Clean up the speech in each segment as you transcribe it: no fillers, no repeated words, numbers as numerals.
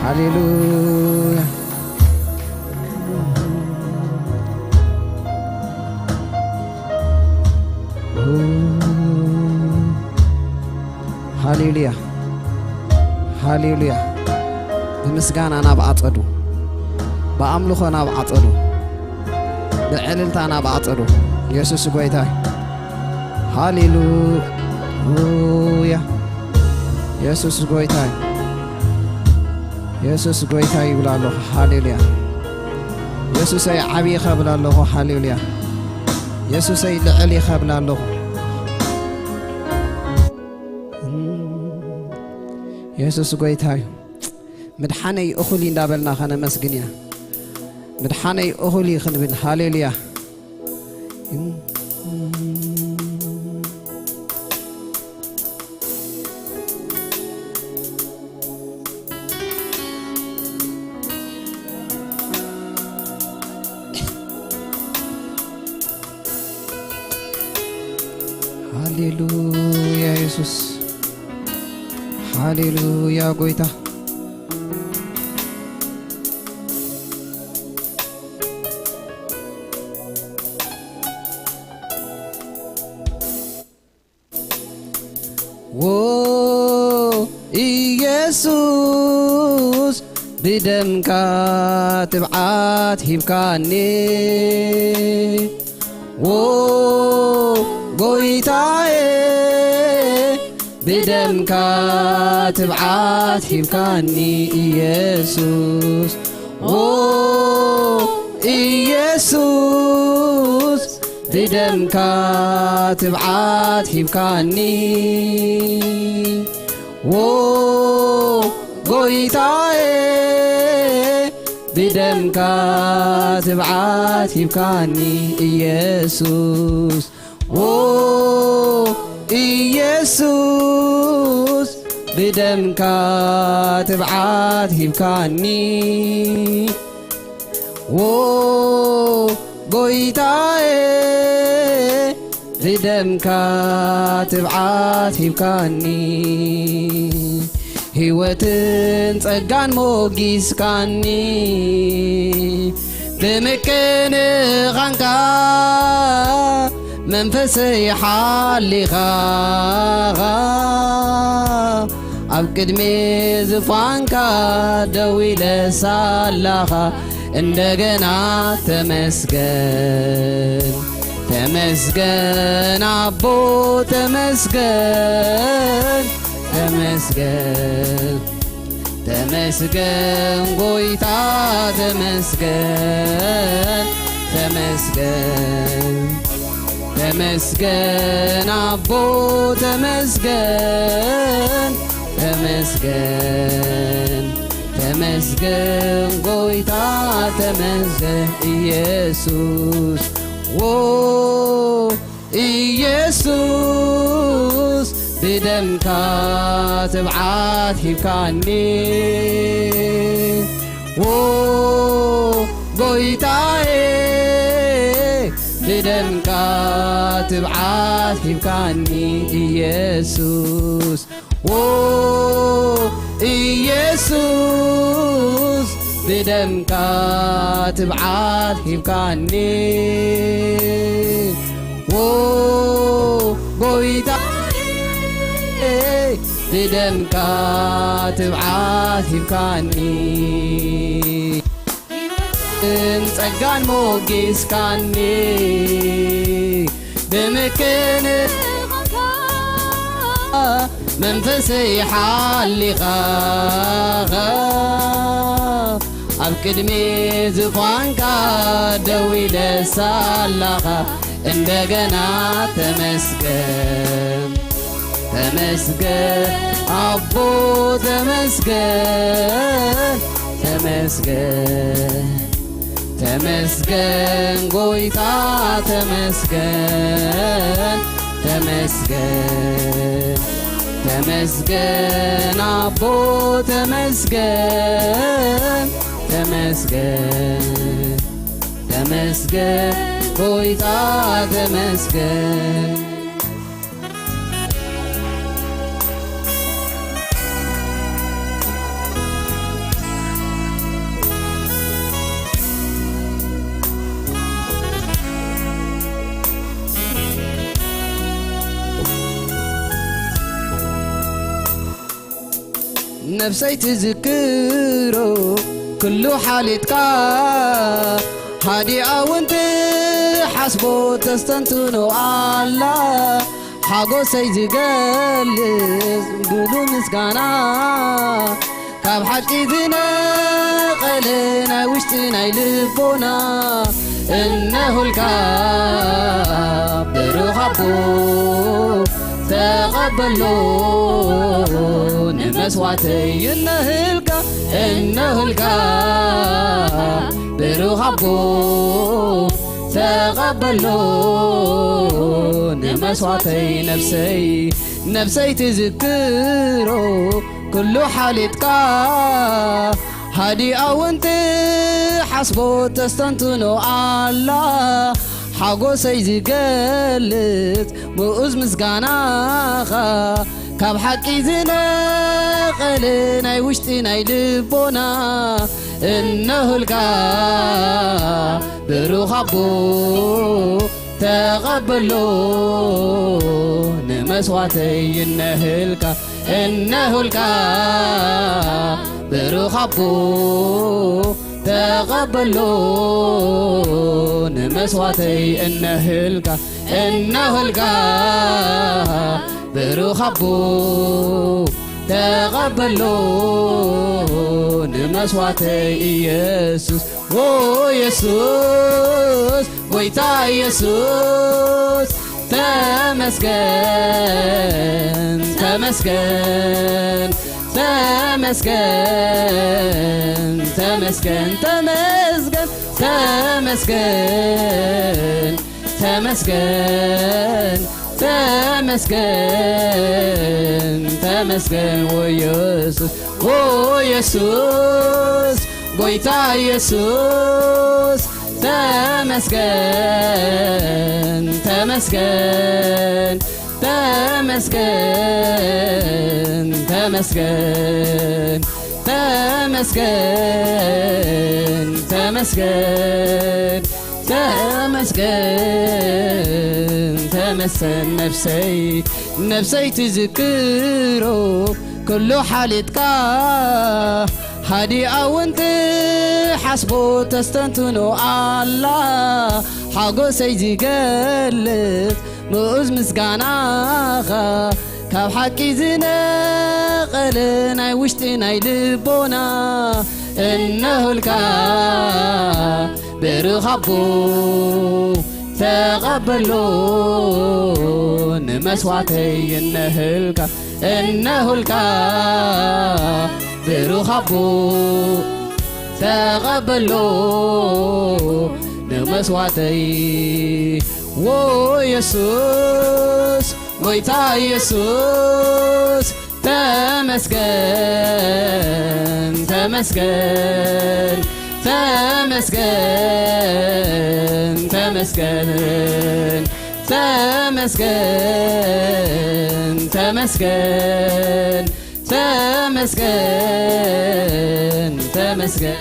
ሃሌሉያ ሃሌሉያ ሃሌሉያ በምስጋና ናብ አጸዱ በአምልኮ ናብ አጸዱ በዕልልታ ናብ አጸዱ ኢየሱስ ጎይታ ሃሌሉያ ኢየሱስ ጎይታ ኢየሱስ ጎይታ ይብላለሁ ሃሌሉያ ኢየሱስ ዓብይ ኸብላለሁ ሃሌሉያ ኢየሱስ ልዕል ይኸብላለሁ ኢየሱስ ጎይታ مدحاني أخلي دابلنا خنا مسجنيا مدحاني أخلي خنبل هاليليا هاليلويا يسوع هاليلويا قويتا ኢየሱስ بدمك تبعات هبكاني قويتاي بدمك تبعات هبكاني ኢየሱስ ኢየሱስ بدمك تبعات هبكاني قويتاي بدمك تبعات هبكاني ኢየሱስ ኢየሱስ بدمك تبعات هبكاني قويتاي بدمك تبعات هبكاني هيوتن ጸጋን ሞጊስካኒ بمكن غنካ መንፈሰይ ሓሊኻ ኣብ ቅድሜ ዝፋንካ ደው ኢለህ ሳለኻ እንደገና ተመስገን ተመስገን አቦ ተመስገን ተመስገን ተመስገን ጎይታ ተመስገን ተመስገን ተመስገን አቦ ተመስገን ተመስገን ተመስገን ጎይታ ተመስገን ኢየሱስ ኢየሱስ بدمك تبعات هبكاني قويتاي بدمك تبعات هبكاني ኢየሱስ ኢየሱስ بدمك تبعات هبكاني قويتاي بدمك تبعات هبكاني ጸጋን ሞጊስካኒ بمكن መንፈሰይ ሓሊኻ ኣብ ቅድሜ ዝፋንካ ደው ኢለህ ሳለኻ እንደገና ተመስገን ተመስገን አቦ ተመስገን ተመስገን ተመስገን ጎይታ ተመስገን ተመስገን ተመስገን አቦ ተመስገን ተመስገን ተመስገን ጎይታ ተመስገን نفسي تذكره كل حالتك هادي أونت حسبو تستنتنو الله حاجو سيزقلز قلو مسكانا كاب حكي ذنا قلنا وشتنا يلبونا إنه الكاب برغبو تقبلون مسواتي إنه الكاب برغبو تقبلون مسواتي نفسي تذكروا كل حالتك هادي أونت حسبو تستنتنو الله حاجو سيزقلت مؤز مسقاناخا كاب حكي زنا قلنا وشتنا يلبونا إنه الكاب برغبو تقبلون مسواتي إنه الكاب برغبو تقبلون مسواتي إنه الكاب برغبو تقبلون مسواتي يسوس يسوس ويتا يسوس تمسكن تمسكن تمسكن تمسكن تمسكن تمسكن تمسكن تمسكن تمسكن ويسوس ويسوس ويتا يسوس تمسكن تمسكن تمسكن تمسكن تمسكن تمسكن تمسكن تمسكن نفسي تذكره كل حالتك هادي أونت حسبو تستنتنو الله حاجو سيزقلت مؤز مسقاناخا كاب حكي زنا قلنا وشتنا يلبونا إنه الكاب برغبو تقبلون مسواتي إنه الكاب برغبو تقبلون مسواتي ويسوس ويتا يسوس تمسكن تمسكن تمسكن تمسكن تمسكن تمسكن تمسكن تمسكن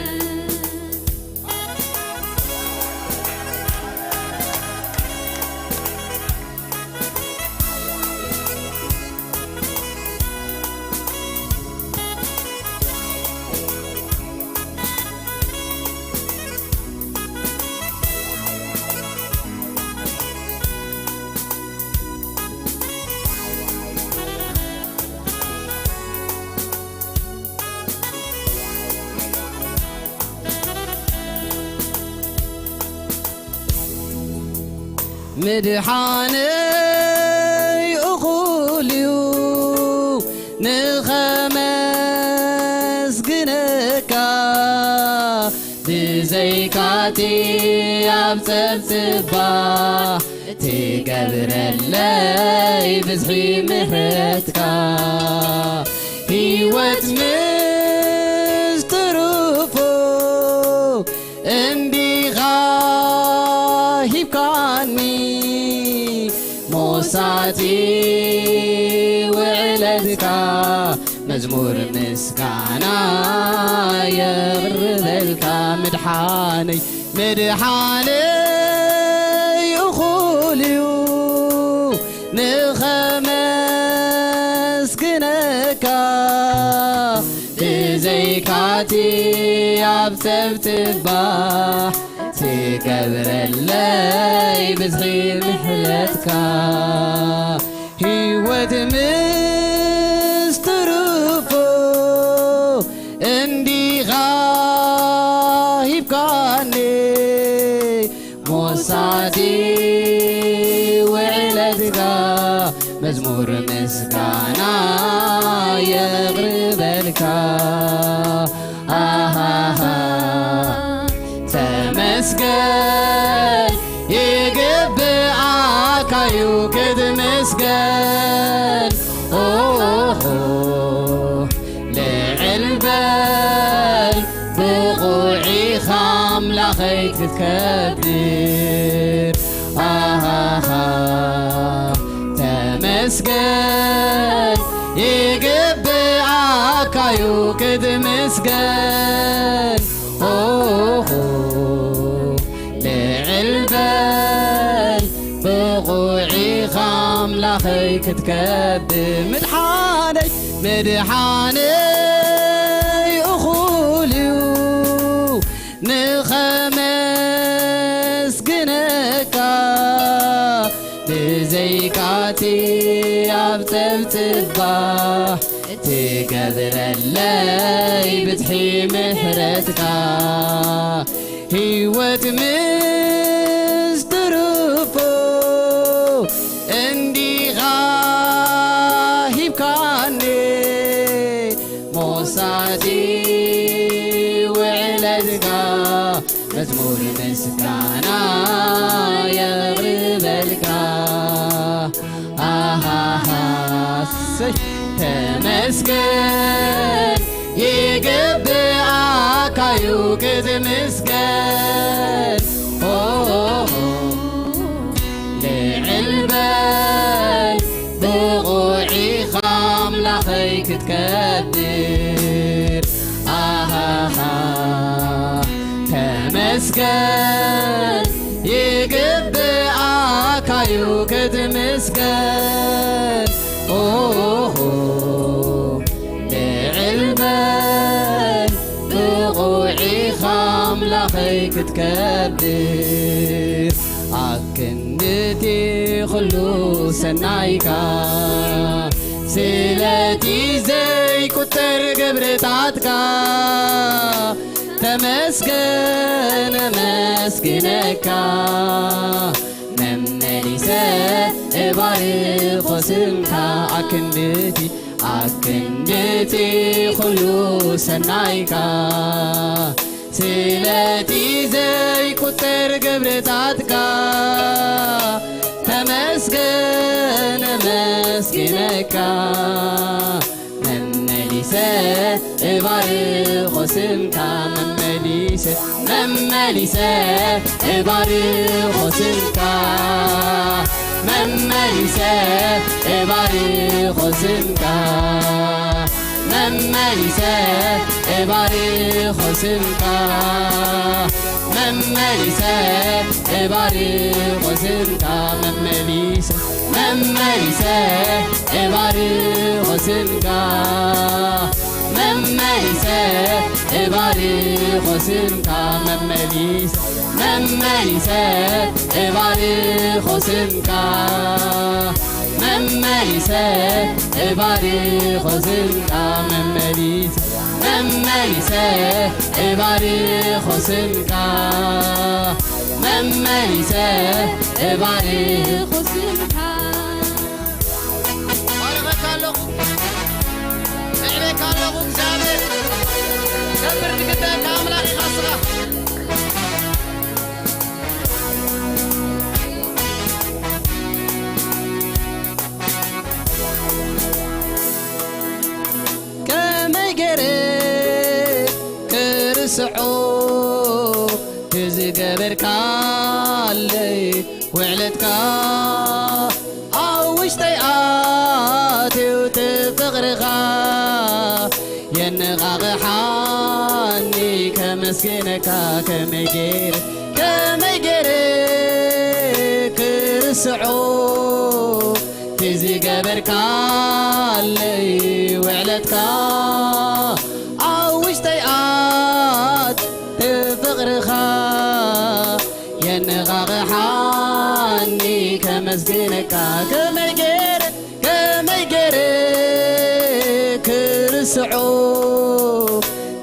مدحاني أخوليو نخمس جنكا بزيكاتي عبتبتبا تقبر اللي بزغي مهرتكا هيوت مسترفو انبي غاهب كاني موساتي وعلدك مزمور مسكانا يغرذلك مدحاني مدحاني يخوليو نخمس كنكا بزيكاتي أبتبتباح تقبر لي بزغي محلتك هيوت مسترفو اندي غايب كاني موسادي وعلتك مزمور مسكانا يغرب لك تمسكن يقبعك يوكد مسكن لعلبل بقوعي خاملة خيك تكبر تمسكن يقبعك يوكد مسكن لعلبل بقوعي خاملة خيك تكبر مدحاني مدحاني أخوليو نخمس جنكا بزيكاتي أبتبتباح تقدر اللي بتحي محرتك هيوت مسترفو اندي غايب كاني موسادي وعلتك مزمور مسكانا يغرب لك تمسكن يقبعك يوكد مسكن لعلبل بقوعي خاملة خيك تكبر تمسكن يقبعك يوكد مسكن لعلبل بقوعي خاملة خيك تكبر عكندتي خلو سنايكا سلتي زي كتر قبرتاتك تمسكن مسكنك ممليسة بارخ وسمك عكندتي خلو سنايكا سلتي زي كتر قبرتاتك تمسكن مسكنك ممليسة بارخ وسمك ممليسة بارخ وسمك ممليسة بارخ وسمك ممليسة بارخ وسمك ممليسة بارخ وسمك ممليسة بارخ وسمك ممليسة بارخ وسمك ممليسة بارخ وسمك ممليسة بارخ وسمك ممليسة بارخ وسمك ممليسة بارخ وسمك بارك الله نعمك الله እግዚአብሔር كبر قدامك أملاك خاصة كرسعو تزقبرك علي وعلتك أوش تيقاتي وتفغرغا ينغاغ حاني كمسكينك كميجير كرسعو تزقبرك علي وعلتك كمسجنك كما يجري كرسعو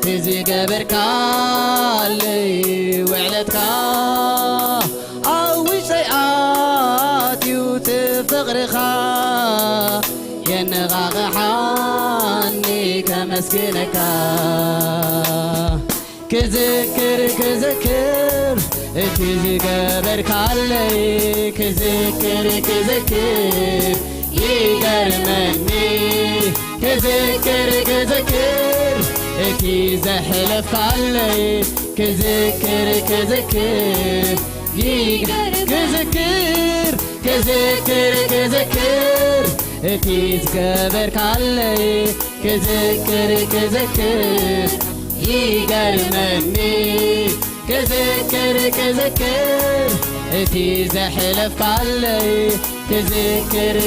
تزي قبرك علي وعلتك أوي شيئات يوتفغرخا ينغاغ حاني كمسجنك كذكر تزي قبرك علي كذكر يقرمني كذكر كي زحلف علي كذكر كي زقبرك علي كذكر يقرمني كذكر تي زحلف علي كذكر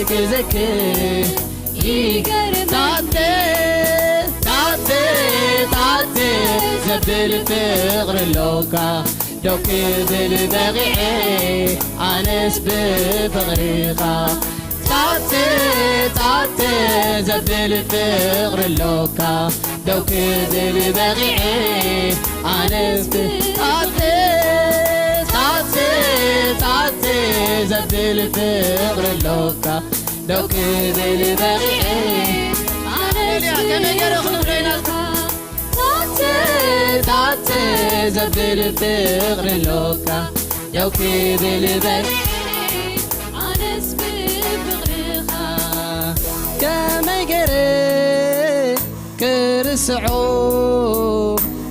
تعطي زبل فغر اللوكا دوكي بالبغيعي عنس بفغريخا تعطي زبل فغر اللوكا دوكي بالبغيعي عنس تعطي زبل فغر اللوكا دوكي بالبغيعي تعطي زبل فغر اللوكا دوكي بالبغيعي عنس بفغريخا كما يجري كرسعو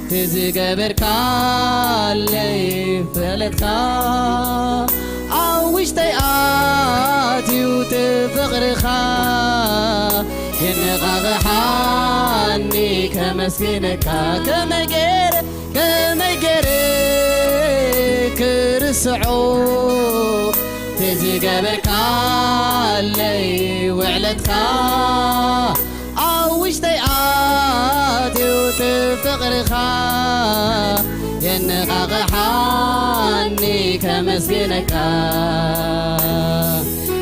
تزي قبرك علي فلتك عوش تيقاتي وتفغرخا ينغاغ حاني كمسكينك كما يجري كرسعو تزي قبرك علي وعلتك عوش تيقاتي وتفغرخا ينغاغ حاني كمسكينك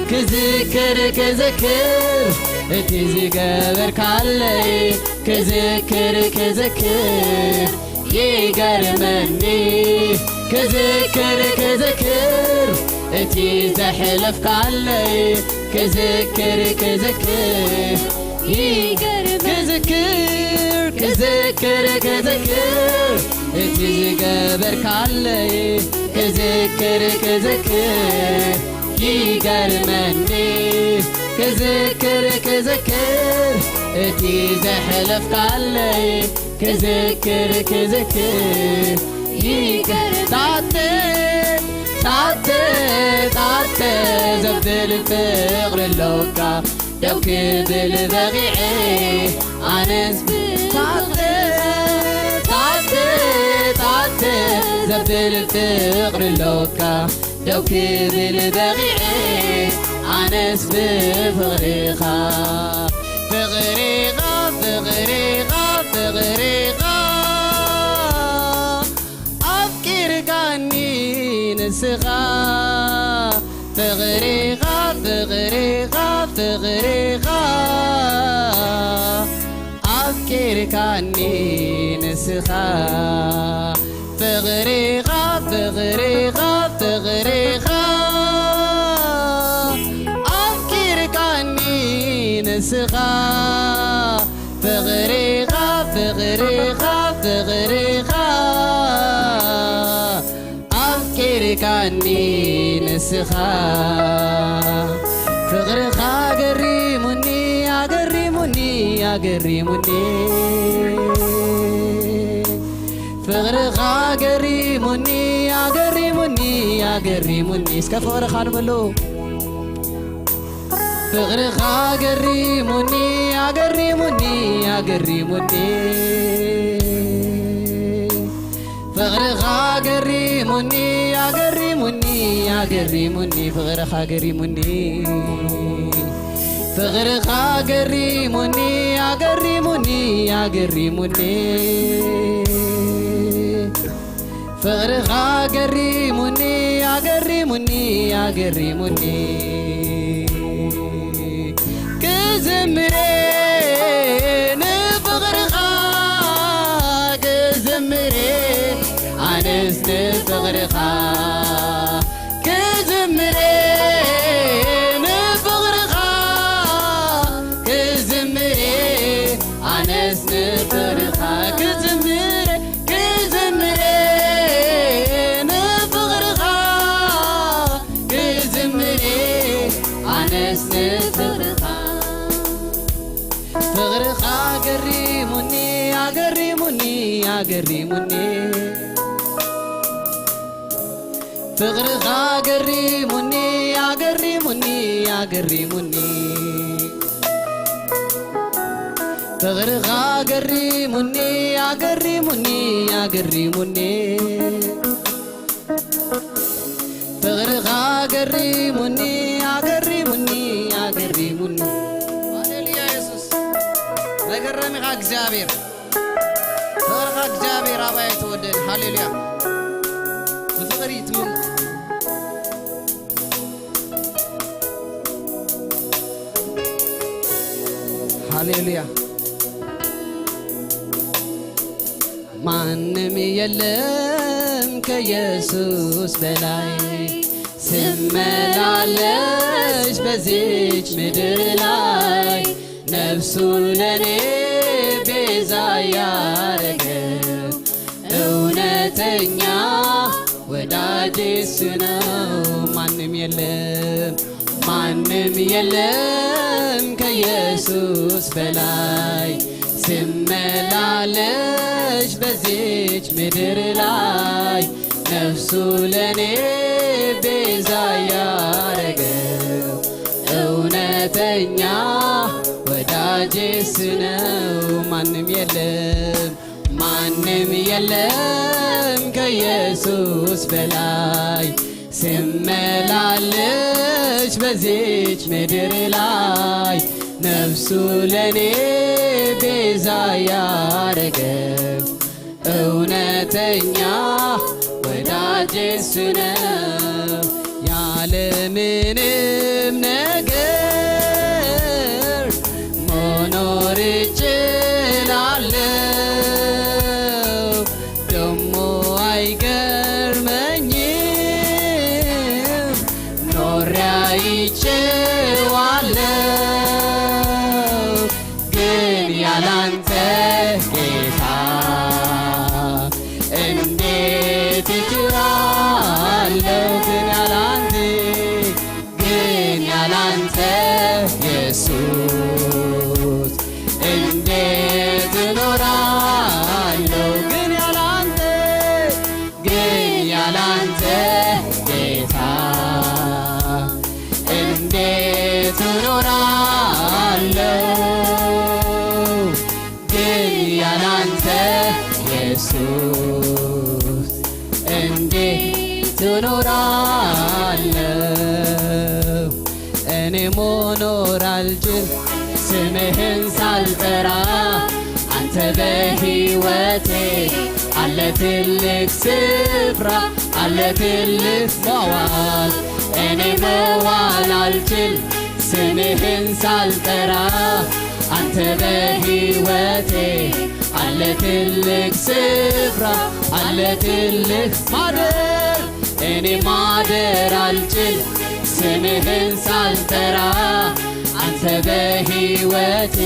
كذكر تزي قبرك علي كذكر يقرمني كذكر تي زحلفك علي كذكر تزي قبرك علي كذكر يقرمني كذكر تي زحلفك علي كذكر تعطي زبدل فغر اللوكا دوكي بالبغيعي عنس تعطي زبدل فغر اللوكا دوكي بالبغيعي عنس بفغريخا فغريخا أفكر كاني نسخا فغريخا أفكر كاني نسخا فغريخا أفكر كاني نسخا فغريخا أفكر كاني نسخا فغريخا قريموني فغريخا قريموني اسكا فغريخا نبلو فغريخا قريموني فغريخا قريموني فغريخا قريموني فغريخا قريموني فغريخا قريموني كزمري نفغرخا كزمري أنس نفغرخا كزمري نفغرخا كزمري أنس نفغرخا كزمري كزمري نفغرخا كزمري أنس نفغرخا فغرخا قريموني قريموني قريموني فغرخا قريموني قريموني قريموني فغرخا قريموني قريموني قريموني فغرخا قريموني قريموني قريموني هللويا يسوس لقرمي خا እግዚአብሔር فغرخا እግዚአብሔር አባ የተወደደ هللويا بفقر يتمم هللويا ማንም የለም ከኢየሱስ በላይ ስመላለስ በዚች ምድር ላይ ነፍሱን ለኔ ቤዛ ያረገ እውነተኛ ወዳጄ እሱ ነው። ማንም የለም ከኢየሱስ በላይ ስመላለስ በዚች ምድር ላይ ነፍሱ ለኔ ቤዛ ያረገው እውነተኛ ወዳጄ እሱ ነው። ማንም የለም ከኢየሱስ በላይ ስመላለስ በዚች ምድር ላይ ነፍሱ ለኔ ቤዛ ያረገው እውነተኛ ወዳጄ እሱ ነው። ያለምንም ነገር መኖር እችላለሁ፣ ደሞ አይገርመኝም ኖሬ አይቼዋለሁ። ግን ያላንተ ጌታ እንዴት እችላለሁ? ግን ያላንተ ኢየሱስ እንዴት እኖራለሁ? ግን ያላንተ ጌታ እንዴት እኖራለሁ? ግን ያላንተ ኢየሱስ እንዴት እኖራለሁ? እኔ መኖር አልችል ስምህን ሳልጠራ፣ አንተ በሕይወቴ አለ ትልቅ ስፍራ አለ ትልቅ መዋል። እኔ መዋል አልችል ስምህን ሳልጠራ፣ አንተ በሕይወቴ አለ ትልቅ ስፍራ አለ ትልቅ ማደር። እኔ ማደር አልችል ስምህን ሳልጠራ፣ አንተ በሕይወቴ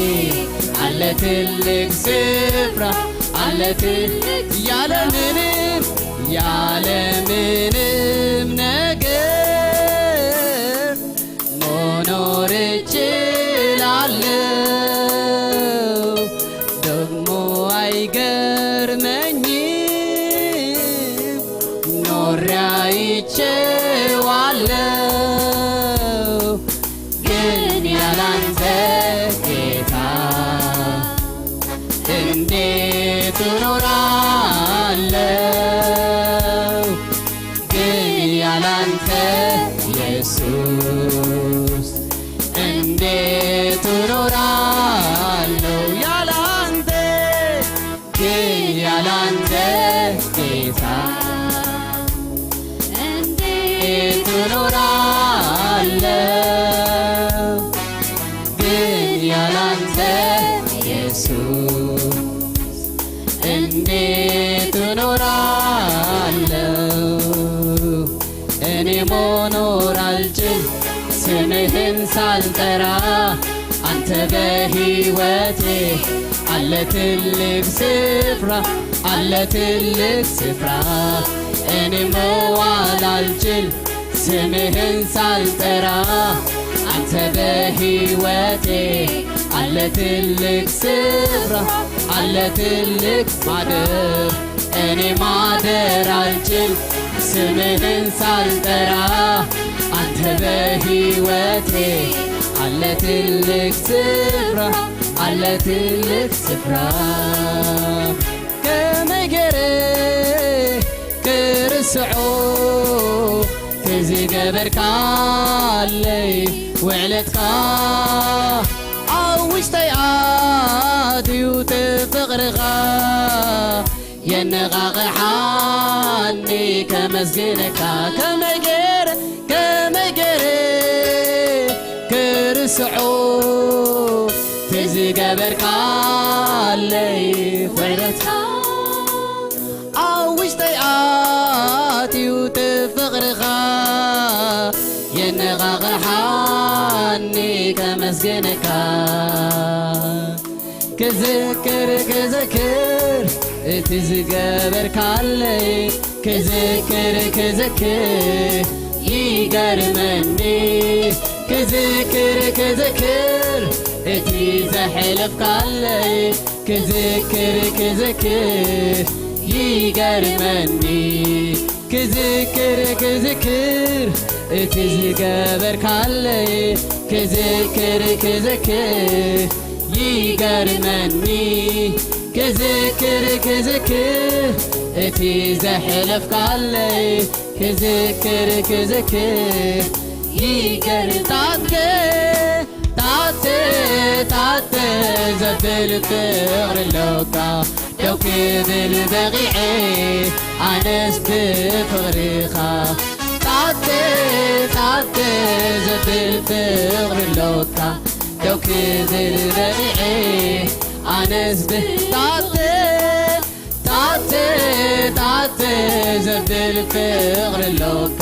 አለ ትልቅ ስፍራ አለ ትልቅ ያለምንም ነገር መኖር እችላለሁ፣ ደግሞ አይገርመኝም ኖሬ አይቼዋለሁ። ግን ያላንተ ጌታ እንዴት እኖራለሁ? ግን ያላንተ ኢየሱስ እንዴት እኖራለሁ? ያላንተ ጌታ እንዴት እኖራለሁ? ግን ትኖራለህ እኔ መኖር አልችል ስምህን ሳልጠራ አንተ በሕይወቴ አለ ትልቅ ስፍራ አለ ትልቅ ስፍራ እኔ መዋል አልችል ስምህን ሳልጠራ አንተ በሕይወቴ አለ ትልቅ ስፍራ አለ ትልቅ ማደር እኔ ማደር አልችል ስምህን ሳልጠራ አንተ በሕይወቴ አለ ትልቅ ስፍራ አለ ትልቅ ስፍራ ከመገረ ክርስዖ ትዝገበርካለይ ውዕለትካ አውሽተይ ኣትዩ ፍቕርኻ የነቓቕሓኒ ከመስግነካ ከመይ ገይረ ክርስዖ ትዝገበርካለይ ውዕለትካ አውሽተይ ኣትዩ ፍቕርኻ የነቓቕሓኒ ከመስግነካ ክዝክር እቲ ዝገበርካለይ ክዝክር ይገርመኒ ክዝክር እቲ ዘሕለፍካለይ ክዝክር ይገርመኒ ክዝክር እቲ ዝገበርካለይ ክዝክር ይገርመኒ ክዝክር እቲ ዘሕለፍካለይ ክዝክር ታተ ዘብል ፍቕሪ ኣለካ ደው ክብል በቂዐ ኣነስ ብፍቕርኻ ታተ ዘብል ፍቕሪ ኣለካ ደው ክብል በቂዐ ኣነስ ታተ ዘብል ፍቕሪ ኣለካ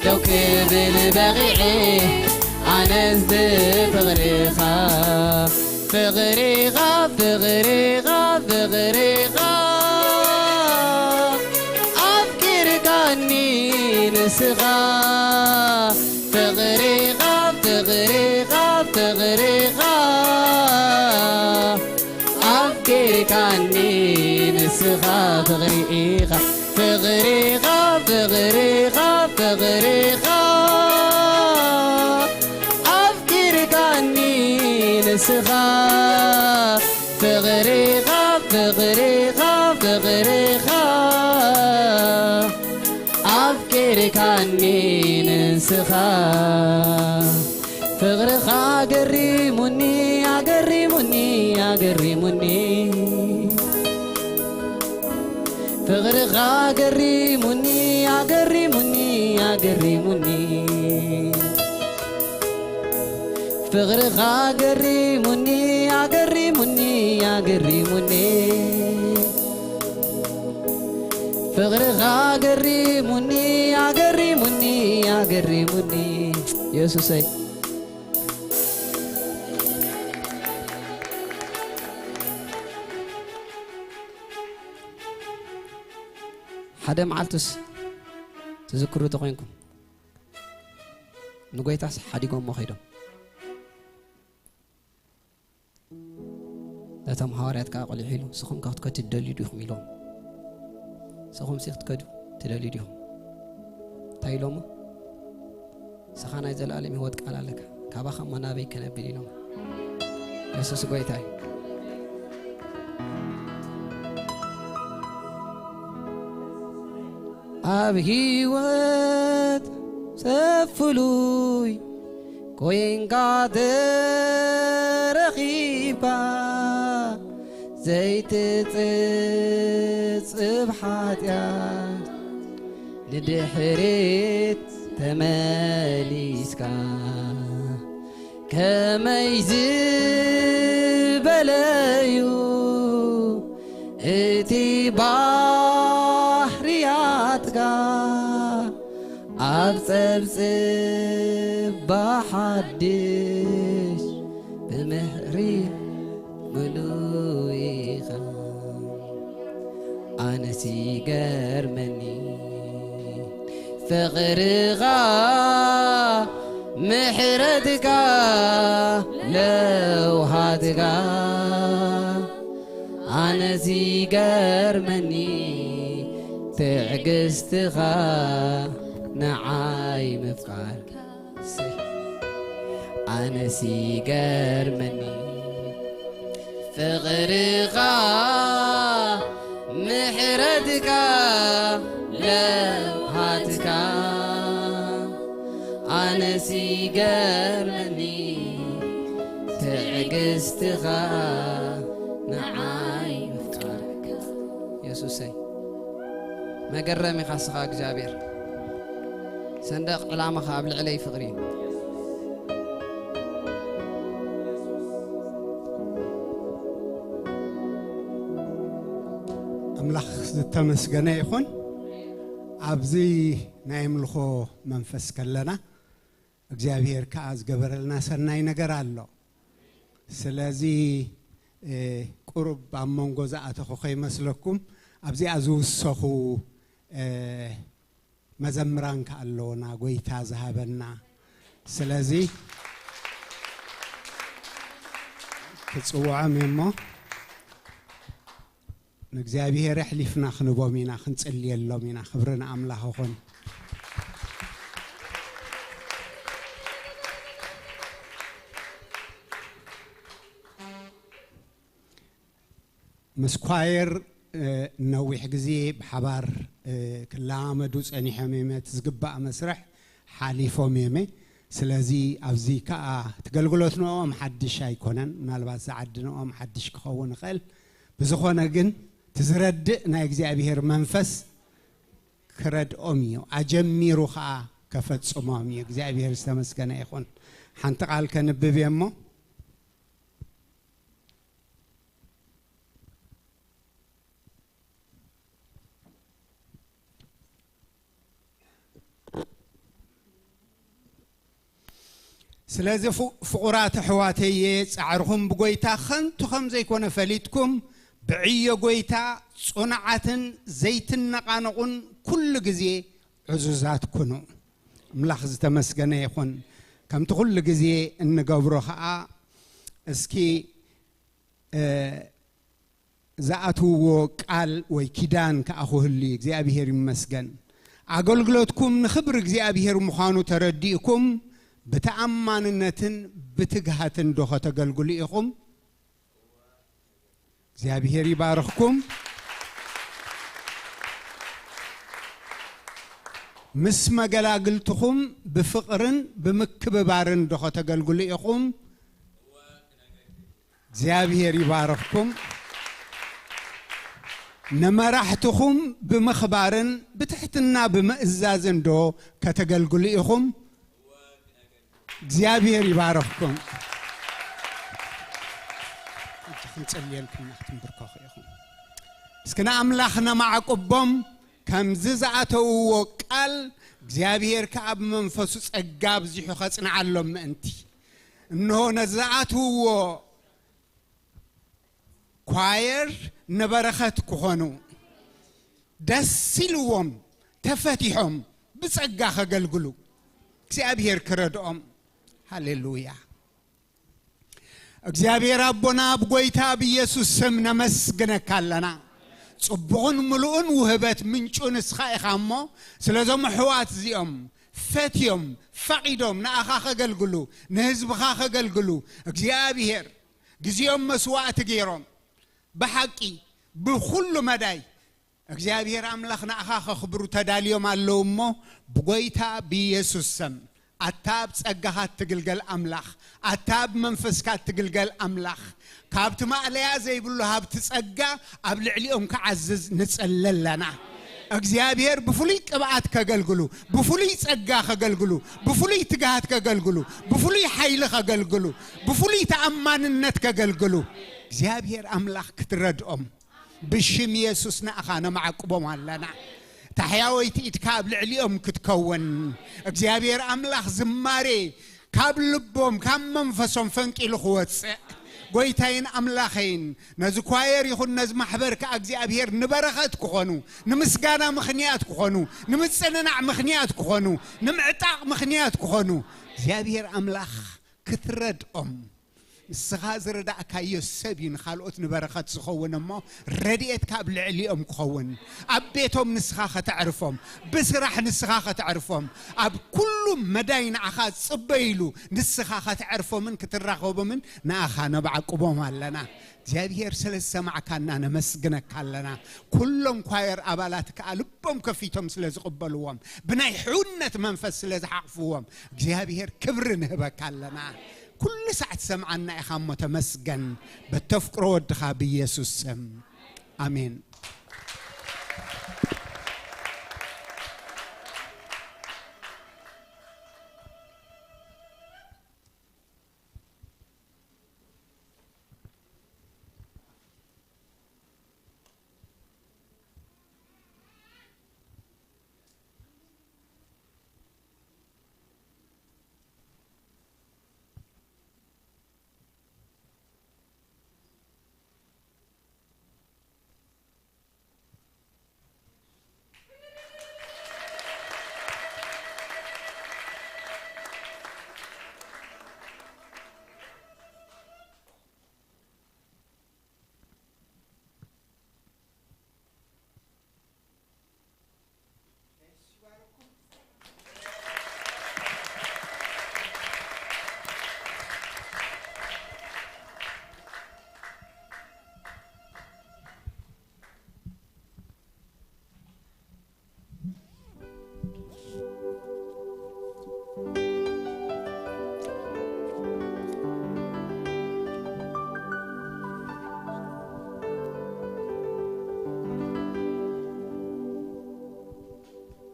ደው ክብል በቂዐ ኣነስ ብፍቕርኻ ፍቕርኻ ኣፍቂርካኒ ንስኻ ፍቕርኻ ኣፍቂርካኒ ንስኻ ፍቕርኻ ኣፍቂርካኒ ንስኻ ፍቕርኻ ኣፍቂርካኒ ንስኻ ፍቕርኻ ኣገሪሙኒ ፍቕርኻ ኣገሪሙኒ ፍቕርኻ ኣገሪሙኒ ፍቕርኻ ኣገሪሙኒ ኢየሱሰይ ሓደ መዓልትስ ትዝክሩ ተኾይንኩም ንጎይታስ ሓዲጎሞ ኸይዶም ነቶም ሐዋርያት ከዓ ቆሊዑ ኢሉ ንስኹም ከ ክትከዱ ትደልዩ ዲኹም ኢሎም ንስኹም ሲ ክትከዱ ትደልዩ ዲኹም እንታይ ኢሎሞ ስኻ ናይ ዘለኣለም ህይወት ቃል ኣለካ ካባኻ እሞ ናበይ ከነብል ኢሎም ኢየሱስ ጎይታ እዩ ኣብ ህይወት ሰፍሉይ ኮይንካ ተረኺብካ ዘይትጽጽብ ሓጢኣት ንድሕሪት ተመሊስካ ከመይ ዝበለ እዩ بتي بحرياتك أبسبسب بحدش بمهري ملويخا أنا سيجار مني فغرغا محردك لو هادك أنا سيجار مني تعجزتغا نعاي مفعل أنا سيجار مني فغرغا محردك لو هاتك أنا سيجار مني تعجزتغا نعاي مفعل يسوسي ما قرمي خاصة جابر صندوق علامة قبل علي فقري أملاخ تمسجنا يخون عبزي نايملخو منفس كلنا جابر كاز جبر لنا سناي نجار الله سلازي قرب عمون جزء أتخوخي مسلكم عبزي عزوز سخو مزمران كاللونا قويتا ذهبنا سلازي كتصوع ميمو نجزابيه رحلي فنا خنبو مينا خنصلي الله مينا خبرنا أملاح خون مسكواير نويح جزي بحبار كلام دوس أني حميمة تزقبأ مسرح حاليفو ميمة سلازي أفزي كا تقلقلوتنا أم حدش هيكونن نالباس عدنا أم حدش كخون خل بزخونا جن تزرد نايجزي أبيهر منفس كرد أميو أجمي روخا كفت صمامي جزي أبيهر استمسكنا يخون حنتقال كان ببيمو سلازي فقرات حواتي عرهم بقويتا خنتو زي كون فليتكم بعية قويتا صنعة زيت النقانقون كل جزي عزوزات كنو ملاحظة تمسكنا يخون كم تقول جزي إن قبرها اسكي زعتو قال ويكيدان كأخوه اللي زي أبيهر مسكن أقول قلتكم نخبر زي أبيهر مخانو ترديكم بتأماننتن بتجهتن دوخة تقلقليكم زيابير يبارككم مسما قلاقلتكم بفقرن بمكب بارن دوخة تقلقليكم زيابير يبارككم نمرحتكم بمخبارن بتحتنا بمئزازن دو كتقلقليكم زيابير يبارككم نصلي لكم نختم بركاخ ياخو اسكنا املاحنا معكم كم ززعته قال زيابير كعب منفسو صقاب زيحو خصنعلهم انتي انه نزعته كواير نبرخت كهونو دسلوم تفتحهم بصقا خغلغلو زيابير كردهم هاليلويا እግዚአብሔር አቦና በጎይታ በኢየሱስ ስም ነመስግነካ አለና ጽቡን ሙሉን ወህበት ምንጩን እስኻይኻሞ ስለዞም ሕዋት እዚኦም ፈትዮም ፈቂዶም ንኣኻ ከገልግሉ ንህዝብኻ ከገልግሉ እግዚአብሔር ግዚኦም መስዋዕት ገይሮም በሐቂ በኩሉ መዳይ እግዚአብሔር አምላኽ ንኣኻ ከኽብሩ ተዳልዮም ኣለውሞ በጎይታ በኢየሱስ ስም أتاب ጸጋሃት ትግልገል አምላኽ أتاب መንፈስካት ትግልገል አምላኽ ካብቲ ማዕለያ ዘይብሉ ሀብት ጸጋ ኣብ ልዕሊኦም ከዓዝዝ ንጸለለና እግዚአብሔር በፍሉይ ቅብዓት ከገልግሉ በፍሉይ ጸጋ ከገልግሉ በፍሉይ ትጋሃት ከገልግሉ በፍሉይ ኃይል ከገልግሉ በፍሉይ ተአማንነት ከገልግሉ እግዚአብሔር አምላኽ ክትረድኦም بشم يسوس نأخانا معقبهم علنا تحياوي تيتكاب لعليهم كتكون اجزابير أملاخ زماري كاب لبهم كام منفسهم فنك الخوات قويتين أملاخين نزكواير يخون نز محبر كأجزابير نبرخت كخونو نمسقانا مخنيات كخونو نمسننع مخنيات كخونو نمعتاق مخنيات كخونو زابير أملاخ كثرد السغازر دا كايو سبين خالوت نبرخت سخون ما رديت كابل عليهم كخون أبيتهم نسخاخة تعرفهم بسرح نسخاخة تعرفهم أب كل مداين عخات صبيلو نسخاخة تعرفهم من كترخوب من ناخا نبعقبهم لنا جابير سلسة مع كاننا نمسقنا كالنا كلهم كواير أبالاتك ألبهم كفيتهم سلز قبلوهم بناي حونة منفس سلز حقفوهم جابير كبر نهبا كالنا كل ساعة سمعنا يا خام متمسجن بتفكر ودخا بيسوع سم آمين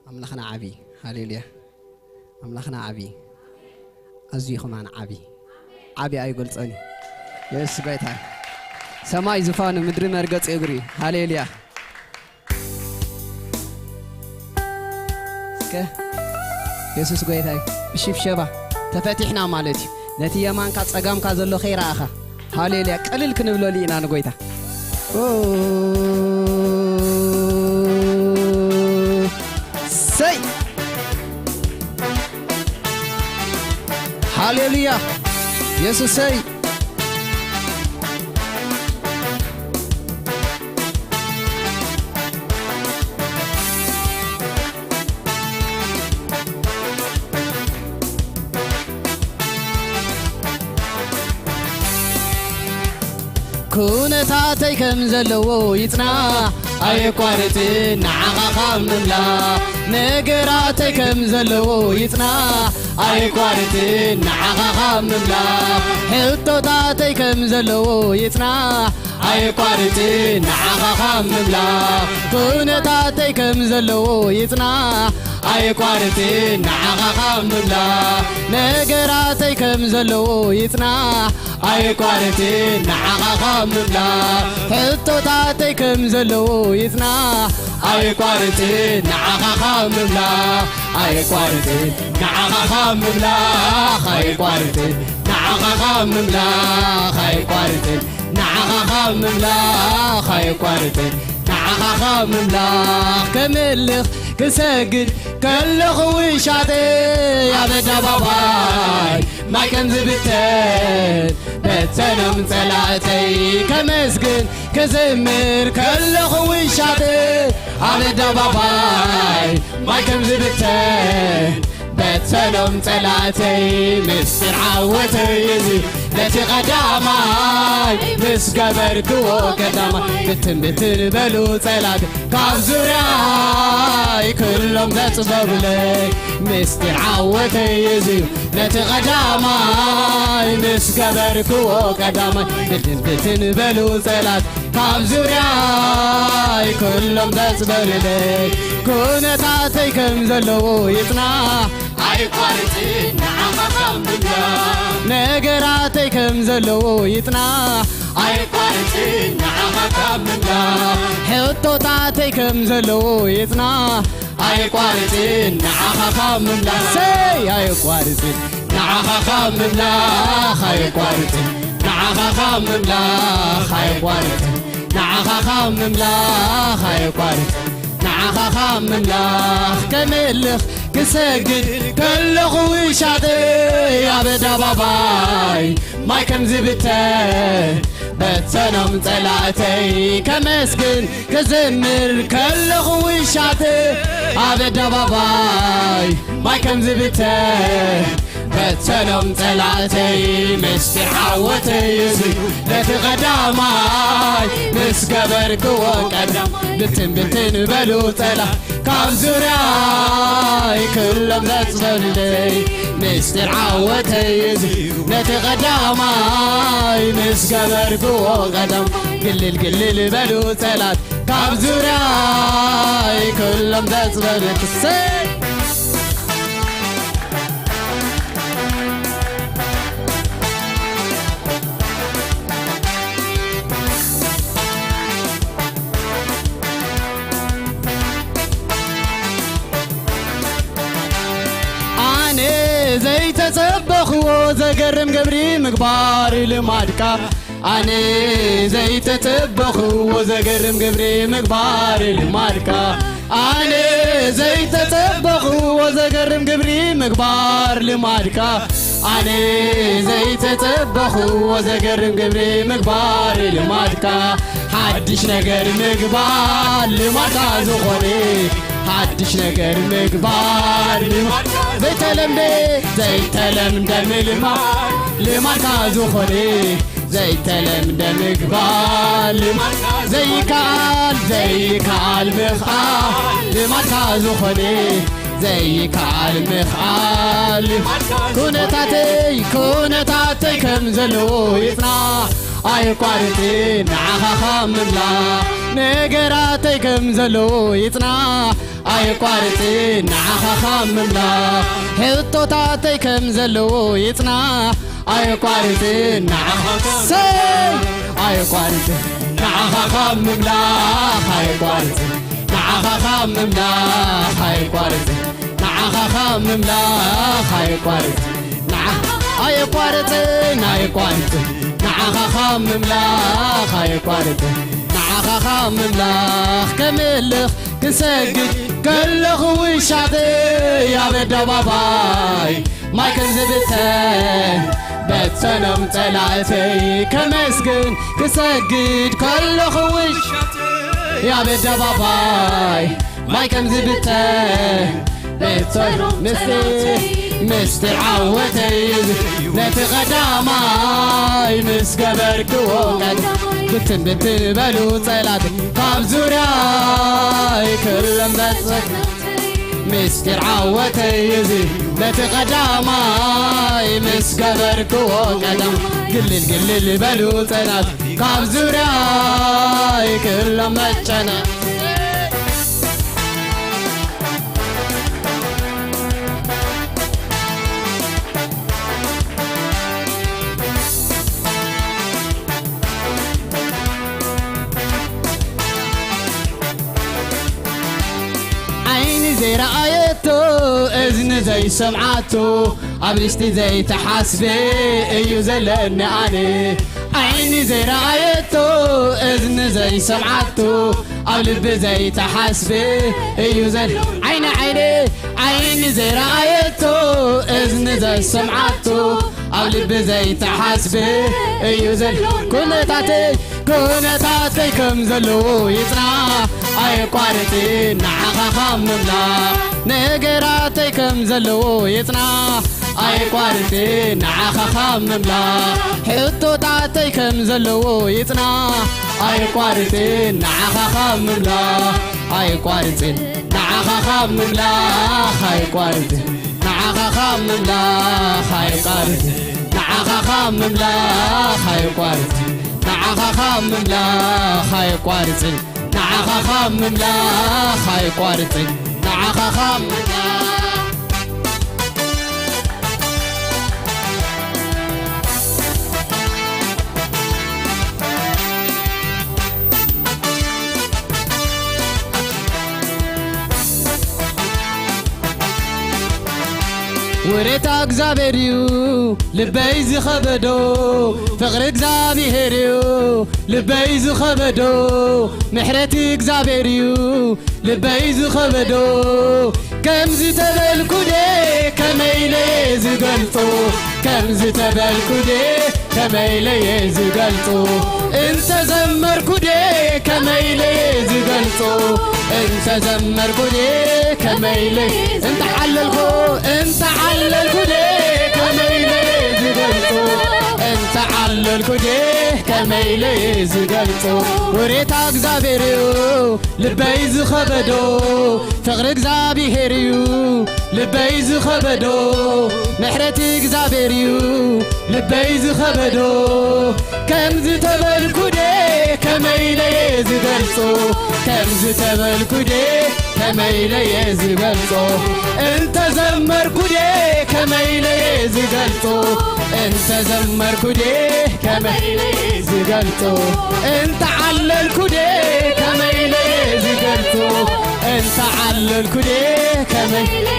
أملاخنا عبي هاليليا أملاخنا عبي أزيكم عن عبي أي قلت أني يس بيتها سماي زفان مدري مرقص يغري هاليليا سكه يسوس بيتها بشيف شبا تفتحنا مالتي نتي يمان كصقام كازلو خير اخا هاليليا قلل كنبلو لينا نغويتا سي هاليليا يسوع سي كونتاتي كم زلو يتنا أي قارتي نعاقا مملا نقراتي كم زلو يتنا أي قارتي نعاقا مملا حطوتاتي كم زلو يتنا أي قارتي نعاقا مملا كونتاتي كم زلو يتنا أي قارتي نعاقا مملا نقراتي كم زلو يتنا أي قارتي نعاقا مملا حطوتاتي كم زلو يتنا أي قارتي نعاقا مملا أي قارتي نعاقا مملا أي قارتي نعاقا مملا أي قارتي نعاقا مملا أي قارتي نعاقا مملا كملخ كسجد كله وشاتي يا بدباباي ما كان زبتين بتسلم طلعتي كمسكن كزمر كله وشاتي يا بدباباي ما كان زبتين بتسلم طلعتي مستر عوتي يزي لتي قداماي مس قبرك وقداماي بتن بلو طلعت كابزوراي كلهم بتصبب لك مستر عوتي يزي لتي قداماي مس قبرك وقداماي بتن بلو طلعت كابزوراي كلهم بتصبب لك كونتاتي كم زلو يطنا ኣይቋርጽን ንዓኻ ምምላኽ ነገራተይ ከም ዘለዉ ይጽናሕ ኣይቋርጽን ንዓኻ ምምላኽ ሕቶታተይ ከም ዘለዉ ይጽናሕ ኣይቋርጽን ንዓኻ ምምላኽ ሰይ ኣይቋርጽን ንዓኻ ምምላኽ ኣይቋርጽን ንዓኻ ምምላኽ ኣይቋርጽን ንዓኻ ምምላኽ ኣይቋርጽን ንዓኻ ምምላኽ ከምልኽ ክሰግድ ከለኹ ሻተይ ኣብ ኣደባባይ ማይ ከም ዝብተ በተኖም ጸላእተይ ከመስግን ክዝምር ከለኹ ሻተይ ኣብ ኣደባባይ ማይ ከም ዝብተ በተኖም ጸላእተይ ምስጢር ዓወተይ እዙዩ ነቲ ቀዳማይ ምስ ገበርክዎ ቀዳም ብትን በሉ ጸላእ ካብ ዙርያይ ክሎም ዘጽለለይ ምስጢር ዓወተይ እዙዩ ነቲ ቀዳማይ ምስ ገበርክዎ ቀዳም ግልል በሉ ጸላት ካብ ዙርያይ ክሎም ዘጽለለይ ዘይተጸበኽዎ ዘገርም ገብሪ ምግባር ልማድካ ኣነ ዘይተጸበኽዎ ዘገርም ገብሪ ምግባር ልማድካ ኣነ ዘይተጸበኽዎ ዘገርም ገብሪ ምግባር ልማድካ ኣነ ዘይተጸበኽዎ ዘገርም ገብሪ ምግባር ልማድካ ሓድሽ ነገር ምግባር ልማድካ ዝኾነ ሓድሽ ነገር ምግባር ዘይተለምደ ምልማድ ልማድካ ዝኾነ ዘይተለምደ ምግባር ዘይከኣል ምኽኣል ልማድካ ዝኾነ ዘይከኣል ምኽኣል ኩነታተይ ከም ዘለዉ ይጽናሕ ኣይቋርጽን ንዓኻ ምምላኽ ነገራተይ ከም ዘለዉ ይጽናሕ ኣይቋርጽን ንዓኻ ምምላኽ ሕቶታተይ ከም ዘለዉ ይጽናሕ ኣይቋርጽን ኣይቋርጽን ንዓኻ ምምላኽ ኣይቋርጽን ንዓኻ ምምላኽ ኣይቋርጽን ንዓኻ ምምላኽ ኣይቋርጽን ኣይቋርጽን ኣይቋርጽን ንዓኻ ምምላኽ ኣይቋርጽን ንዓኻ ምምላኽ ከምልኽ ክሰግድ ከለኹ ሻተይ ኣብ ኣደባባይ ማይ ከም ዝብተ በተኖም ጸላእተይ ከመስግን ክሰግድ ከለኹ ሻተይ ኣብ ኣደባባይ ማይ ከም ዝብተ በተኖም ምስጢር ዓወተይ ነቲ ቀዳማይ ምስ ገበርክዎ ቀዳም ብትን በሉ ጸላት ካብ ዙርያይ ክሎም ዘጽለይ ምስጢር ዓወተይ ነቲ ቀዳማይ ምስ ገበርክዎ ቀዳም ግልል በሉ ጸላት ካብ ዙርያይ ክሎም መጨነቅ ዘይረኣየቶ እዝኒ ዘይሰምዓቶ ኣብ ልስቲ ዘይተሓስበ እዩ ዘለኒ ኣነ ዓይኒ ዘይረኣየቶ እዝኒ ዘይሰምዓቶ ኣብ ልቢ ዘይተሓስበ እዩ ዓይኒ ዘይረኣየቶ እዝኒ ዘይሰምዓቶ ኣብ ልቢ ዘይተሓስበ እዩ ኩነታተይ ከም ዘለዉ ይጽናሕ ኣይቋርጽን ንዓኻ ምምላኽ ነገራተይ ከም ዘለዉ ይጽናሕ ኣይቋርጽን ንዓኻ ምምላኽ ሕቶታተይ ከም ዘለዉ ይጽናሕ ኣይቋርጽን ንዓኻ ምምላኽ ኣይቋርጽን ንዓኻ ምምላኽ ኣይቋርጽን ንዓኻ ምምላኽ ኣይቋርጽን ንዓኻ ምምላኽ ኣይቋርጽን ንዓኻ ምምላኽ ኣይቋርጽን ንዓኻ ምምላኽ ኣይቋርጽን ንዓኻ ምምላኽ ወሬታ እግዚአብሔርዩ ልበይ ዝኸበዶ ፍቕሪ እግዚአብሔርዩ ልበይ ዝኸበዶ ምሕረቲ እግዚአብሔርዩ ልበይ ዝኸበዶ ከምዚ ተበልኩዴ ከመይለየ ዝገልጦ ከምዚ ተበልኩዴ ከመይለየ ዝገልጦ እንተ ዘመርኩዴ ከመይለየ ዝገልጦ እንተ ዘመርኩዴ ከመይለየ እንተ ዓለልኩዴ ከመይለየ ዝገልጦ እንተ ዓለልኩዴ ከመይለየ ዝገልጦ ወሬታ እግዚአብሔርዩ ልበይ ዝኸበዶ ፍቕሪ እግዚአብሔርዩ ልበይ ዝኸበዶ ምሕረቲ እግዚአብሔርዩ ልበይ ዝኸበዶ ከምዚ ተበልኩዴ ከመይለየ ዝገልጾ ከምዚ ተበልኩዴ ከመይለየ ዝገልጾ እንተ ዘመርኩዴ ከመይለየ ዝገልጾ እንተ ዘመርኩዴ ከመይለየ ዝገልጾ እንተ ዓለልኩዴ ከመይለየ ዝገልጾ እንተ ዓለልኩዴ ከመይለየ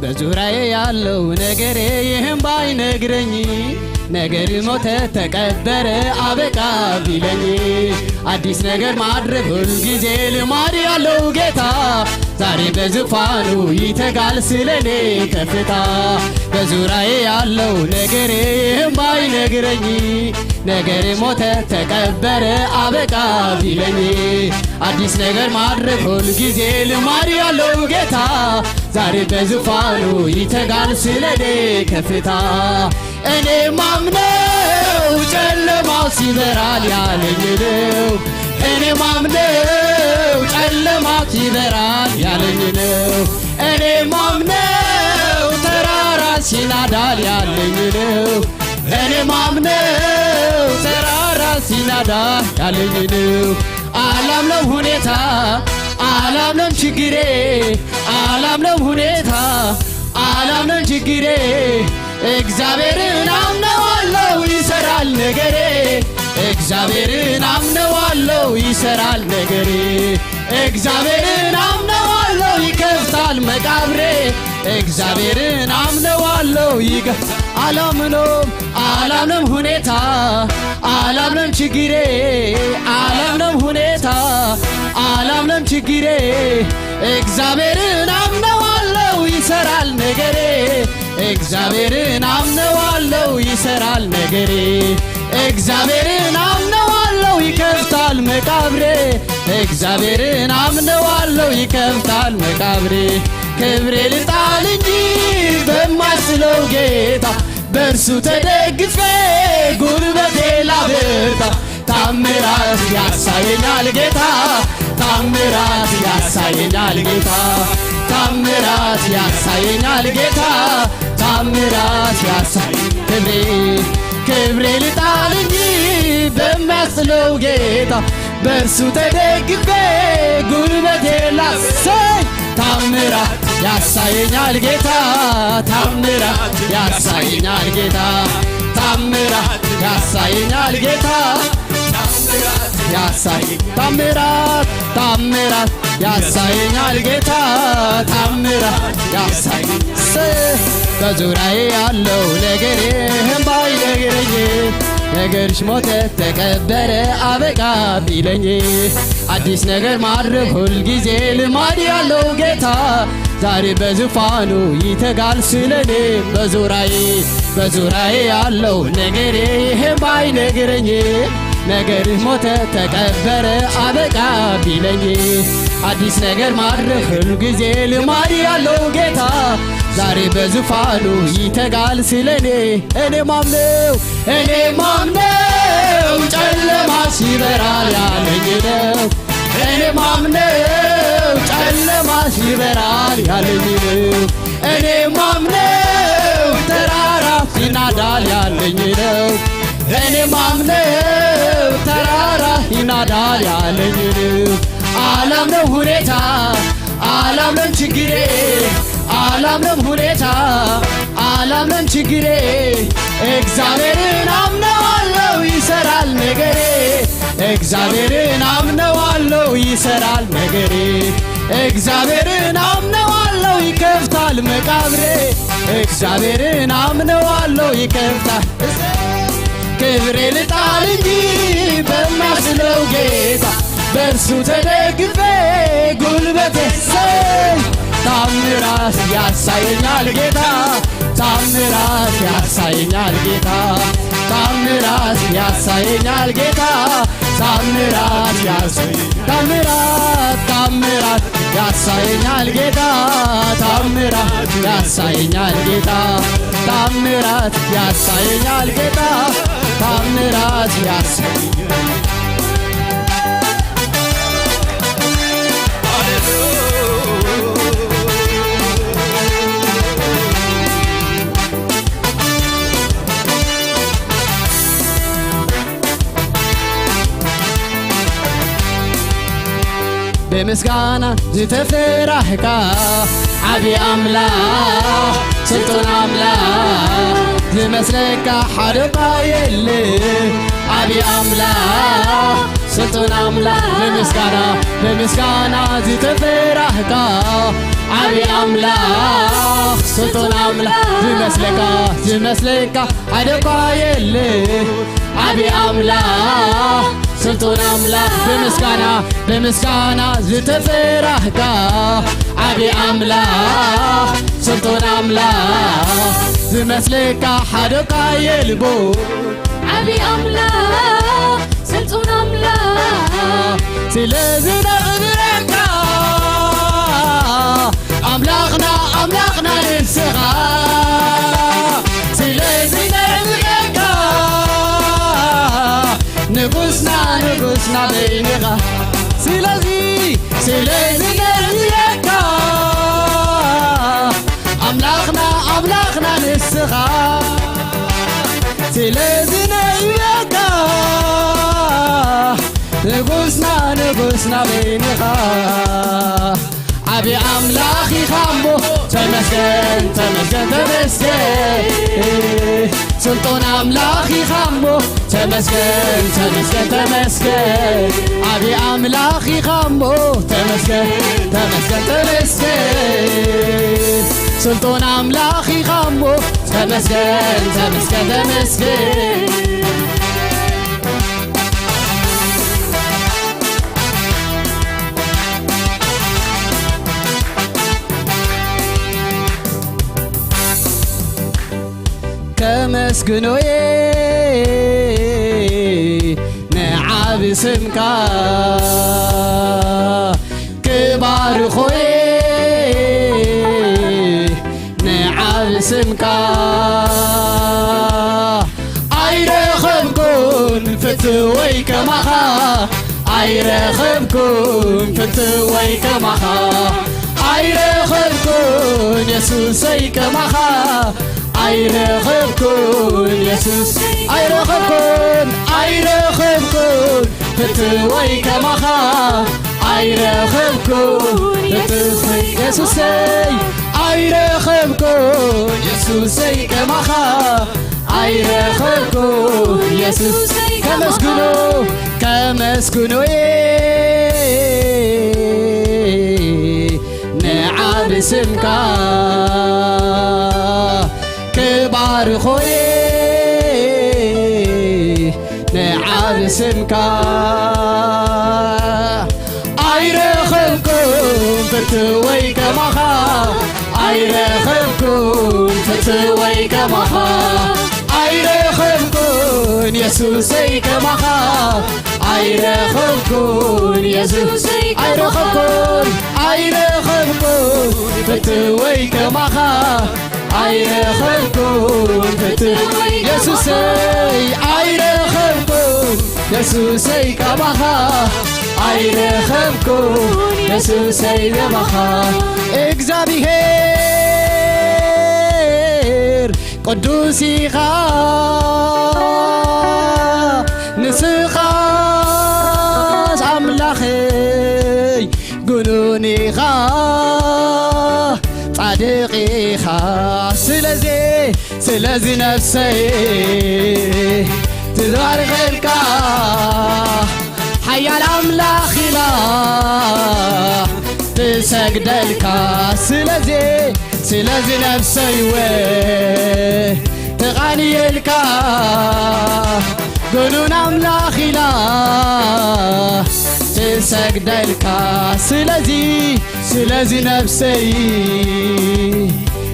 በዙሪያዬ ያለው ነገሬ ይህም ባይነግረኝ ነገር ሞተ ተቀበረ አበቃ ቢለኝ አዲስ ነገር ማድረግ ሁልጊዜ ልማድ ያለው ጌታ ዛሬ በዙፋኑ ይተጋል ስለኔ ከፍታ በዙሪያዬ ያለው ነገሬ ይህም ባይነግረኝ ነገር ሞተ ተቀበረ አበቃ ቢለኝ አዲስ ነገር ማድረግ ሁልጊዜ ልማድ ያለው ጌታ ዛሬ በዙፋኑ ይተጋል ስለኔ ከፍታ እኔ ማምነው ጨለማው ሲበራል ያለኝ ነው እኔ ማምነው ጨለማው ሲበራል ያለኝ ነው እኔ ማምነው ተራራ ሲናዳል ያለኝ ነው እኔ ማምነው ተራራ ሲናዳል ያለኝ ነው አላምነው ሁኔታ አላምነው ችግሬ አላምነው ሁኔታ አላምነው ችግሬ እግዚአብሔርን አምነዋለሁ ይሰራል ነገሬ እግዚአብሔርን አምነዋለሁ ይሰራል ነገሬ እግዚአብሔርን አምነዋለሁ ይከፍታል መቃብሬ እግዚአብሔርን አምነዋለሁ አላምነው ሁኔታ አላምነው ችግሬ አላምነው ሁኔታ አላምነው ችግሬ እግዚአብሔርን አምነዋለሁ ይሰራል ነገሬ እግዚአብሔርን አምነዋለሁ ይሰራል ነገሬ እግዚአብሔርን አምነዋለሁ ይከፍታል መቃብሬ እግዚአብሔርን አምነዋለሁ ይከፍታል መቃብሬ ክብሬ ልጣል እንጂ በማስለው ጌታ በእርሱ ተደግፌ ጉልበቴ ላበርታ ታምራት ያሳየኛል ጌታ ታምራት ያሳየኛል ጌታ ታምራት ያሳየኛል ጌታ ታምራት ክብሬ ልጣል እንጂ በሚያስለው ጌታ በእርሱ ተደግፌ ጉልበቴ ላሳይ ታምራት ያሳየኛል ጌታ ታምራት ያሳየኛል ጌታ ታምራት ያሳየኛል ጌታ ታምራት ያሳየኛል ጌታ ታምራት ያሳየኛል በዙሪያዬ ያለው ነገሬ ባይነግረኝ ነገርሽ ሞተ ተቀበረ አበቃ ቢለኝ አዲስ ነገር ማድረግ ሁልጊዜ ልማድ ያለው ጌታ ዛሬ በዙፋኑ ይተጋል ስለኔ በዙሪያዬ ያለው ነገሬ ባይነግረኝ ነገርሽ ሞተ ተቀበረ አበቃ ቢለኝ አዲስ ነገር ማድረግ ሁልጊዜ ልማድ ያለው ጌታ ዛሬ በዙፋኑ ይተጋል ስለኔ እኔ ማምነው ጨለማ ሲበራል ያለኝ ነው እኔ ማምነው ጨለማ ሲበራል ያለኝ ነው እኔ ማምነው ተራራ ሲናዳል ያለኝ ነው እኔ ማምነው ተራራ ያዳል ያለኝ አላምነው ሁኔታ አላምነው ችግሬ አላምነው ሁኔታ አላምነው ችግሬ እግዚአብሔርን አምነዋለሁ ይሰራል ነገሬ እግዚአብሔርን አምነዋለሁ ይሰራል ነገሬ እግዚአብሔርን አምነዋለሁ ይከፍታል መቃብሬ እግዚአብሔርን አምነዋለሁ ይከፍታል ክብሬ ልጣል እንጂ በማስለው ጌታ በእርሱ ተደግፌ ጉልበቴ ሰይ ታምራት ያሳየኛል ጌታ ታምራት ያሳየኛል ጌታ ታምራት ያሳየኛል ጌታ ታምራት ታምራት ያሳየኛል ጌታ ታምራት ያሳየኛል ጌታ ታምራት ያሳየኛል ጌታ ታምራት ያሳየኛል በምስጋና ዝተፈራህካ ዓቢ አምላክ ስልጡን አምላክ ዝመስለካ ሓደ ባየለ ዓቢ አምላክ ስልጡን አምላክ በምስጋና ዝተፈራህካ ዓቢ አምላክ ስልጡን አምላክ ዝመስለካ ሓደ ባየለ ዓቢ አምላክ ስልጡን አምላክ በምስጋና ዝተፈራህካ ዓቢ አምላክ ስልጡን አምላክ ዝመስለካ ሓደ የልቦ ዓቢ አምላክ ስልጡን አምላክ ስለዚ ነቕብረካ አምላኽና ንስኻ ስለዚ ነቕብረካ ንጉስና በይንኻ ስለዚ ነቕብረካ አምላኽና ንስኻ ስለዚ ነቕብረካ ንጉስና በይንኻ ዓቢ አምላኽ ኢኻ እሞ ተመስገን ስልጡን አምላኽ ኢኻ እሞ ተመስገን ዓቢ አምላኽ ኢኻ እሞ ተመስገን ስልጡን አምላኽ ኢኻ እሞ ተመስገን ተመስግኖዬ ንዓብ ስምካ ክባርኾዬ ንዓብ ስምካ ኣይረኸብኩን ፍትወይ ከማኻ ኣይረኸብኩን ፍትወይ ከማኻ ኣይረኸብኩን የሱሰይ ከማኻ ኣይረኸብኩን የሱስ ኣይረኸብኩን ፍትወይ ከማኻ ኣይረኸብኩን ፍትወይ የሱሰይ ኣይረኸብኩን የሱሰይ ከማኻ ኣይረኸብኩን የሱሰይ ከመስግኖዬ ንዓብ ስምካ ክባርኾዬ ንዓብ ስምካ ኣይረኸብኩን ፍትወይ ከማኻ ኣይረኸብኩን ፍትወይ ከማኻ ኣይረኸብኩን የሱሰይ ከማኻ ኣይረኸብኩን የሱሰይ ኣይረኸብኩን ፍትወይ ከማኻ ኣይረኸብኩን ፍትወይ የሱሰይ ኣይረኸብኩን የሱሰይ ከማኻ ኣይረኸብኩን የሱሰይ ከማኻ እግዚአብሔር ቅዱስ ኢኻ ንስኻ سلازي نفسي تبارك حيا الأملاخ لا تسجد لك سلازي نفسي تغني لك قولون أملاخ لا تسجد لك سلازي نفسي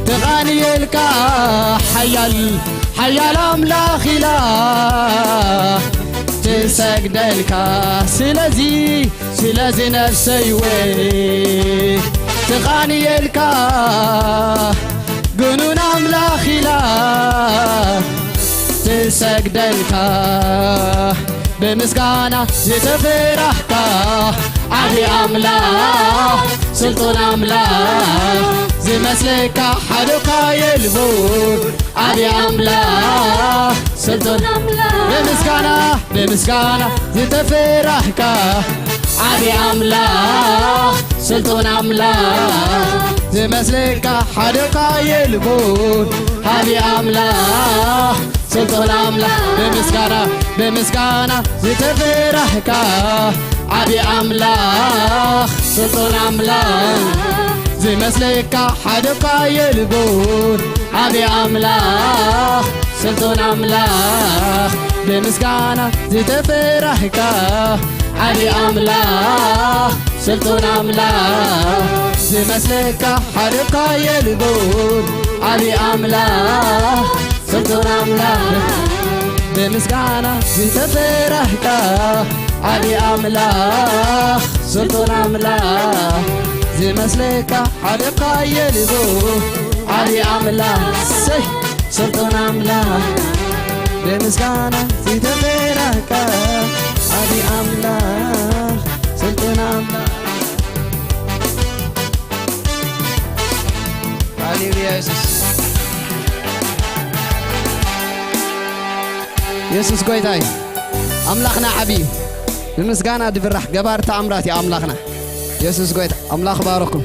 تغني لك حيا الأملاخ لا تسجد لك سلازي نفسي تغني لك قنون أملاخ لا تسجد لك بمسكانة زتفرحك عبي أملاخ سلطان أملاخ زي مسلك حدك يلبون عبي أملاخ سلطان أملاخ بمسكانة زتفرحك عبي أملاخ سلطان أملاخ زي مسلك حدك يلبون عبي أملاخ سلطان أملاخ بمسكانة زتفرحك عبي أملاخ سلطان أملاخ زي مسلك حدك يلبون عبي أملاخ سلطان أملاخ بمسكانة زتفرحك عبي أملاخ سلطان أملاخ زي مسلك حدك يلبون عبي أملاخ سلطان أملاخ بمسكانة زتفرحك عبي أملاخ سلطان أملاخ زي مسلك حدك يلبون عبي أملاخ سلطان أملاخ بمسكانة زتفرحك عبي أملاخ سلطان أملاخ هاليلويا يسوس قويتاي أملاخنا عبي بمسكانة دفرح جبار تأمراتي أملاخنا يسوس قويت أملاخ باركم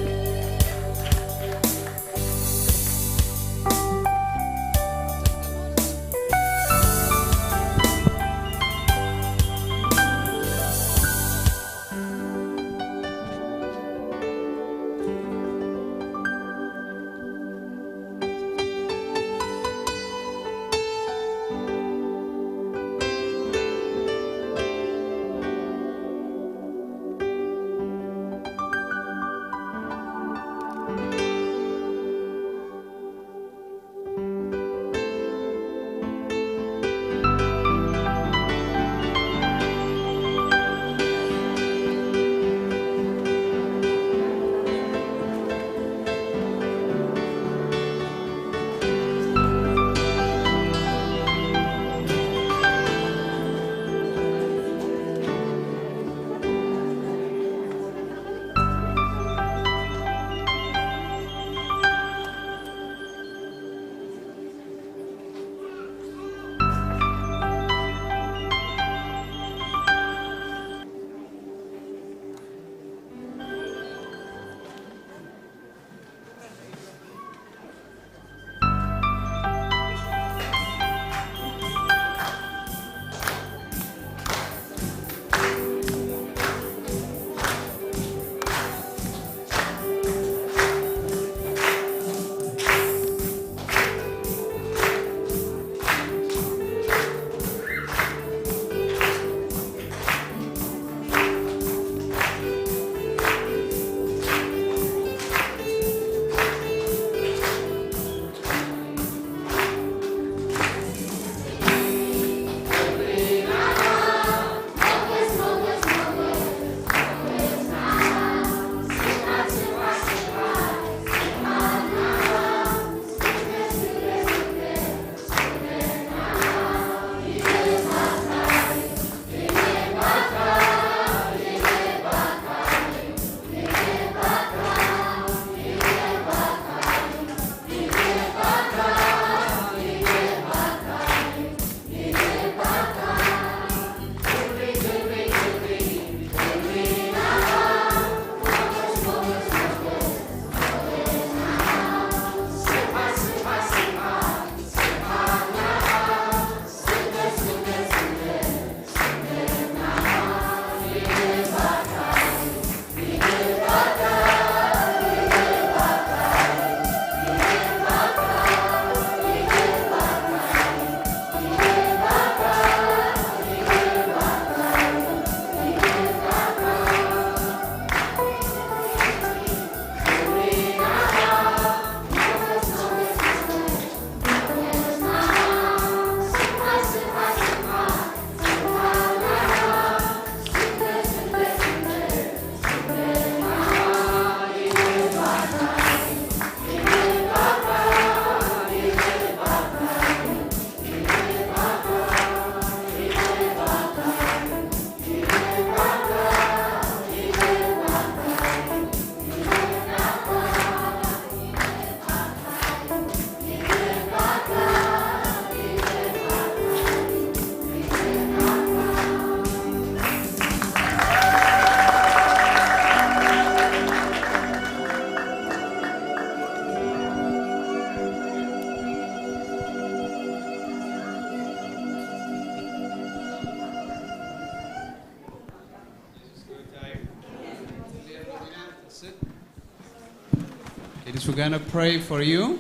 we're going to pray for you.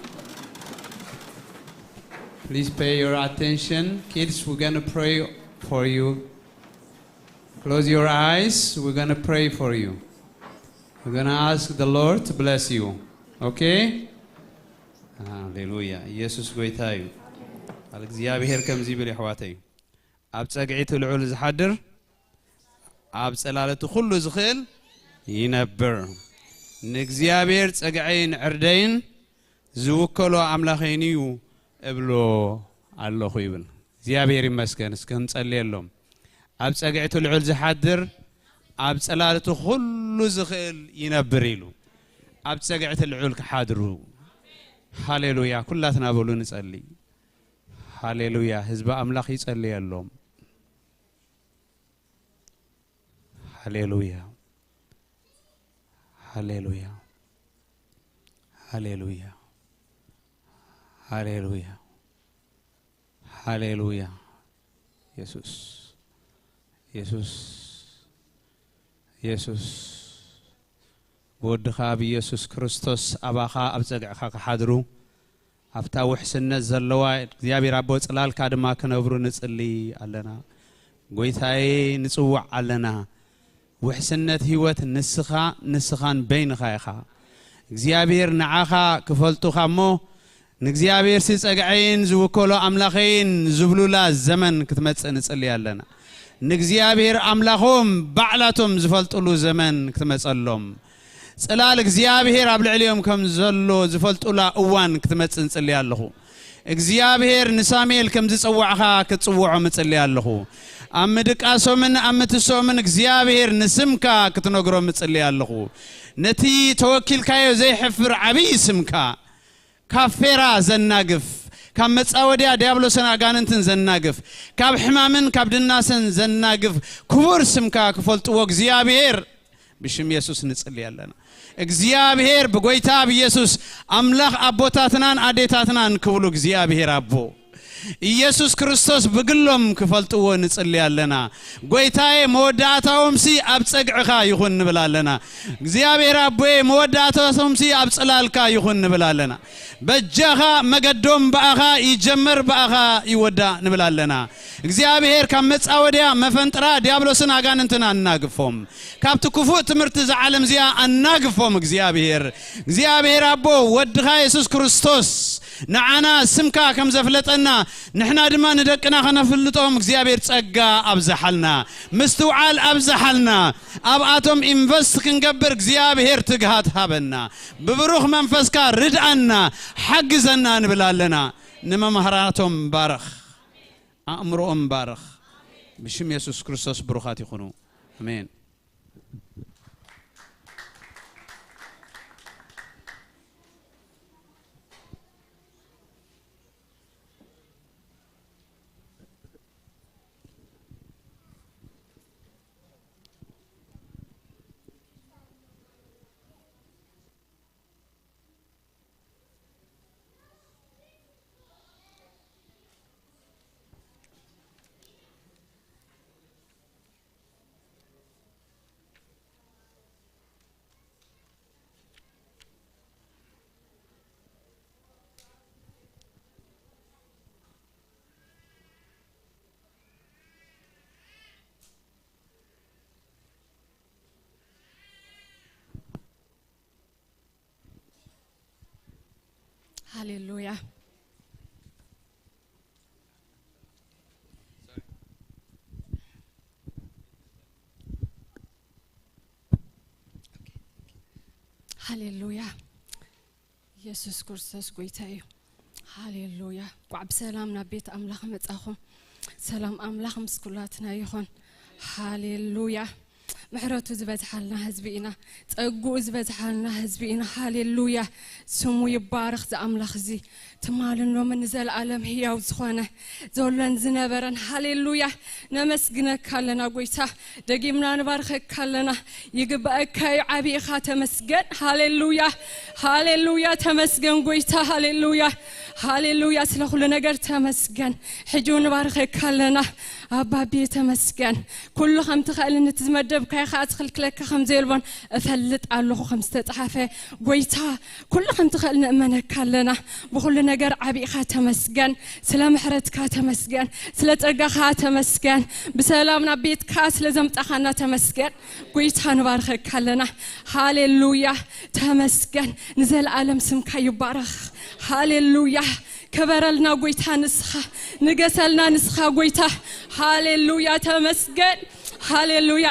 Please pay your attention. Kids, we're going to pray for you. Close your eyes. We're going to pray for you. We're going to ask the Lord to bless you. Okay? Hallelujah. Jesus goita you. እግዚአብሔር ከምዚ ብል ይሕዋተይ ኣብ ጸግዒቱ ልዑል ዝሓድር ኣብ ጸላለቱ ኩሉ ዝኽእል ይነብር ንእግዚአብሔር ጸግዐይን ዕርደይን ዝውከሎ ኣምላኸይን እዩ እብሎ ኣለኹ ይብል እግዚአብሔር ይመስገን እስከ እንጸልየሎም ኣብ ጸግዒቱ ልዑል ዝሓድር ኣብ ጸላለቱ ኩሉ ዝኽእል ይነብር ኢሉ ኣብ ጸግዒቱ ልዑል ክሓድሩ ሃሌሉያ ኩላትና በሉ ንጸልይ ሃሌሉያ ህዝብ አምላክ ይጸልያሎም ሃሌሉያ ሃሌሉያ ሃሌሉያ ሃሌሉያ ሃሌሉያ ኢየሱስ ኢየሱስ ኢየሱስ ወድኻ በኢየሱስ ክርስቶስ አባኻ ኣብ ጸግዕኻ ከሓድሩ አፍታ ወሕስነት ዘለዋ እግዚአብሔር አቦ ጽላልካ ድማ ከነብሩ ንጽልይ አለና ጎይታዬ ንጽዋዕ አለና ወሕስነት ህይወት ንስኻን በይንኻ ኢኻ እግዚአብሔር ንዓኻ ክፈልጡኻሞ ንእግዚአብሔር ሲጸግዐይን ዝውከሎ አምላኸይን ዝብሉላ ዘመን ክትመጽእ ንጽልይ አለና ንእግዚአብሔር አምላኾም ባዕላቶም ዝፈልጡሉ ዘመን ክትመጸሎም ጽላል እግዚአብሔር ኣብ ልዕሊዮም ከም ዘሎ ዝፈልጡላ እዋን ክትመጽእ ንጽልይ ኣለኹ እግዚአብሔር ንሳሙኤል ከም ዝጽዋዕኻ ክትጽውዖ ምጽልይ ኣለኹ ኣብ ምድቃሶምን ኣብ ምትሶምን እግዚአብሔር ንስምካ ክትነግሮ ምጽልይ ኣለኹ ነቲ ተወኪልካዮ ዘይሕፍር ዓብይ ስምካ ካፌራ ዘናግፍ ካብ መጻወድያ ዲያብሎስን አጋንንትን ዘናግፍ ካብ ሕማምን ካብ ድናስን ዘናግፍ ክቡር ስምካ ክፈልጥዎ እግዚአብሔር بشم يسوع نصلي لنا እግዚአብሔር በጎይታ በኢየሱስ አምላክ አቦታትናን አዴታትናን ክብሉ እግዚአብሔር አቦ ኢየሱስ ክርስቶስ በግሎም ክፈልጥዎ ንጽልያለና ጎይታዬ መወዳታውም ሲ ኣብ ጸግዕኻ ይኹን ንብላለና እግዚአብሔር አቦዬ መወዳታውም ሲ ኣብ ጽላልካ ይኹን ንብላለና በጀኻ መገዶም ባኻ ይጀመር ባኻ ይወዳ ንብላለና እግዚአብሔር ከመጻወዲያ መፈንጥራ ዲያብሎስን አጋንንትን አናግፎም ካብቱ ክፉ ትምርት ዘዓለም ዚያ አናግፎም እግዚአብሔር አቦ ወድኻ ኢየሱስ ክርስቶስ نعنا سمكا كم زفلتنا نحنا دما ندقنا خنفلطهم እግዚአብሔር ጸጋ አብዛሐልና مستوعال አብዛሐልና አብአቶም ኢንቨስት ክንገብር እግዚአብሔር ትግሃት ሃበና በብሩኽ መንፈስካ ርድአና حግዘና እንብላለና ንመምህራቶም ባረኽ አእምሮኦም ባረኽ بشم ኢየሱስ ክርስቶስ ብሩኻት ይኹኑ አሜን Hallelujah. Hallelujah. Jesus Christus goytayo. Hallelujah. وعب سلام نبيت أملاخ متأخم. سلام أملاخ مسكولاتنا يخون. Hallelujah. محرته زبد حالنا هزبينا تأجو زبد حالنا هزبينا هاليلويا سمو يبارك زأملاخ زي تمالن ومن نزل عالم هي وزخانة زولن زنبرن هاليلويا نمسجنا كلنا قويته دقيمنا نبارك كلنا يجبأك كي عبي خاتم مسجد هاليلويا هاليلويا تمسجن قويته هاليلويا هاليلويا سلخلنا نجر تمسجن حجون نبارك كلنا أبابي تمسكن كل خم تخيل إن تزمدب كي خات خلك لك خم زيلبون فلت الله خمسة تعفى قويتها كل خم تخيل إن أمانة كلنا بقول نجار عبي خات تمسكن سلام حرت كات تمسكن سلت أرجع خات تمسكن بسلام نبيت كاس لازم تأخذنا تمسكن قويتها نبارك كلنا هاليلويا تمسكن نزل عالم سمك يبارك هاليلويا كبرلنا قويتها نسخة نقسلنا نسخة قويتها هاليلويا تمسكن هاليلويا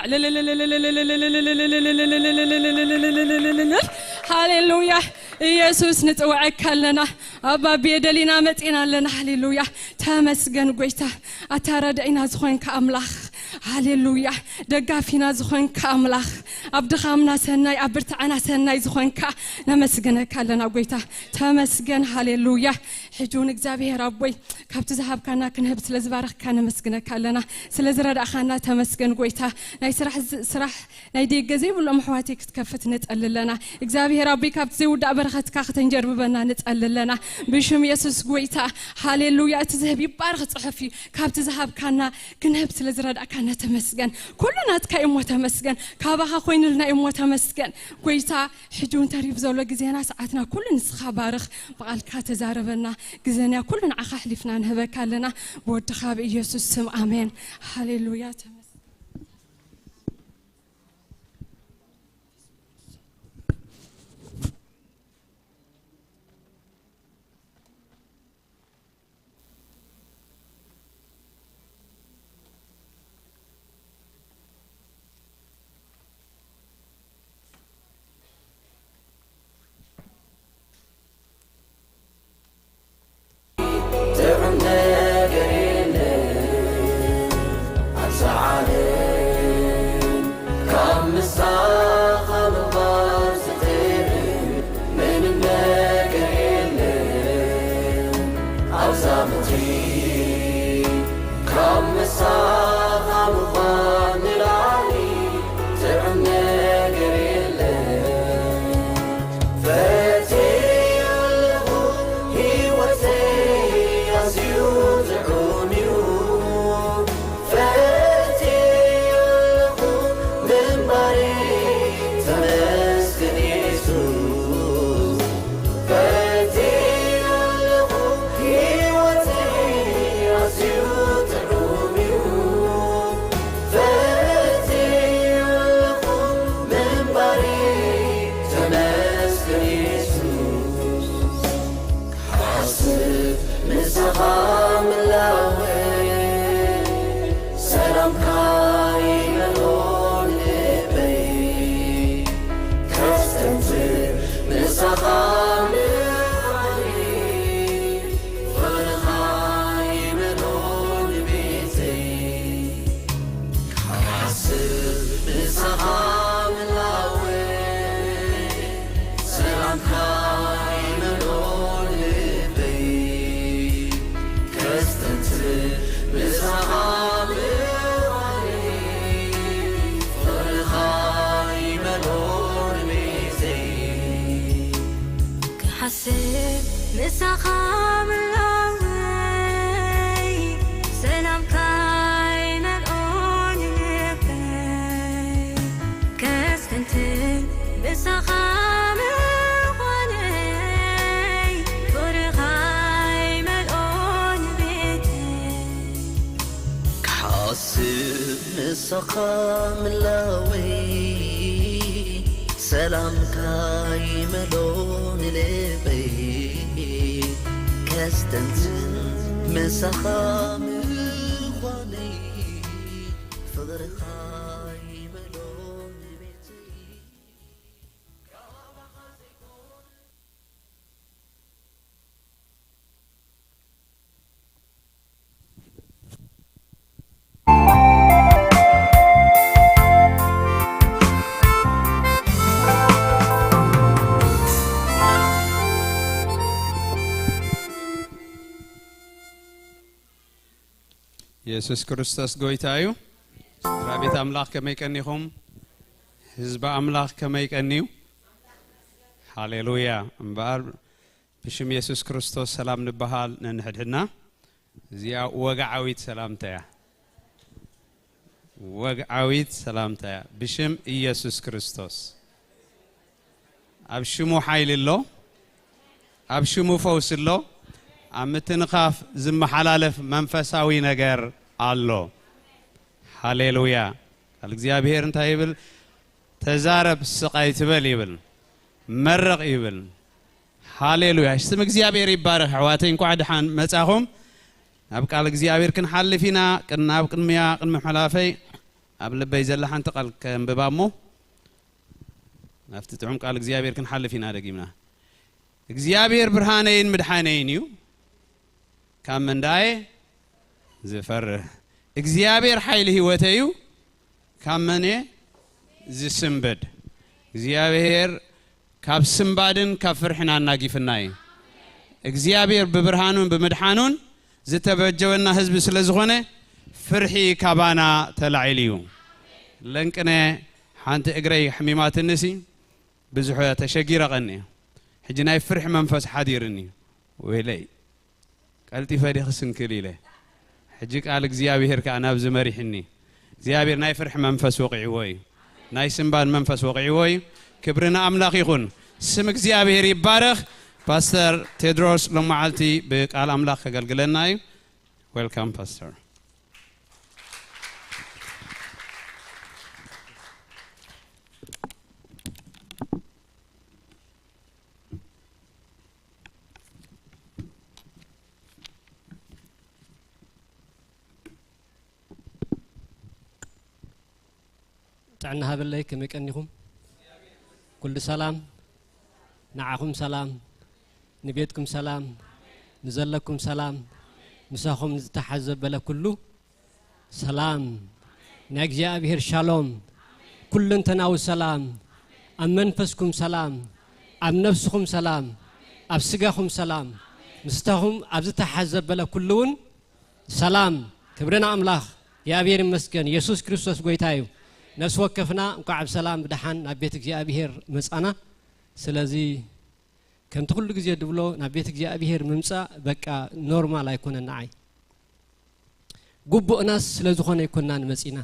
هاليلويا يسوس نتوعك لنا أبا بيدلنا متينا لنا هاليلويا تمسكن قويتها أتردعنا زخون كأملاخ هاليلويا دقافينا زخون كأملاخ أبدخامنا سناي أبرتعنا سناي زخون كنمسكنك لنا قويتها تمسكن هاليلويا حجون إجابة ربي كابت ذهب كنا كنهب سلزبارخ كنا مسكنك لنا سلزرد أخانا تمسكن قويتها ناي سرح ناي دي جزيب ولا محواتك تكفت نتقل لنا إجابة ربي كابت زود أبرخت كاخت نجرب بنا نتقل لنا بشم يسوس قويتها هاليلويا تذهب يبارخ صحفي كابت ذهب كنا كنهب سلزرد أكنا تمسكن كلنا تكايم وتمسكن كابها خوين لنا يم وتمسكن قويتها حجون تريف زولا جزينا ساعتنا كل نسخة بارخ بقال كاتزاربنا جزنا كلنا عخ حلفنا نهبك لنا بود خاب يسوع سم آمين هاليلويا سقام لاوي سلام كاي ملون لبي كستنت مسخام خواني فضر خاي ملون بيتي ኢየሱስ ክርስቶስ ጎይታዩ ራቤት አምላክ ከመይቀኒኹም ህዝብ አምላክ ከመይቀኒዩ ሃሌሉያ እምባር ብሽም ኢየሱስ ክርስቶስ ሰላም ንበሃል ነንሕድሕና እዚያ ወጋዓዊት ሰላምታያ وقعويت سلامتا بشم إيسوس كريستوس أبشمو حيل الله أبشمو فوس الله عم تنخاف زم حلالف منفساوي نجار الله هاليلويا الجزيابير انت يبل تزارب سقاي تبل يبل مرق يبل هاليلويا اسم الجزيابير يبارك حواتين قاعد حان مساهم أبقى الجزيابير كن حل فينا كنا أبقى المياه كن حلافي قبل بيزل حان تقل كم ببامو نفتتهم قال الجزيابير كن حل فينا دقيمنا الجزيابير برهانين مدحانين يو كم من داي زفر እግዚአብሔር ኃይል ህይወተዩ ካመነ ዝስምበድ እግዚአብሔር ካብ ስምባድን ካብ ፍርሕናና ጊፍናይ እግዚአብሔር በብርሃኑን በመድሓኑን ዝተበጀወና ህዝብ ስለዝኾነ ፍርሒ ካባና ተላዒልዩ ለንቅነ ሓንቲ እግረይ ሕሚማትንሲ ብዙሕ ተሸጊረቀኒ ሕጂ ናይ ፍርሕ መንፈስ ሓዲርኒ ወይለይ ቀልጢ ፈዲኽ ስንክል ኢለ حجيك قال እግዚአብሔር كأنا بزمريحني እግዚአብሔር ناي فرح منفس وقعي وي ناي سنبان منفس وقعي وي كبرنا أملاك يكون سم እግዚአብሔር يبارك باستر تيدروس لما عالتي بقال أملاك قلقلناي ويلكم باستر تعنا هذا اللي كم يكنيهم كل سلام نعاكم سلام نبيتكم سلام نزلكم سلام مساهم نتحزب بلا كله سلام نجزي بهر شالوم كل تناو سلام أم منفسكم سلام أم نفسكم سلام أب سجاكم سلام مستهم أب تحزب بلا كلون سلام كبرنا أملاخ يا بير مسكن يسوع كريستوس قويتايو نفس وقفنا وقعب سلام بدحان نبيت እግዚአብሔር መጻና ስለዚህ كم تقول لك زي دبلو نبيت እግዚአብሔር ممصا በቃ ኖርማል አይኮነና አይ ጉቡእ ናስ ስለዝኾነ ይኮናን መጺና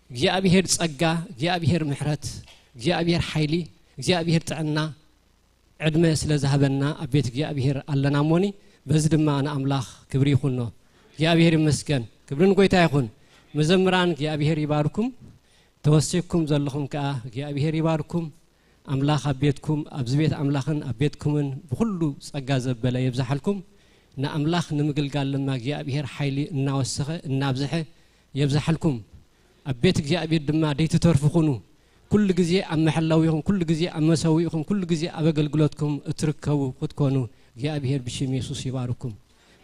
እግዚአብሔር ጸጋ እግዚአብሔር ምሕረት እግዚአብሔር ኃይሊ እግዚአብሔር ጥዕና ዕድመ ስለዝሃበና አቤት እግዚአብሔር አለና ሞኒ በዚህ ድማ አና አምላኽ ክብሪ ይኹን ነው እግዚአብሔር ይመስገን ክብርን ጎይታ ይኹን መዘምራን እግዚአብሔር ይባርኩም توسيكم زلهم كا እግዚአብሔር ይባርኩም አምላኽ አቤትኩም አብዝቤት አምላኽን አቤትኩምን በሁሉ ጸጋ ዘበለ ይብዛሐልኩም ንአምላኽ ንምግልጋል ለማ እግዚአብሔር ኃይሊ እናወሰኸ እናብዝሐ ይብዛሐልኩም አቤት እግዚአብሔር ድማ ደይት ተርፍኹኑ ኩሉ ግዜ አመሐላዊኹም ኩሉ ግዜ አመሰዊኹም ኩሉ ግዜ አበገልግሎትኩም እትርከቡ ክትኮኑ እግዚአብሔር ብሽም ኢየሱስ ይባርኩም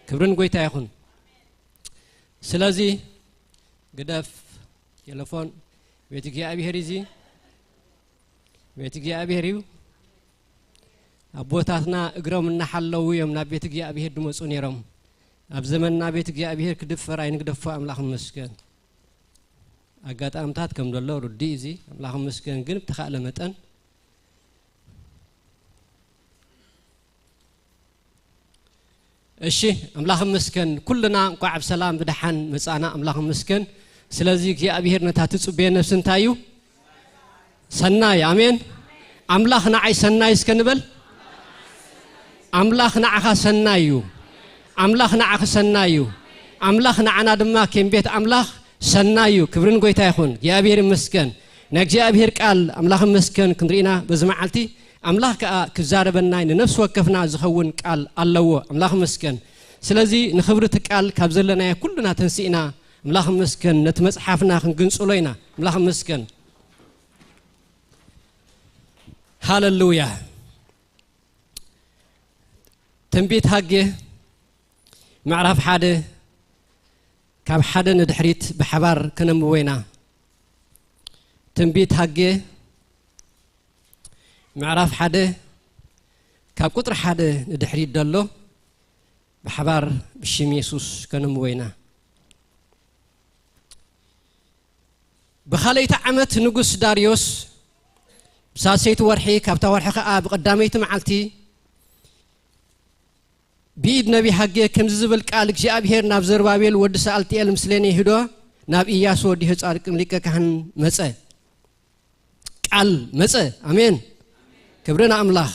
ክብርን ጎይታ ይኹን ስለዚህ ግደፍ ቴሌፎን ቤት እግዚአብሔር ይዚ ቤት እግዚአብሔር ይው አቦታትና እግረም እናሐለው የምና ቤት እግዚአብሔር ድመጹ ነረም አብ ዘመንና ቤት እግዚአብሔር ክድፈር አይንግደፋ አምላኽ መስገን አጋጣምታት ከም ደሎ ሩዲ እዚ አምላኽ መስገን ግን ተኻለ መጠን እሺ አምላኽ መስገን ኩልና ቋዕብ ሰላም ብድሓን መጻና አምላኽ መስገን ስለዚህ እግዚአብሔር ነታ ትጽበየ ነፍስን ታዩ ሰናይ አሜን አምላኽ ናዓይ ሰናይ እስከንበል አምላኽ ናዓኻ ሰናዩ አምላኽ ናዓኻ ሰናዩ አምላኽ ናዓና ድማ ከም ቤት አምላኽ ሰናዩ ክብርን ጎይታ ይኹን እግዚአብሔር ይመስገን ንእግዚአብሔር ቃል አምላኽ ይመስገን ክንሪና በዝማዓልቲ አምላኽ ከአ ክዛረበና ንነፍስ ወከፍና ዝኸውን ቃል አለዎ አምላኽ ይመስገን ስለዚህ ንኽብርት ቃል ካብ ዘለና ኩልና ተንሲእና አምላኽ ይመስገን ነትመጽሐፍና ክንግንጽሎይና አምላኽ ይመስገን ሃሌሉያ ትንቢት ሐጌ ምዕራፍ 1 ካብ 1 ንድሕሪት በሓባር ከነምወይና ትንቢት ሐጌ ምዕራፍ 1 ካብ ቁጥር 1 ንድሕሪት ደሎ በሓባር ብሽም ኢየሱስ ከነምወይና بخاليت عمت نقص داريوس بساسيت ورحي كابتا ورحي خاء بقداميت معلتي بيد نبي حقي كم زبل قالك جابهر ناب زربابيل ود سالتي المسليني هدو ناب إياس وديه صادق لك كهن مسأ قال مسأ أمين كبرنا أملاخ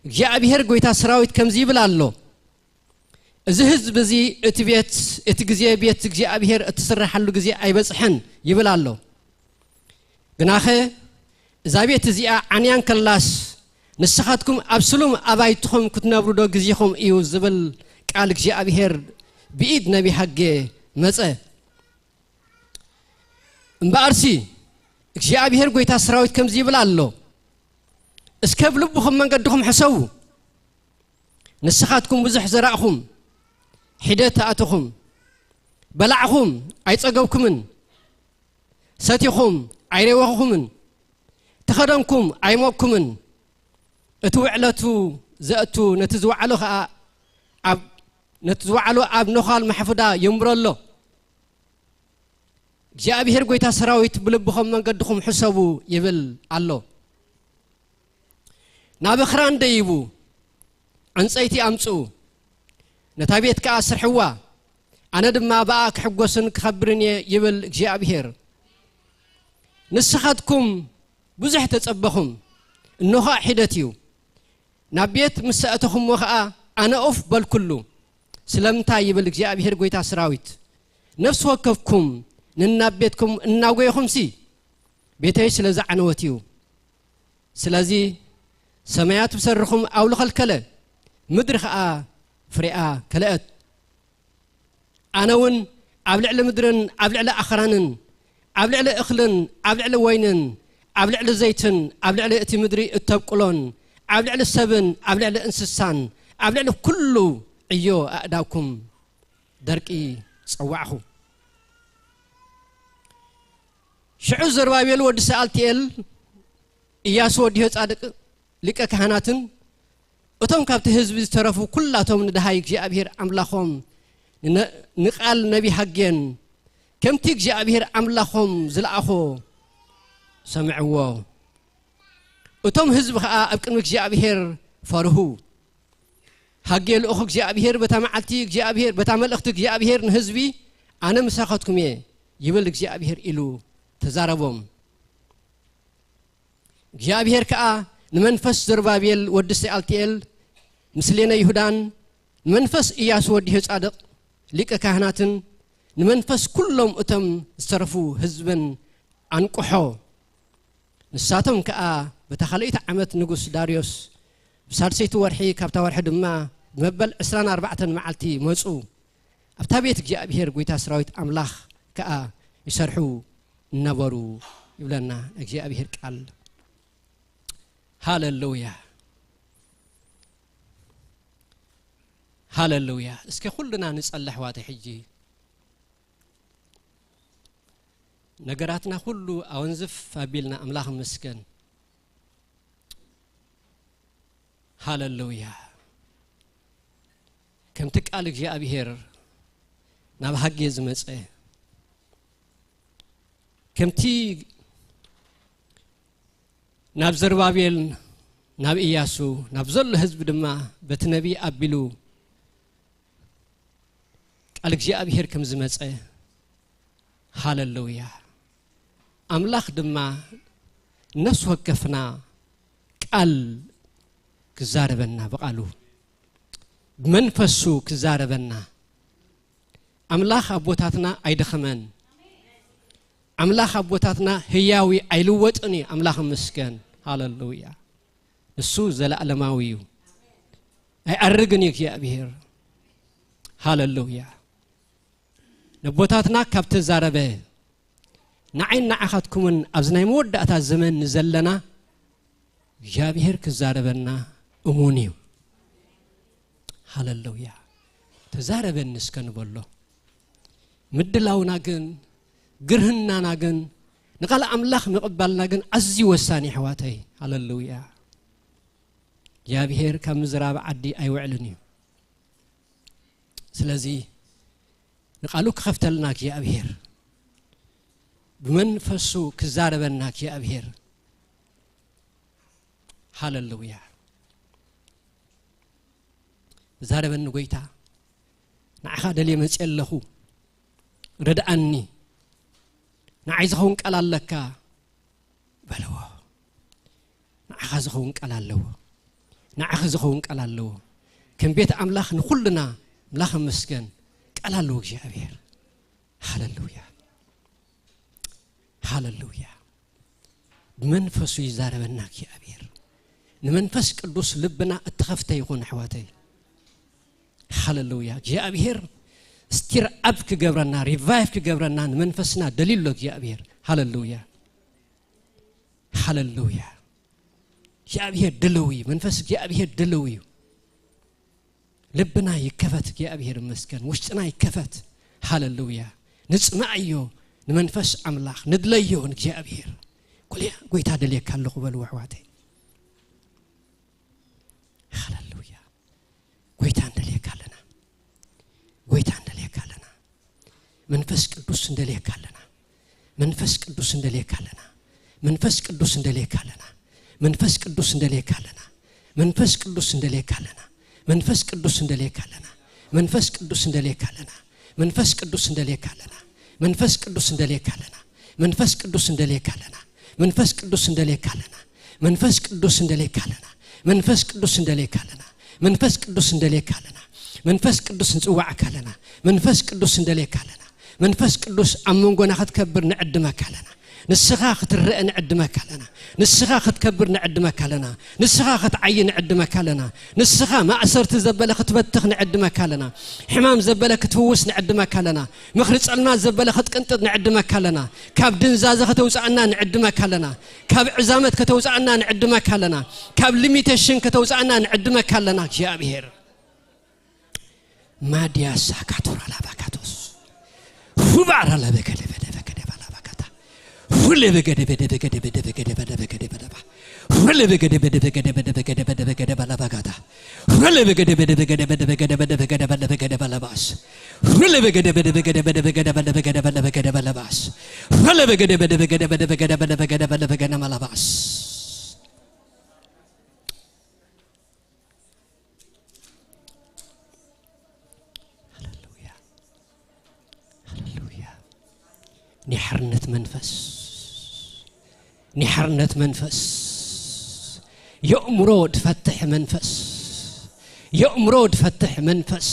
جاء بهر قويتا سراويت كم زيبل الله زهز بزي اتبيت اتجزي بيت جاء بهر اتسرح له جزي أي بس حن يبل الله جناخه زابيت زيا عنيان كلاس نسخاتكم أبسلوم أبايتكم كتنا برودو جزيكم إيو زبل قالك جاء بهر بإيد نبي حقه مسأ مبارسي جاء بهر قويتا سراويت كم زيبل الله اسكب لبكم من قدكم حسو نسخاتكم بزح زرعكم حداتاتكم بلعكم ايصقبكم ساتيكم ايريوكم تخدمكم ايموكم اتوعلتو زاتو نتزوعلو اب نتزوعلو اب نخال محفدا يمرلو جاء بهر قويتا سراويت بلبكم من قدكم حسبو يبل الله نابخران ديبو عنصيتي أمصو نتابيت كأسر حوا أنا دم باك حقوسن كخبرني يبل جاء بهير نسخاتكم بزح تصبخم النخاء حدتيو نبيت مسأتكم وخاء أنا أوف بالكلو سلمتا يبل جاء بهير قويتا سراويت نفس وكفكم ننبيتكم الناويكم سي بيتي سلازع عنوتيو سلازي سمايات بسرخم أو لخلكلة مدرخ فريئة كلأت أنا ون أبلع لمدرن أبلع لأخرانن أبلع لأخلن أبلع لوينن أبلع لزيتن أبلع لأتي مدري التبقلون أبلع للسبن أبلع لإنسسان أبلع لكله أيو أداوكم دركي صوعه شعو زربابيل ود سألتيل إياس وديه صادق لك كهناتن أتم كابت حزب ترفو كلاتهم ندهايك جاء بهر أملاخهم نقال نبي حقين كم تيك جاء بهر أملاخهم زلعخو سمعوا أتم حزب أبكنك جاء بهر فرهو حقين الأخوك جاء بهر بتعملتيك جاء بهر بتعمل أختك جاء بهر نحزبي أنا مساختكم يبلك جاء بهر إلو تزاربهم جاء بهر كأ نمنفس زربابيل ودس ألتيل مسلينا يهودان نمنفس إياس وديه صادق لك كهناتن نمنفس كلهم أتم استرفوا حزبا أنقحو نساتهم كأ بتخليت عمت نقص داريوس بسارسيت ورحي كابتا ورحي دما مبل 24 معلتي موصو أبتابيت جاء بهير قويتا سراويت أملاخ كأ يسرحوا نبرو يبلنا جاء بهير قال هاللويا هاللويا اسكي كلنا نصلح واتي حجي نغراتنا كله اونزف فابيلنا املاح مسكن هاللويا كم تقالك يا ابيهر ناب حقي زمصه كمتي ناب زربابيل ناب إياسو ناب زل حزب دما بتنبي أبلو قالك جاء بهير كم زمصه هاللويا أملاخ دما نفس وقفنا قال كزاربنا بقالو بمنفسو كزاربنا أملاخ أبوتاتنا أيدخمن أملاخ أبوتاتنا هياوي أيلوتني أملاخ مسكن هاللويا السو زلالماويو أي أرغني يا أبيهر هاللويا نبوتاتنا كابت زاربه نعين نعخاتكم أزناي مودة الزمن نزلنا يا أبيهر كزاربنا أمونيو هاللويا تزاربن نسكن بولو مدلاونا جن قرهنا ناجن نقال أملاخ نقبلنا جن عزي وساني حواتي هاللويا يا بهير كم زراب عدي أي وعلني سلازي نقالوك خفتلناك يا أبهير بمنفسو كزاربناك يا أبهير هاللويا زاربن قويتا نعخاد اللي مسئل له ردأني ንዓይዝኸውን ቃል ኣለካ በለዎ ንዓኻ ዝኸውን ቃል ኣለዎ ንዓኻ ዝኸውን ቃል ኣለዎ ከም ቤት ኣምላኽ ንኹልና ኣምላኽ መስገን ቃል ኣለዎ እግዚአብሔር ሃሌሉያ ሃሌሉያ መንፈሱ ይዛረበና እግዚአብሔር ንመንፈስ ቅዱስ ልብና እትኸፍተ ይኹን ኣሕዋተይ ሃሌሉያ እግዚአብሔር ستير أبك جبرنا ريفايف جبرنا من فسنا دليل لك يا أبير هاللويا هاللويا يا أبير دلوي من فسك يا أبير دلوي لبنا يكفت يا أبير مسكن وشتنا يكفت هاللويا نسمع أيو من فس أملاخ ندليو يا أبير قل يا قويت هذا اللي كان له قبل وحواتي هاللويا قويت هذا اللي كان لنا قويت መንፈስ ቅዱስ እንደለካለና መንፈስ ቅዱስ እንደለካለና መንፈስ ቅዱስ እንደለካለና መንፈስ ቅዱስ እንደለካለና መንፈስ ቅዱስ እንደለካለና መንፈስ ቅዱስ እንደለካለና መንፈስ ቅዱስ እንደለካለና መንፈስ ቅዱስ እንደለካለና መንፈስ ቅዱስ እንደለካለና መንፈስ ቅዱስ እንደለካለና መንፈስ ቅዱስ እንደለካለና መንፈስ ቅዱስ እንደለካለና መንፈስ ቅዱስ እንደለካለና መንፈስ ቅዱስ እንደለካለና መንፈስ ቅዱስ እንጽዋዕካለና መንፈስ ቅዱስ እንደለካለና መንፈስ ቅዱስ አመንጎና ከተከብር ንዕድመካለና ንስኻ ክትረአ ንዕድመካለና ንስኻ ክትከብር ንዕድመካለና ንስኻ ክትዓይ ንዕድመካለና ንስኻ ማእሰርት ዘበለ ክትበትኽ ንዕድመካለና ሕማም ዘበለ ክትፍውስ ንዕድመካለና ምኽሪ ጸልማት ዘበለ ክትቅንጥጥ ንዕድመካለና ካብ ድንዛዘ ከተውፃእና ንዕድመካለና ካብ ዕዛመት ከተውፃእና ንዕድመካለና ካብ ሊሚቴሽን ከተውፃእና ንዕድመካለና እግዚአብሔር ማዲያሳ ካቶራላ ባካቶስ ሁባራ ለበከለ በደበከደ ባላባካታ ሁሌ በገደ በደበከደ በደበከደ በደበከደ በደባ ሁሌ በገደ በደበከደ በደበከደ በደበከደ ባላባካታ ሁሌ በገደ በደበከደ በደበከደ በደበከደ በደበከደ ባላባስ ሁሌ በገደ በደበከደ በደበከደ በደበከደ በደበከደ ባላባስ ሁሌ በገደ በደበከደ በደበከደ በደበከደ በደበከደ ማላባስ نحرنت منفس نحرنت منفس يأمرود فتح منفس يأمرود فتح منفس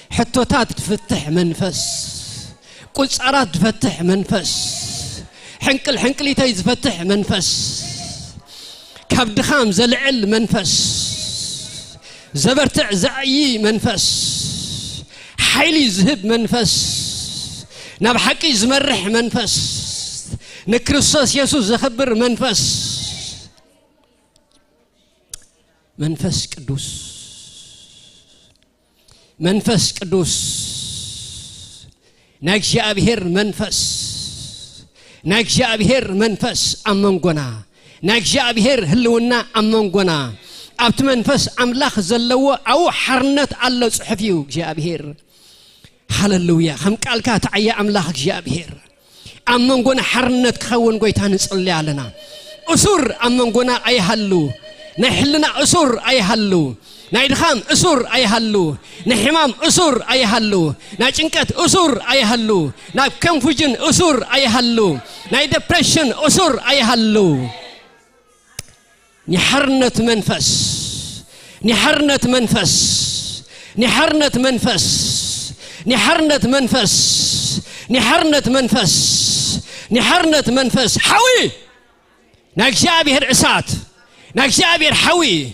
حتوتات تفتح منفس قصارات تفتح منفس حنكل يتيز فتح منفس كبد خام زلعل منفس زبرتع زعي منفس حيلي زهب منفس ناب حقي زمرح منفس نكريستوس يسوع زخبر منفس منفس قدوس منفس قدوس ناكشابير منفس ناكشابير منفس امنغونا ناكشابير هلونا امنغونا ابت منفس املاخ زلو او حرنت الله صحفيو እግዚአብሔር هاللويا خم قالك تعيا املاح እግዚአብሔር امنغونا حرنت كون غويتا نصلي علينا اسور امنغونا اي حلو نحلنا اسور اي حلو نايدخام اسور اي حلو نحمام اسور اي حلو ناچنكت اسور اي حلو نا كونفوجن اسور اي حلو ناي ديبريشن اسور اي حلو نحرنت منفس نحرنت منفس نحرنت منفس نحرنت منفس نحرنت منفس نحرنت منفس حوي نكشابير اسات نكشابير حوي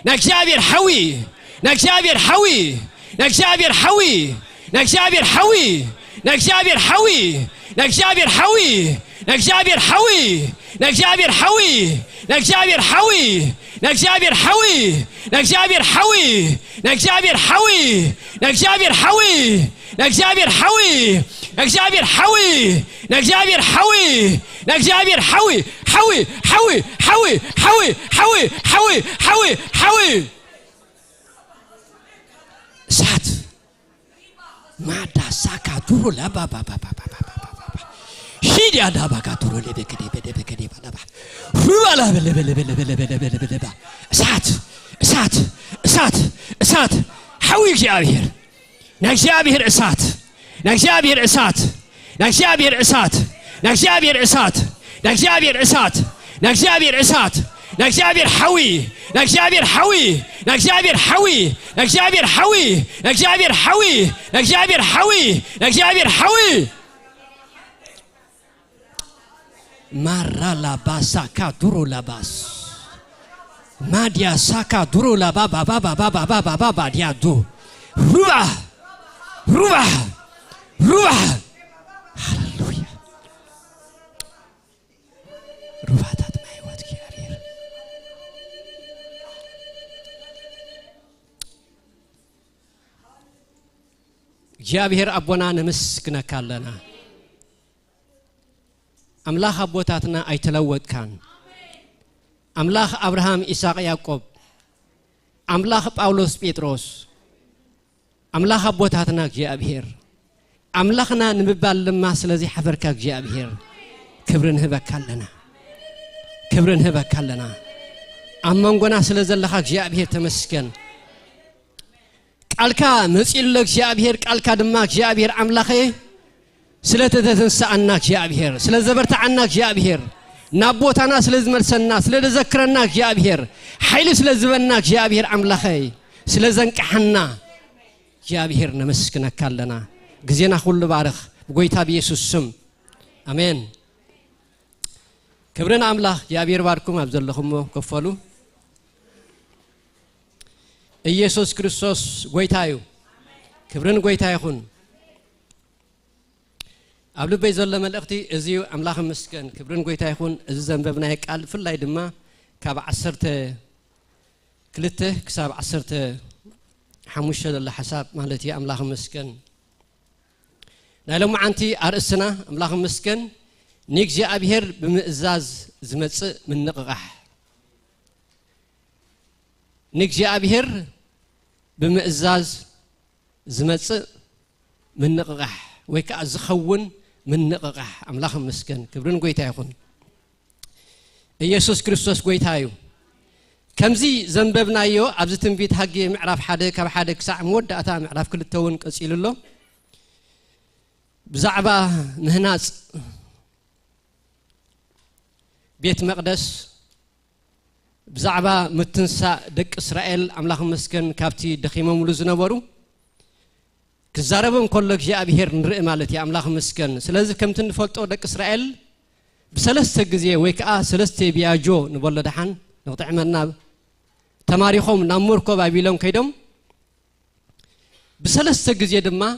نكشابير حوي نكشابير حوي نكشابير حوي نكشابير حوي نكشابير حوي نكشابير حوي نكشابير حوي نكشابير حوي نكشابير حوي نكشابير حوي نكشابير حوي نكشابير حوي نكشابير حوي نكشابير حوي نكشابير حوي نكشابير حوي نكشابير حوي حوي حوي حوي حوي حوي حوي حوي حوي سات ما دا ساكا دورو لا بابا بابا بابا شيدي ادا باكا دورو لي بكدي بدي بكدي بابا ولا بلا بلا بلا بلا بلا بلا بلا سات سات سات سات حوي እግዚአብሔር نكشابير اسات نكشابير اسات نكشابير اسات نكسابير إسات نكسابير إسات نكسابير إسات نكسابير حوي نكسابير حوي نكسابير حوي نكسابير حوي نكسابير حوي نكسابير حوي نكسابير حوي مرة لباسا كدرو لباس ما ديا ساكا درو لبا بابا بابا بابا بابا ديا دو روح روح روح هللويا روح تات ما يوات كيابير جابير أبونا نمسكنا كالنا أملاخ أبوتاتنا أي تلوت كان أملاخ أبراهام إسحاق يعقوب أملاخ باولوس بيتروس أملاخ أبوتاتنا جابير أملاخنا نببال لما سلازي حفرك جابير كبرن هبك لنا كبرن هبك لنا أمانغونا سلازلخ جابير تمسكن قالكا مسيلك جابير قالكا دماك جابير أملاخي سلتتنسأنا جابير سلزبرت عنك جابير نابوتنا سلزمرسنا سلذكرنا جابير حيل سلزبنا جابير أملاخي سلزنكحنا جابير نمسكنا كلنا غزينا كل بارخ بقويتا بيسوس سم امين كبرنا املاح جابير باركم ابزلكم كفلو ኢየሱስ ክርስቶስ ጎይታዩ ክብርን ጎይታ ይሁን አብሉ በይዘለ መልእክቲ እዚው አምላኽ መስገን ክብርን ጎይታ ይሁን እዚ ዘንበብናይ ቃል ፍላይ ድማ ካብ 10 ክልተ ክሳብ 10 حموش الله حساب مالتي أملاخ مسكن نعلم عنتي أرسنا أملاخ مسكن نيجي أبهر بمئزاز زمت من نقرح نيجي أبهر بمئزاز زمت من نقرح ويكأز خون من نقرح أملاخ مسكن كبرن قويتا يكون يسوع كريستوس قويتايو كمزي زنببنا يو أبز تنبيت حقي معرف حدا كاب حدا كسع مود أتا معرف كل التون قصيل له بزعبة مهناز بيت مقدس بزعبة متنسى دك إسرائيل أملاخ مسكن كابتي دخيمة ملوزنا برو كزاربهم كلك جاء بهير نرئ مالتي أملاخ مسكن سلازم كم تنفلتو دك إسرائيل بسلسة جزية ويكأ سلسة بياجو نبول دحن نقطعنا تماريخهم ناموركو بابيلون كيدم بسلسة جزية دما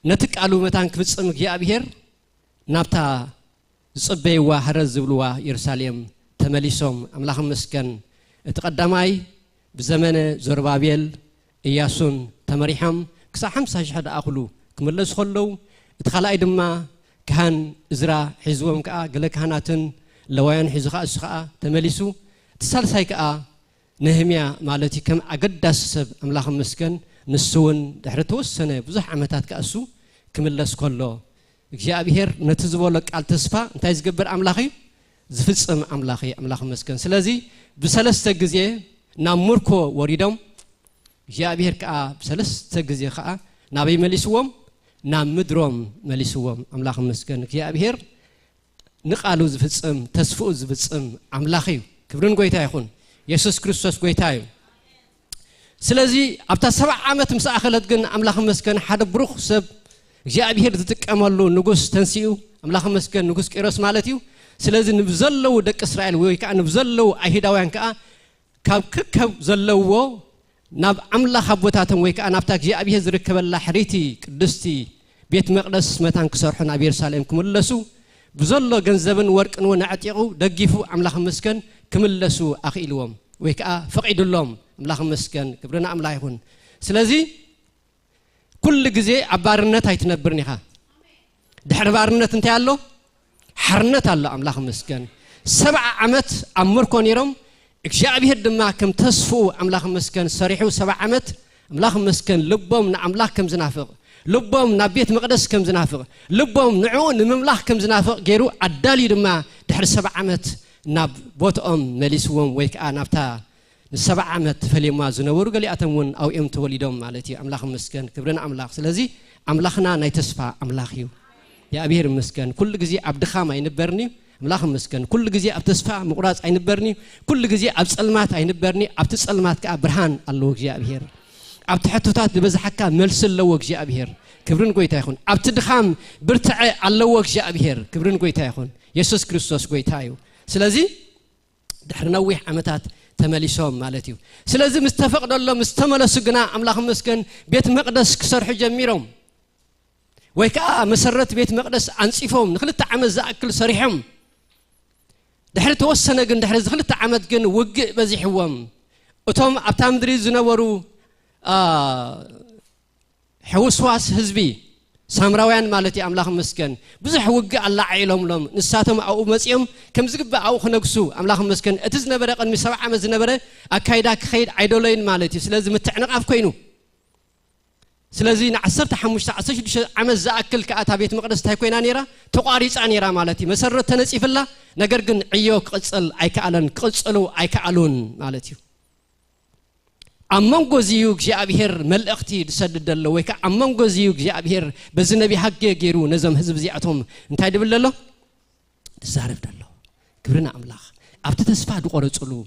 نتك علومتان كبتصم جابير نابتا صبي وحرز بلوا يرساليم تمليسهم أملاخ مسكن تقدماي بزمن زربابيل إياسون تماريحم كسا 5 حدا أخلو كملس خلو اتخلاي دما كان إزرا حزوهم كأ قلك هناتن لوين حزقاء السخاء تمليسو تسالساي كأ نهميا مالتي كم أقدس سب أملاخ مسكن نسون دحرتو السنة بزح عمتات كأسو كملس كله እግዚአብሔር ነትዝቦለቅ አልተስፋ እንታይ ዝገብር አምላኺ ዝፍጽም አምላኺ አምላኽ መስገን ስለዚህ በሰለስተ ጊዜ ናሙርኮ ወሪዶም እግዚአብሔር ከአ በሰለስተ ጊዜ ከአ ናበይ መልስዎም ናምድሮም መልስዎም አምላኽ መስገን እግዚአብሔር ንቃሉ ዝፍጽም ተስፋኡ ዝፍጽም አምላኺ ክብርን ጎይታ ይሁን ኢየሱስ ክርስቶስ ጎይታ እዩ ስለዚህ አብታ 7 ዓመት ምሳአኸለት ግን አምላኽ መስገን ሓደ ብሩኽ ሰብ እግዚአብሔር ዝጥቀመሉ ንጉስ ተንሲኡ አምላኽ መስገን ንጉስ ቂሮስ ማለት እዩ ስለዚህ ንብዘለው ደቅ እስራኤል ወይ ከአ ንብዘለው አይሁዳውያን ከአ ካብ ክከብ ዘለዎ ናብ አምላኽ አቦታቶም ወይ ከአ ናብታ እግዚአብሔር ዝርከበላ ሕሪቲ ቅድስቲ ቤት መቅደስ መታን ክሰርሑ ናብ ኢየሩሳሌም ክምለሱ ብዘሎ ገንዘብን ወርቅን ወናዕጢቁ ደጊፉ አምላኽ መስገን ክምለሱ አኺልዎም ወይ ከአ ፈቂድሎም አምላኽ መስገን ክብርና አምላኽ ይሁን ስለዚህ كل جزء عبارنة هيتنبرني خا دحر بارنة انت يالله حرنة الله أملاخ مسكن 7 عمت أمركون يرم إكشابه الدماء كم تصفو أملاخ مسكن صريحو 7 عمت أملاخ مسكن لبهم نعملاخ كم زنافق لبهم نبيت مقدس كم زنافق لبهم نعون مملاخ كم زنافق غيرو عدالي دماء دحر 7 عمت ناب بوتهم مليسوهم ويك نابتا 7 ዓመት ፈሊማ ዝነበሩ ገሊአተውን አው እምተ ወሊዶም ማለት እዩ አምላኽ መስገን ክብረና አምላኽ ስለዚህ አምላኽና ናይ ተስፋ አምላኽ እዩ يا أبير مسكن كل جزء عبد خام ينبرني أملاخ مسكن كل جزء عبد تصفى مقراص ينبرني كل جزء عبد سلمات ينبرني عبد سلمات كأبرهان الله يا أبير عبد حتوتات بزحكا ملسل لوك يا أبير كبرن قوي تايخون عبد دخام برتع الله يا أبير كبرن قوي تايخون يسوع كريستوس قوي تايو سلازي دحرنا ويح عمتات تمليسهم مالتيو سلازي مستفقد الله مستمل سجنا أملاخ مسكن بيت مقدس كسر حجميرهم ويكا مسرت بيت مقدس أنصفهم نخلت عمل زاكل صريحهم دحر توسنا جن دحر زخلت عمد جن وج بزحوهم أتوم أبتام دريز نورو حوسواس حزبي سامراويان مالتي أملاخ مسكن بزح وج الله عيلهم لهم نساتهم أو مسيهم كم زقب أو خنقسو أملاخ مسكن أتزنا برق أن مسبع مزنا برق أكيدك خير عيدولين مالتي سلازم التعنق أفكينو سلازين عصرت حمش عصرت عمل زاكل كأتا بيت مقدس تايكوينا نيرا تقاريص عنيرا مالتي مسرت تنسي في الله نجرجن عيوك قصل أيكالن قصلو أيكالون مالتي أمم جزيوك جاء بهر ملأختي تسدد الله ويك أمم جزيوك جاء بهر بزنا بحق جيرو نزم حزب زيعتهم انتهي دبل الله تزارف الله كبرنا أملاخ أبت تسفع دقارة صلو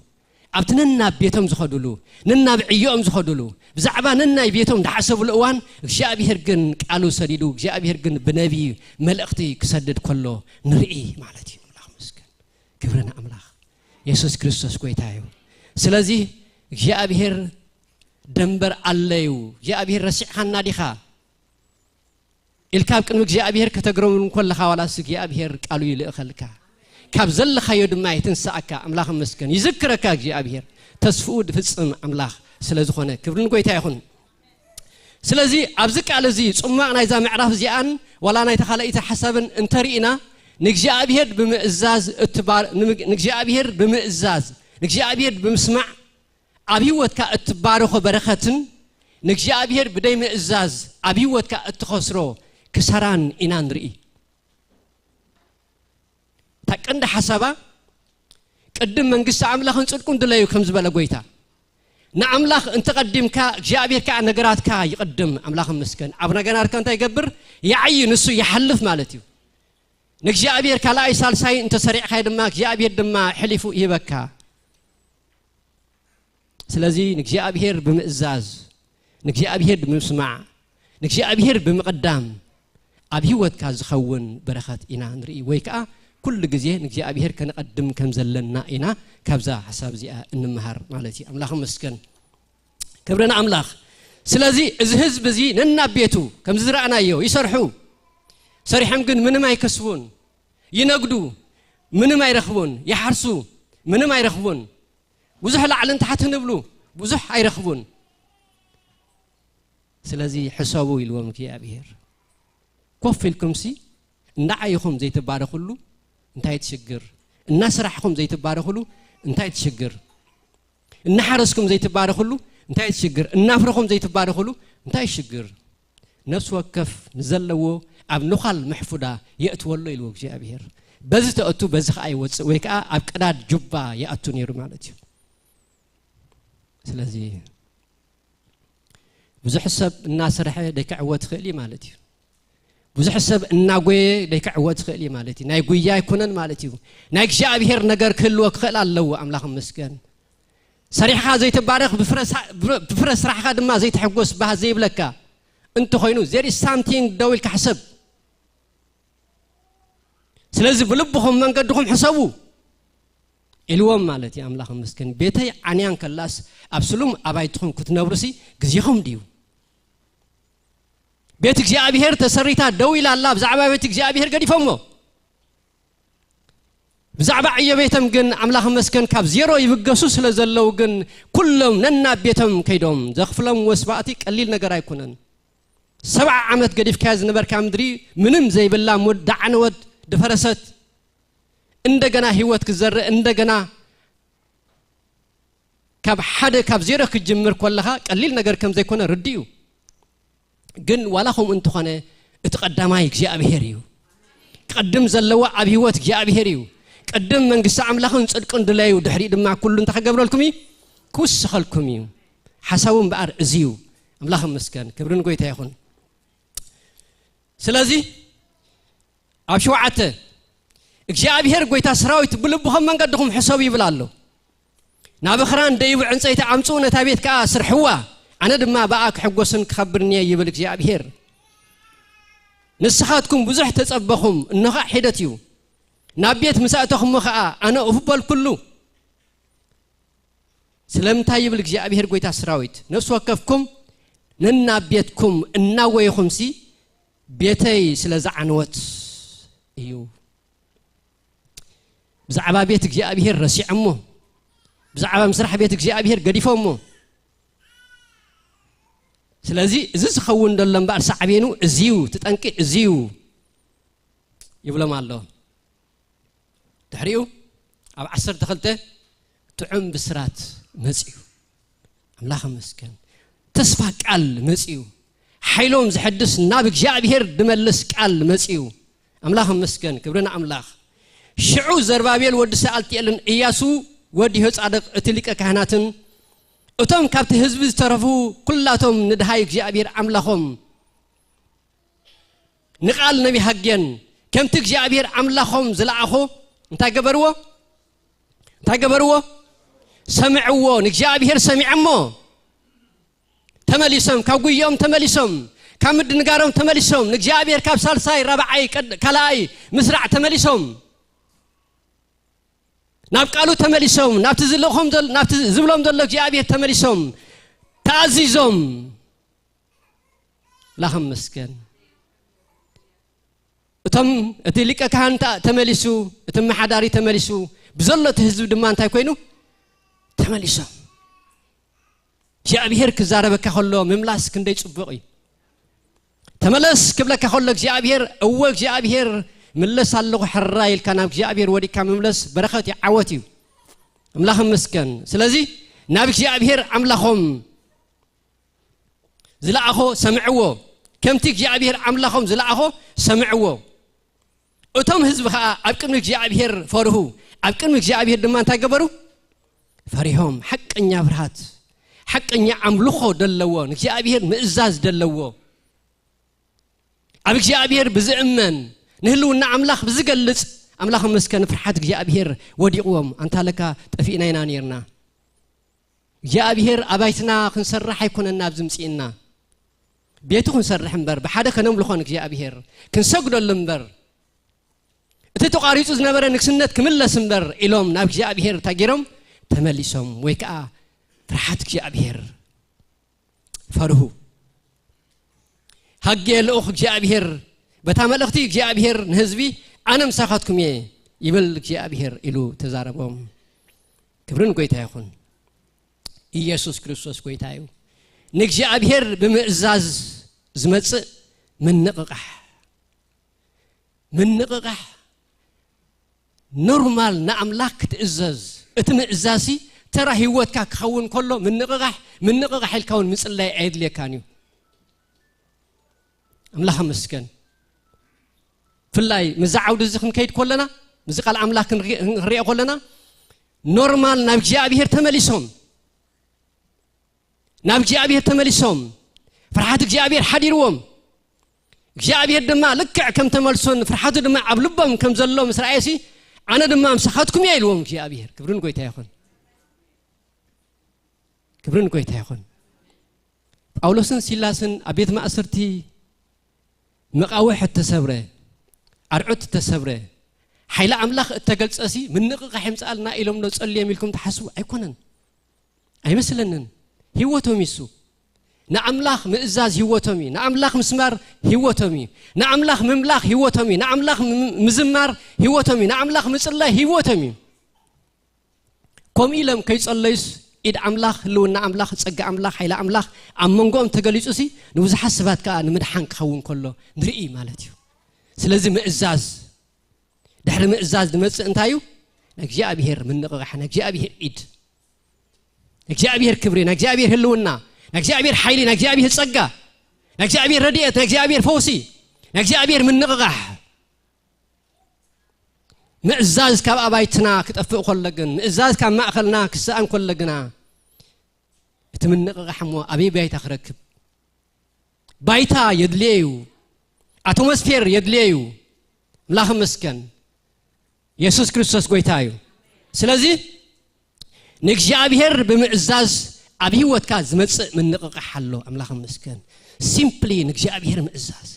أبتننا بيتهم زخدلو ننا بعيوم زخدلو بزعبان ننا بيتهم دحسب الأوان جاء بهر جن قالوا سديدو جاء بهر جن بنبي ملأختي كسدد كله نرئي مالتي أملاخ مسكن كبرنا أملاخ يسوع كريستوس كويتايو سلازي جاء بهر دمبر عليو جاء به الرسيع خنا ديخا الكاب كنك جاء به كتجرم من كل خوالاس جاء به قالوا يلأخلك كاب زل خيود ما يتنسأك أملاخ مسكن يذكرك جاء به تسفود في السم أملاخ سلازي خونه كبرن قوي تايخون سلازي أبزك على زي ثم أنا إذا معرف زيان ولا أنا يتخلى إذا حسبا انترينا نجاء به بمئزاز اتبار نجاء به بمئزاز نجاء به بمسمع أبيوت كأتبارخ بركتن نجاء بهر بداية مئزاز أبيوت كأتخسرو كسران إنان رئي تكند حسابا قدم من قصة عملاخ نصدقون دلايو كم زبالة قويتا نعملاخ انت قدم كا جاء بهر كأنقرات كا يقدم عملاخ مسكن عبنا قنار كانتا يقبر يعي نسو يحلف مالتيو نجاء بهر كلا يسال ساي انت سريع خايد ماك جاء بهر دما حلفو يبكا سلازي نجاء بهر بمئزاز نجاء بهر بمسمع نجاء بهر بمقدام أبيوت كاز خون بركات إنا نري ويكا كل جزء نجاء بهر كنقدم كم زلنا إنا كابزا حساب زي النمهر مالتي أملاخ مسكن كبرنا أملاخ سلازي إزهز بزي ننا بيتو كم زرعنا يو يسرحو سريحم جن من ما يكسبون ينقدو من ما يرخبون يحرسو من ما يرخبون بزح لعلن تحت نبلو بزح أيرخبون سلازي حسابو يلوم كي أبير كوف الكمسي نعيهم زي تبارخلو انتهي تشجر الناس راحهم زي تبارخلو انتهي تشجر النحرسكم زي تبارخلو انتهي تشجر النافرخم زي تبارخلو انتهي تشجر نفس وكف نزلوا أبنخال محفوظة يأتوا الله يلوم كي أبير بزت أتو بزخ أي وتس ويكا أبكرات جبا يأتون يرمالتي سلازي بزح حسب الناس رح ديك عوات خيلي مالتي بزح حسب الناقوي ديك عوات خيلي مالتي ناقوي يكونن مالتي ناق جاء بهر نجار كل وكخل الله أملاخ مسكن صريحة زي تبارك بفرس راح خد ما زي تحقوس بها زي بلكا أنتو خينو there is something دويل كحسب سلازي بلبهم من قدهم حسبوا الوم مالتي أملاخ مسكن بيتي عنيان كلاس أبسلوم أبايتهم كتنابرسي جزيهم ديو بيتك جاء بهر تسريتها دوي لله بزعبا بيتك جاء بهر قد يفهمه بزعبا عيا بيتهم جن أملاخ مسكن كاب زيرو يبقسوس لزلو جن كلهم ننا بيتهم كيدهم زغفلهم وسباتي قليل نقرا يكونن 7 عمت قد يفكاز نبر كامدري منم زي بالله مدعن ود دفرست عندنا هيوت كزر عندنا كاب حدا كاب زيرو كجمر كلها قليل نجار كم زي كنا رديو جن ولا هم أنتو خنا اتقدمايك جاء بهريو قدم زلوا أبيوت جاء بهريو قدم من قصة عملهم صدقن دلايو دحري دمع كل انت خجبر لكمي كوس خلكمي حسابهم بقر زيو عملهم مسكن كبرن قوي تايخون سلازي أبشوعته እግዚአብሔር ጎይታ ሰራዊት ብልብኹም መንገድኹም ሕሰብ ይብላሉ ናብኽራን ደይብ ዕንፀይቲ አምፁ ነታ ቤት ከኣ ስርሕዋ ኣነ ድማ በኣ ክሕጎስን ክኸብርኒ ይብል እግዚአብሔር ንስኻትኩም ብዙሕ ተጸበኹም እንኻ ሒደት እዩ ናብ ቤት ምሳእተኹም ከኣ ኣነ እፍበል ኩሉ ስለምንታይ ይብል እግዚአብሔር ጎይታ ሰራዊት ነፍስ ወከፍኩም ነና ቤትኩም እናወይኹም ሲ ቤተይ ስለዝዓንወት እዩ ብዛዕባ ቤት እግዚአብሔር ረሲዕሞ ብዛዕባ ምስራሕ ቤት እግዚአብሔር ገዲፎሞ ስለዚ እዚ ዝኸውን ደሎ እምበር ሳዕቤኑ እዚዩ ትጠንቂ እዚዩ ይብሎም ኣሎ ድሕሪኡ ኣብ 12 ጥዑም ብስራት መጽዩ አምላኽ መስገን ተስፋ ቃል መጽዩ ሓይሎም ዝሐድስ ናብ እግዚአብሔር ድመልስ ቃል መጽዩ አምላኽ መስገን ክብርና አምላኽ ሽዑ ዘርባቤል ወዲ ሰአልቲኤልን ኢያሱ ወዲ ጻድቅ እትሊቀ ካህናትን እቶም ካብቲ ህዝቢ ዝተረፉ ኩላቶም ንድሃይ እግዚአብሔር አምላኾም ንቃል ነቢ ሃገን ከምቲ እግዚአብሔር አምላኾም ዝለዓኹ እንታይ ገበርዎ ሰምዕዎ ንእግዚአብሔር ሰሚዕሞ ተመሊሶም ካብ ጉዮም ተመሊሶም ካብ ምድንጋሮም ተመሊሶም ንእግዚአብሔር ካብ ሳልሳይ ረብዓይ ካልኣይ ምስራዕ ተመሊሶም ናብ ቃሉ ተመሊሶም ናብቲ ዝለኹም ናብቲ ዝብሎም ዘሎ እግዚአብሔር ተመሊሶም ተኣዚዞም ላኸም መስገን እቶም እቲ ሊቀ ካህናት ተመሊሱ እቲ መሓዳሪ ተመሊሱ ብዘሎ እቲ ህዝብ ድማ እንታይ ኮይኑ ተመሊሶም እግዚአብሔር ክዛረበካ ከሎ ምምላስ ክንደይ ጽቡቕ እዩ ተመለስ ክብለካ ከሎ እግዚአብሔር እወ እግዚአብሔር ملس الله حرايل كان እግዚአብሔር ወዲካ መምለስ በረኸት ይዓወት እዩ አምላኽ መስገን ስለዚህ ናብ እግዚአብሔር አምላኾም ዝለዓኹ ሰምዕዎ ከምቲ እግዚአብሔር አምላኾም ዝለዓኹ ሰምዕዎ እቶም ህዝብ ከዓ ኣብ ቅድሚ እግዚአብሔር ፈርሁ ኣብ ቅድሚ እግዚአብሔር ድማ እንታይ ገበሩ ፈሪሆም ሐቀኛ ፍርሃት ሐቀኛ አምልኾ ደለዎ እግዚአብሔር ምእዛዝ ደለዎ ኣብ እግዚአብሔር ብዝእመን نهلونا أملاخ بزقلت أملاخ مسكن فرحات እግዚአብሔር وديقوم أنت لك طفينا ينانيرنا እግዚአብሔር أبايتنا خنسرح يكوننا بزمسينا بيتو خنسرح مبر بحدا كنملخون እግዚአብሔር كنسجد المبر تتقاريص زنبر نكسنت كملس مبر إلهم ناب እግዚአብሔር تاجرهم تمليسهم ويكا فرحات እግዚአብሔር فرهو هجي الأخ እግዚአብሔር بتعملختي እግዚአብሔር نهزبي أنا مساخاتكم يبل እግዚአብሔር إلو تزاربهم كبرن قويتا يخون ኢየሱስ ክርስቶስ قويتا يو نግዚአብሔር بمئزاز زمتص من نققح نورمال نأملاك تأزاز اتمئزاسي ترى هيوتك كخون كله من نققح الكون مثل لا يعيد لي كانيو أملاك مسكن فلاي مزعود الزخم كيد كلنا مزقال أملاك نريق كلنا نورمال نبجي أبيهر تمليسهم نبجي أبيهر تمليسهم فرحات جي أبيهر حديروهم جي أبيهر دماء لكع كم تملسون فرحات دماء عبلبهم كم زلهم مسرعيسي أنا دماء مسخاتكم يايلوهم جي أبيهر كبرون قويتا يخون كبرون قويتا يخون أولوسن سيلاسن أبيت ما أسرتي مقاوح التسبره أرعوت التسبره حيلا أملاخ التقلص أسي من نقق حمسألنا إلهم لو تسأل يميلكم تحسوا أيكونن أي مثلنن هيوتهم يسو نأملاخ مئزاز هيوتهمي نأملاخ مسمار هيوتهمي نأملاخ مملاخ هيوتهمي نأملاخ مزمار هيوتهمي نأملاخ مصلى هيوتهمي قوم إلهم كيصليس إد أملاخ لو نأملاخ تصقى أملاخ حيلا أملاخ أمنقوم تقلص أسي نوز حسبات كأن مدحان كخون كله نرئي مالتيو سلازي مئزاز دحر مئزاز دمص انتايو نجي أبيهر من نققح نجي أبيهر إيد نجي أبيهر كبري نجي أبيهر هلونا نجي أبيهر حيلي نجي أبيهر تصقى نجي أبيهر رديئة نجي أبيهر فوسي نجي أبيهر من نققح مئزاز كاب أبايتنا كتأفق كلقن مئزاز كاب مأخلنا كسان كلقنا اتمن نققح مو أبي بيت أخركب بايتا يدليو أتموسفير يدليو الله مسكن يسوع كريستوس قويتايو سلازي نجابير بمعزاز أبي وتكاز متص من نقق حلو الله مسكن simply نجابير معزاز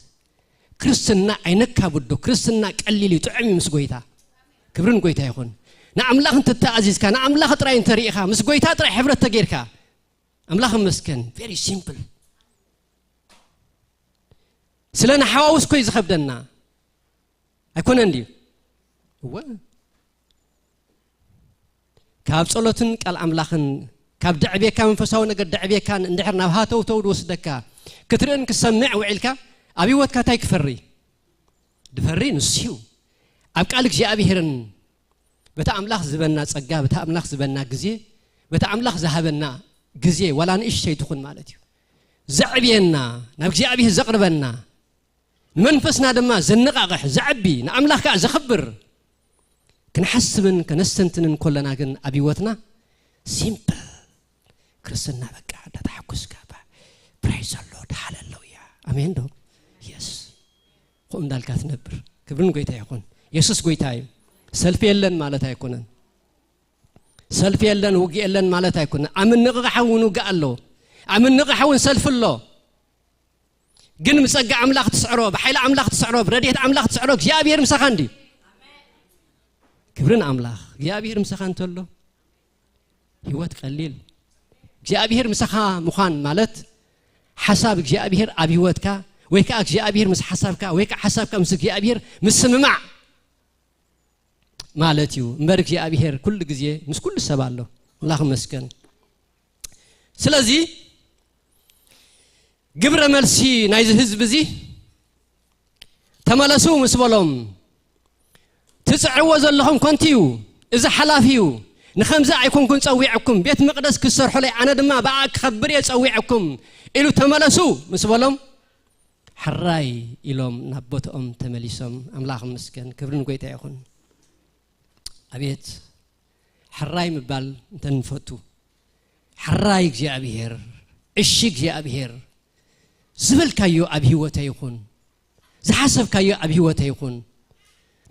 كريستنا عينك كابدو كريستنا قليلي تعمي مسقويتا كبرن قويتا يكون نعم الله انت تعزيز كان نعم الله تراي انت ريخا مسقويتا تراي حبرت تغيركا الله مسكن very simple سلنا حواوس كويس خبدنا أكون عندي هو كاب صلوتن قال أملاخن كاب دعبيه كان فساو نقد دعبيه كان ندحرنا هاتو تود وسدكا كترن كسمع وعلكا أبي وات كاتاي كفري دفري نسيو أبقالك جاء أبيهرن بتا أملاخ زبنا صقا بتا أملاخ زبنا غزي بتا أملاخ ذهبنا غزي ولا نيش شي تكون مالتي زعبينا نبجي أبيه زقربنا منفسنا دما زنقاقح زعبي نأملاخ زخبر كنحسبن كنستنتن كلنا كن أبيوتنا سيمبل كرسنا بقى هذا تحكس كابا برايز اللورد هاليلويا أمين دو يس قوم دالكات نبر كبرن قويتا يكون يسوس قويتاي سلفي يلن مالتا يكونن سلفي يلن وقي يلن مالتا يكونن أمن نقحون وقع له أمن نقحون سلف الله جن مسقى أملاخ تسعره بحيل أملاخ تسعره برديت أملاخ تسعره جابير مسخاندي كبرنا أملاخ جابير مسخان تولو هوات قليل جابير مسخا مخان مالت حساب جابير أبيوتك ويكا جابير مس حسابك ويكا حسابك مس جابير مسمع مالتيو مبارك جابير كل جزية مس كل سبالله اللهم مسكن سلازي قبر ملسي نايز حزب زي تملسوا مسبلهم تسعوز لهم كنتيو اذا حلافيو نخمزا يكون كن تصويعكم بيت مقدس كسرحوا لي انا دما باك خبر يصويعكم الو تملسوا مسبلهم حراي الهم نبوتهم تمليسهم املاح مسكن كبرن قويتا يكون ابيت حراي مبال انت نفتو حراي جابير الشيك جابير زبل كايو أبي هوتي يكون زحسب كايو أبي هوتي يكون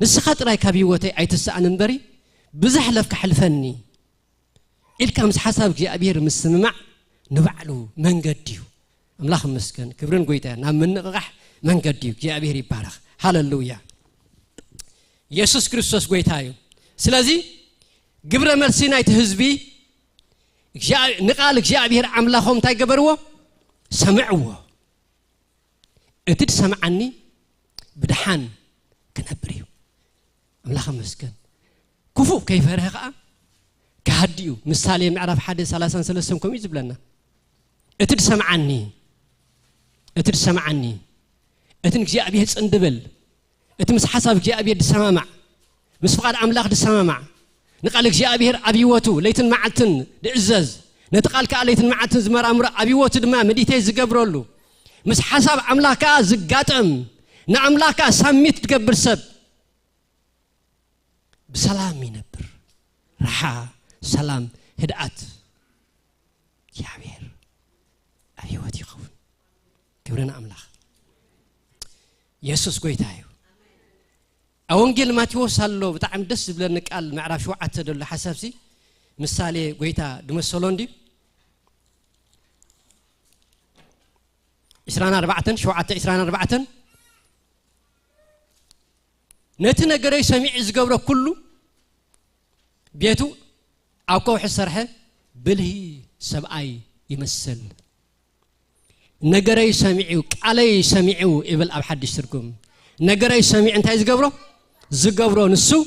نسخات راي كابي هوتي أي تسأل نبري بزحلف كحلفني إلكام زحسب جي أبير مسمع نبعلو من قديو أملاخ مسكن كبرن قويتا نام من نقح من قديو جي أبير يبارخ هاللويا يسوس كريستوس قويتايو سلازي قبر ملسينا يتهزبي نقالك جي أبير عملاهم تاي قبروه سمعوه أنت سمعني بدحان كنبريو أملاخ مسكن كفو كيف رهقا كهديو مثالي معرف حد 33 كم يزبلنا أنت سمعني أنت جاء بيه تصندبل أنت مس حسب جاء بيه السمامع مس فقاد أملاخ السمامع نقالك جاء بيه أبيوتو ليتن معتن دعزز نتقال كاليتن معتن زمر أمر أبيوتو دما مديتي زقبرولو مس حسب أملاكا زقاتم نأملاكا سميت تقبر سب بسلام ينبر رحا سلام هدأت يا بير أيوة يخون كبرنا أملاك يسوس قويتايو أونجيل ماتيوس هالو بتاعم دس بلنك قال معرف شو عتدل حسابسي مثالي قويتا دمسولوندي إسرائيل 4 شو عت إسرائيل 4 نتنا جري سميع زجبره كله بيتو أو كوح السرحة بله سبعي يمثل نجري سميعو علي سميعو إبل أب حد يشتركم نجري سميع أنت زجبره نسو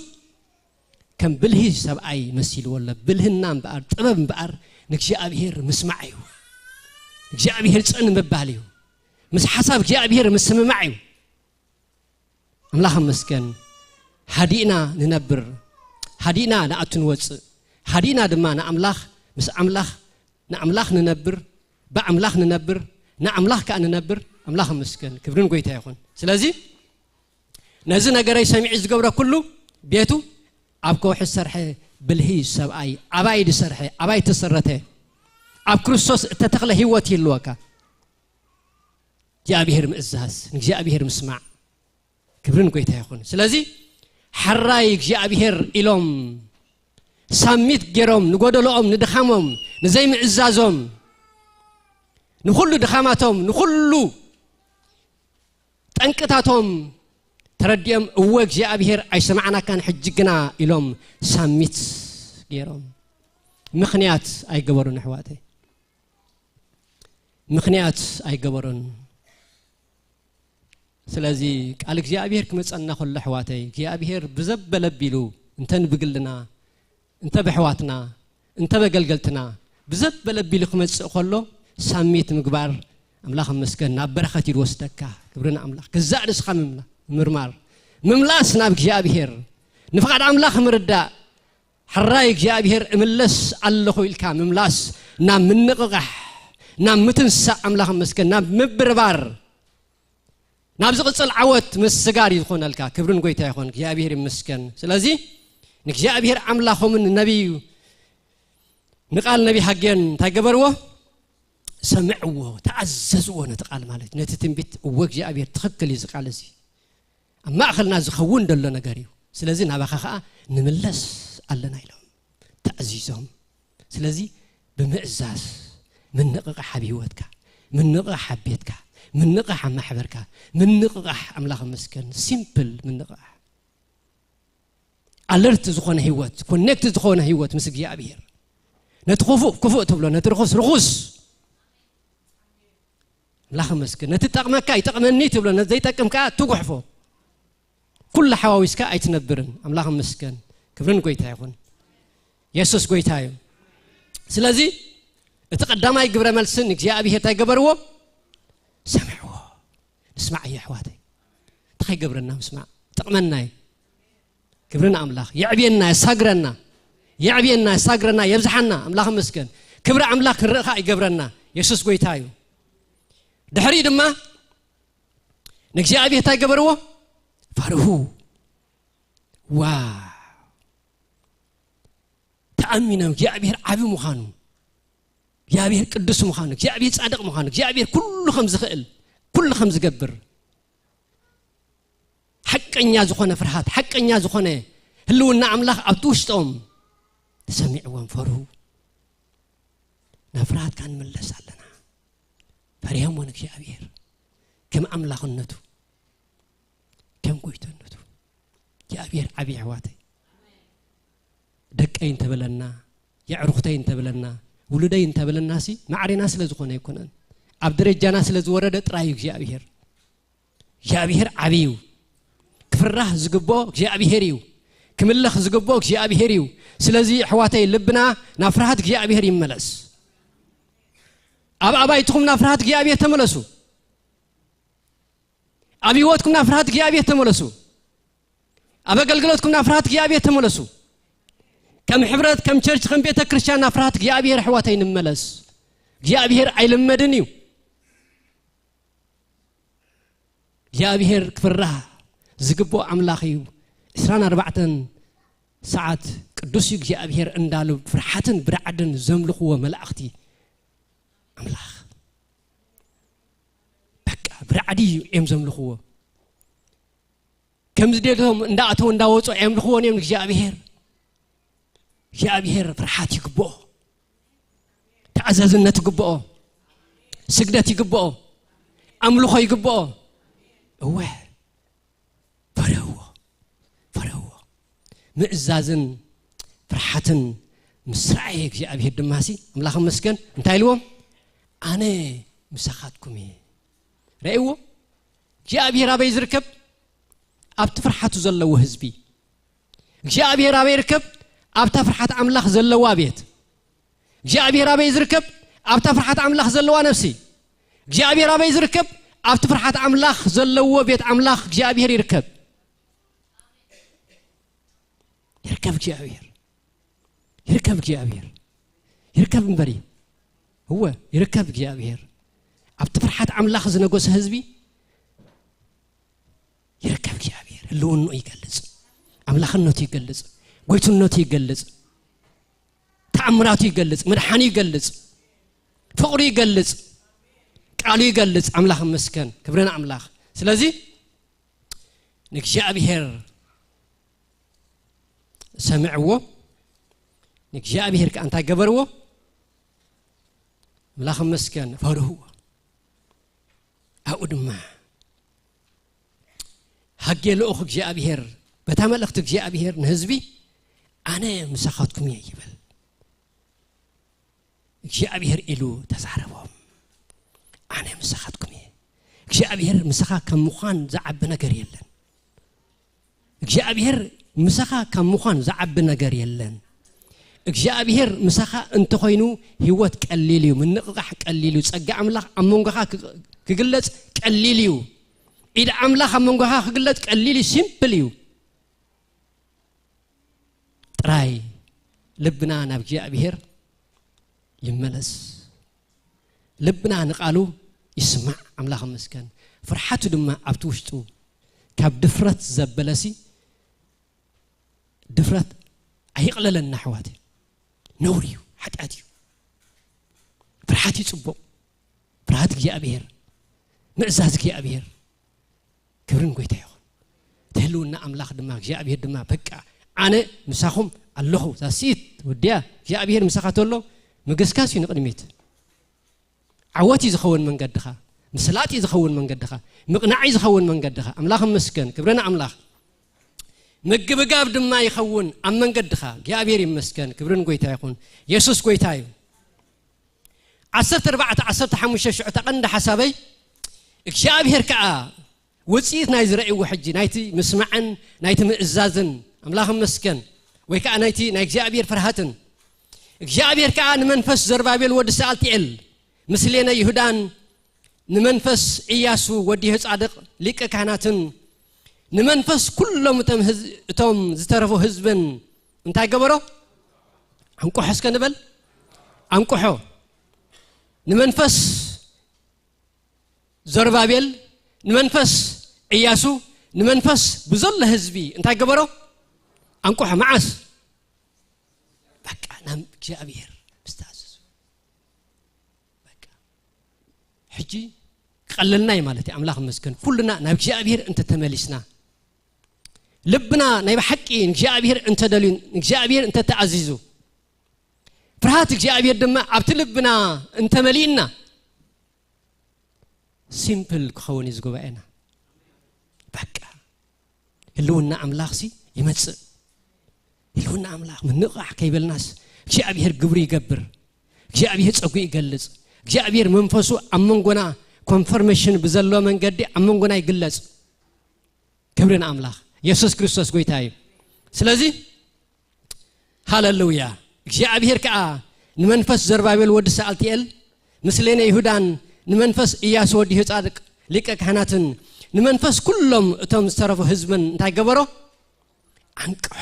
كم بله سبعي مثيل ولا بله النام بقر طبب بقر نكشي أبيهر مسمعيو نكشي أبيهر تسأل مباليو مس حسب جاء بير مسمى معي أملاخ مسكن هدينا ننبر هدينا نأتنوز هدينا دما نأملاخ مس أملاخ ننبر بأملاخ ننبر نأملاخ كأن ننبر أملاخ مسكن كبرون قويتا يكون سلازي نزنا جري سميع زجورة كله بيتو أبكو حسرحة بالهي سبعي أبايد سرحة أبايد تسرته أب كريستوس تتخلى هوتي الوكا جاء بيهر مئزاز جاء بيهر مسمع ክብርን ጎይታ ይኹን ስለዚህ حراي እግዚአብሔር ኢሎም ሳሚት ገሮም ንጎደሎም ንድኻሞም ንዘይ ምዕዛዞም ንኹሉ ድኻማቶም ንኹሉ ጠንቅታቶም ተረዲኦም እወ እግዚአብሔር አይሰማዕና ካን ሕጅግና ኢሎም ሳሚት ገሮም ምኽንያት አይገበሩን ሕዋተይ ምኽንያት አይገበሩን ስለዚህ ቃል እግዚአብሔር ከመጸና ሁሉ ሕዋተይ እግዚአብሔር ብዘበለቢሉ እንተን ብግልና እንተ በሕዋትና እንተ በገልገልትና ብዘበለቢሉ ከመጽእ ከሎ ሳሚት ምግባር አምላኽ መስገን ናብ በረኸት ይወስደካ ክብርና አምላኽ ገዛእ ንስኻ ምርማር ምምላስ ናብ እግዚአብሔር ንፍቃድ አምላኽ ምርዳእ حراي እግዚአብሔር እምለስ ኣለኹ ኢልካ ምምላስ ናብ ምንቅቃሕ ናብ ምትንሳእ አምላኽ መስገን ናብ ምብርባር ናብ ዝቕጽል ዓወት ምስጋር ይኾነልካ ክብርን ጎይታ ይኹን እግዚአብሔር ይመስገን ስለዚህ ንእግዚአብሔር አምላኾምን ነቢዩ ንቃል ነቢ ሐጌን ታገበርዎ ሰምዕዎ ተዓዘዝዎ ነተቃል ማለት ነቲ ትንቢት እወ እግዚአብሔር ትኽክል ይዝቃል እዚ ኣብ ማእኸልና ዝኸውን ደሎ ነገር እዩ ስለዚህ ናባኻ ከዓ ንምለስ ኣለና ኢሎም ተዓዚዞም ስለዚህ ብምዕዛዝ من نقح حبيوتك من نقح حبيتك من نقح محبرك من نقح أملاك مسكن سيمبل من نقح alert زخون هيوت connect زخون هيوت مسك يا أبير نتخوفو كفو تبلو نترخص رخص أملاك مسكن نتتقم كاي تقمني تبلو نزي تقم كا تقحفو كل حواويس كا يتنبرن أملاك مسكن كفرن قوي تايفون يسوس قوي تايو سلازي اتقدم اي قبر ملسن يا ابي هتا قبروا سمعوا نسمع يا حواتي تخي قبرنا نسمع تقمنا كبرنا املاح يعبينا يساغرنا يعبينا يساغرنا يبزحنا املاح مسكن كبر املاح الرخا يقبرنا يسوس قويتايو دحري دما نجي ابي هتا قبروا فرهو وا تامنا يا ابي عبي مخانو يا أبي قدس مخانك يا أبي صادق مخانك يا أبي كل خمس خيل كل خمس جبر حق إني زخونة فرحات حق إني زخونة هلو النعم الله أتوشتهم تسمع وانفروا نفرات كان من لسالنا فريهم ونك يا أبي كم أملاك النتو كم قويت النتو يا أبي أبي عواتي دك أين تبلنا يا عروختين تبلنا ولدي انت بالناسي معرنا سلازخونه يكونن ابدرجانا سلازورده طراي እግዚአብሔር እግዚአብሔር አብዩ ክፍራህ ዝግቦ እግዚአብሔር እዩ ክምለኽ ዝግቦ እግዚአብሔር እዩ ስለዚህ ሕዋተይ ልብና ናፍራሃት እግዚአብሔር ይመለስ አባይትኩም ናፍራሃት እግዚአብሔር ተመለሱ አብይወትኩም ናፍራሃት እግዚአብሔር ተመለሱ አበገልግሎትኩም ናፍራሃት እግዚአብሔር ተመለሱ كم حبرت كم شرش كم بيت كريستيان نفرات جابير حواتين الملس جابير عيلم مدنيو جابير كفرها زقبو أملاخيو إسران 4 ساعات قدوسي جابير اندالو فرحتن برعدن زملخو ملأختي أملاخ بك برعدي ام زملخو كم زديتهم انداتو انداوصو يملخو نيم جابير يا أبيهر فرحاتي قبوه تعززنة قبوه سجدتي قبوه أملخي قبوه هو فرهو مئزازن فرحتن مسرعيك يا أبيهر دماسي أملاخ مسكن انتهي لهم أنا مساخاتكمي رأيوه يا أبيهر أبي يزركب أبت فرحاتو زلو هزبي يا أبيهر أبي يركب أبتا فرحات أملاخ زلوا بيت جابي رابي يزركب أبتا فرحات أملاخ زلوا نفسي جابي رابي يزركب أبتا فرحات أملاخ زلوا بيت أملاخ جابي يركب يركب جابير يركب مبري هو يركب جابير أبتا فرحات أملاخ زنقوس هزبي يركب جابير اللون يقلص أملاخ النوت يقلص قويتنوتي يقلص تأمراتي يقلص مدحاني يقلص فقري يقلص قالي يقلص أملاخ مسكن كبرنا أملاخ سلازي ንእግዚአብሔር ሰምዕዎ ንእግዚአብሔር ከ እንታይ ገበርዎ አምላኽ መስገን ፈርህዎ አኡ ድማ ሃገለኦኽ እግዚአብሔር በተመለኽት እግዚአብሔር ንህዝቢ አነ ምሳኻትኩም እየ ይበል እግዚአብሔር ኢሉ ተዛረቦም አነ ምሳኻትኩም እየ እግዚአብሔር ምሳኻ ከም ምዃን ዝዓቢ ነገር የለን እግዚአብሔር ምሳኻ ከም ምዃን ዝዓቢ ነገር የለን እግዚአብሔር ምሳኻ እንተ ኮይኑ ህይወት ቀሊል እዩ ምንቅቃሕ ቀሊል እዩ ጸጋ አምላኽ ኣብ መንጎኻ ክግለጽ ቀሊል እዩ ኢድ አምላኽ ኣብ መንጎኻ ክግለጽ ቀሊል እዩ ሲምፕል እዩ ጥራይ ልብና ናብ እግዚአብሔር ይመለስ ልብና ንቃሉ ይስማዕ አምላኽ መስገን ፍርሓቱ ድማ ኣብቲ ውሽጡ ካብ ድፍረት ዘበለሲ ድፍረት ኣይቕለለና ኣሕዋት ነውር እዩ ሓጢኣት እዩ ፍርሓት ይጽቡቕ ፍርሃት እግዚአብሔር ምእዛዝ እግዚአብሔር ክብርን ጎይታ ይኹን ትህልውና አምላኽ ድማ እግዚአብሔር ድማ በቃ ኣነ ምሳኹም ኣለኹ ዛሲት ወድያ እግዚአብሔር ምሳኻ ተሎ ምግስካስ እዩ ንቕድሚት ዓወት ዝኸውን መንገድኻ ምስላጥ ዝኸውን መንገድኻ ምቕናዕ ዝኸውን መንገድኻ አምላኽ መስገን ክብረና አምላኽ ምግብጋብ ድማ ይኸውን ኣብ መንገድኻ እግዚአብሔር ይመስገን ክብርን ጎይታ ይኹን ኢየሱስ ጎይታ እዩ 14-15 ተቐንዲ ሓሳበይ እግዚአብሔር ከዓ ውጽኢት ናይ ዝረእይዎ ሕጂ ናይቲ ምስማዕን ናይቲ ምእዛዝን አምላኽ መስገን ወይ ከዓ ናይቲ ናይ እግዚአብሔር ፍርሃትን እግዚአብሔር ከዓ ንመንፈስ ዘርባቤል ወዲ ሰአልቲኤል ምስሌነ ይሁዳን ንመንፈስ ኢያሱ ወዲ ጻድቅ ሊቀ ካህናትን ንመንፈስ ኩሎም እቶም ዝተረፉ ህዝብን እንታይ ገበሮ አንቆሖ እስከንበል አንቆሖ ንመንፈስ ዘርባቤል ንመንፈስ ኢያሱ ንመንፈስ ብዘለ ህዝቢ እንታይ ገበሮ አንቆሖ ማዓስ በቃ ናም እግዚአብሔር ምስተአዘዙ በቃ ሕጂ ቀለልናይ ማለት አምላኽ መስገን ኩልና ናብ እግዚአብሔር እንተ ተመሊስና ልብና ናይ በሐቂ እግዚአብሔር እንተ ደልን እግዚአብሔር እንተ ተዓዚዙ ፍርሃት እግዚአብሔር ድማ ኣብቲ ልብና እንተ መሊእና ሲምፕል ክኸውን ዝግባኤና በቃ ህልውና አምላኽሲ ይመጽእ ህልውና አምላኽ ምንቕራሕ ከይበልናስ እግዚአብሔር ግብሪ ይገብር እግዚአብሔር ጸጉ ይገልጽ እግዚአብሔር መንፈሱ ኣብ መንጎና ኮንፈርሜሽን በዘሎ መንገዲ ኣብ መንጎና ይግለጽ ክብርን አምላኽ ኢየሱስ ክርስቶስ ጎይታ እዩ ስለዚ ሃሌሉያ እግዚአብሔር ከዓ ንመንፈስ ዘርባቤል ወዲ ሰአልቲኤል ምስሌነ ይሁዳን ንመንፈስ ኢያሱ ወዲ ጻድቅ ሊቀ ካህናትን ንመንፈስ ኩሎም እቶም ዝተረፉ ህዝብን እንታይ ገበሮ አንቆሖ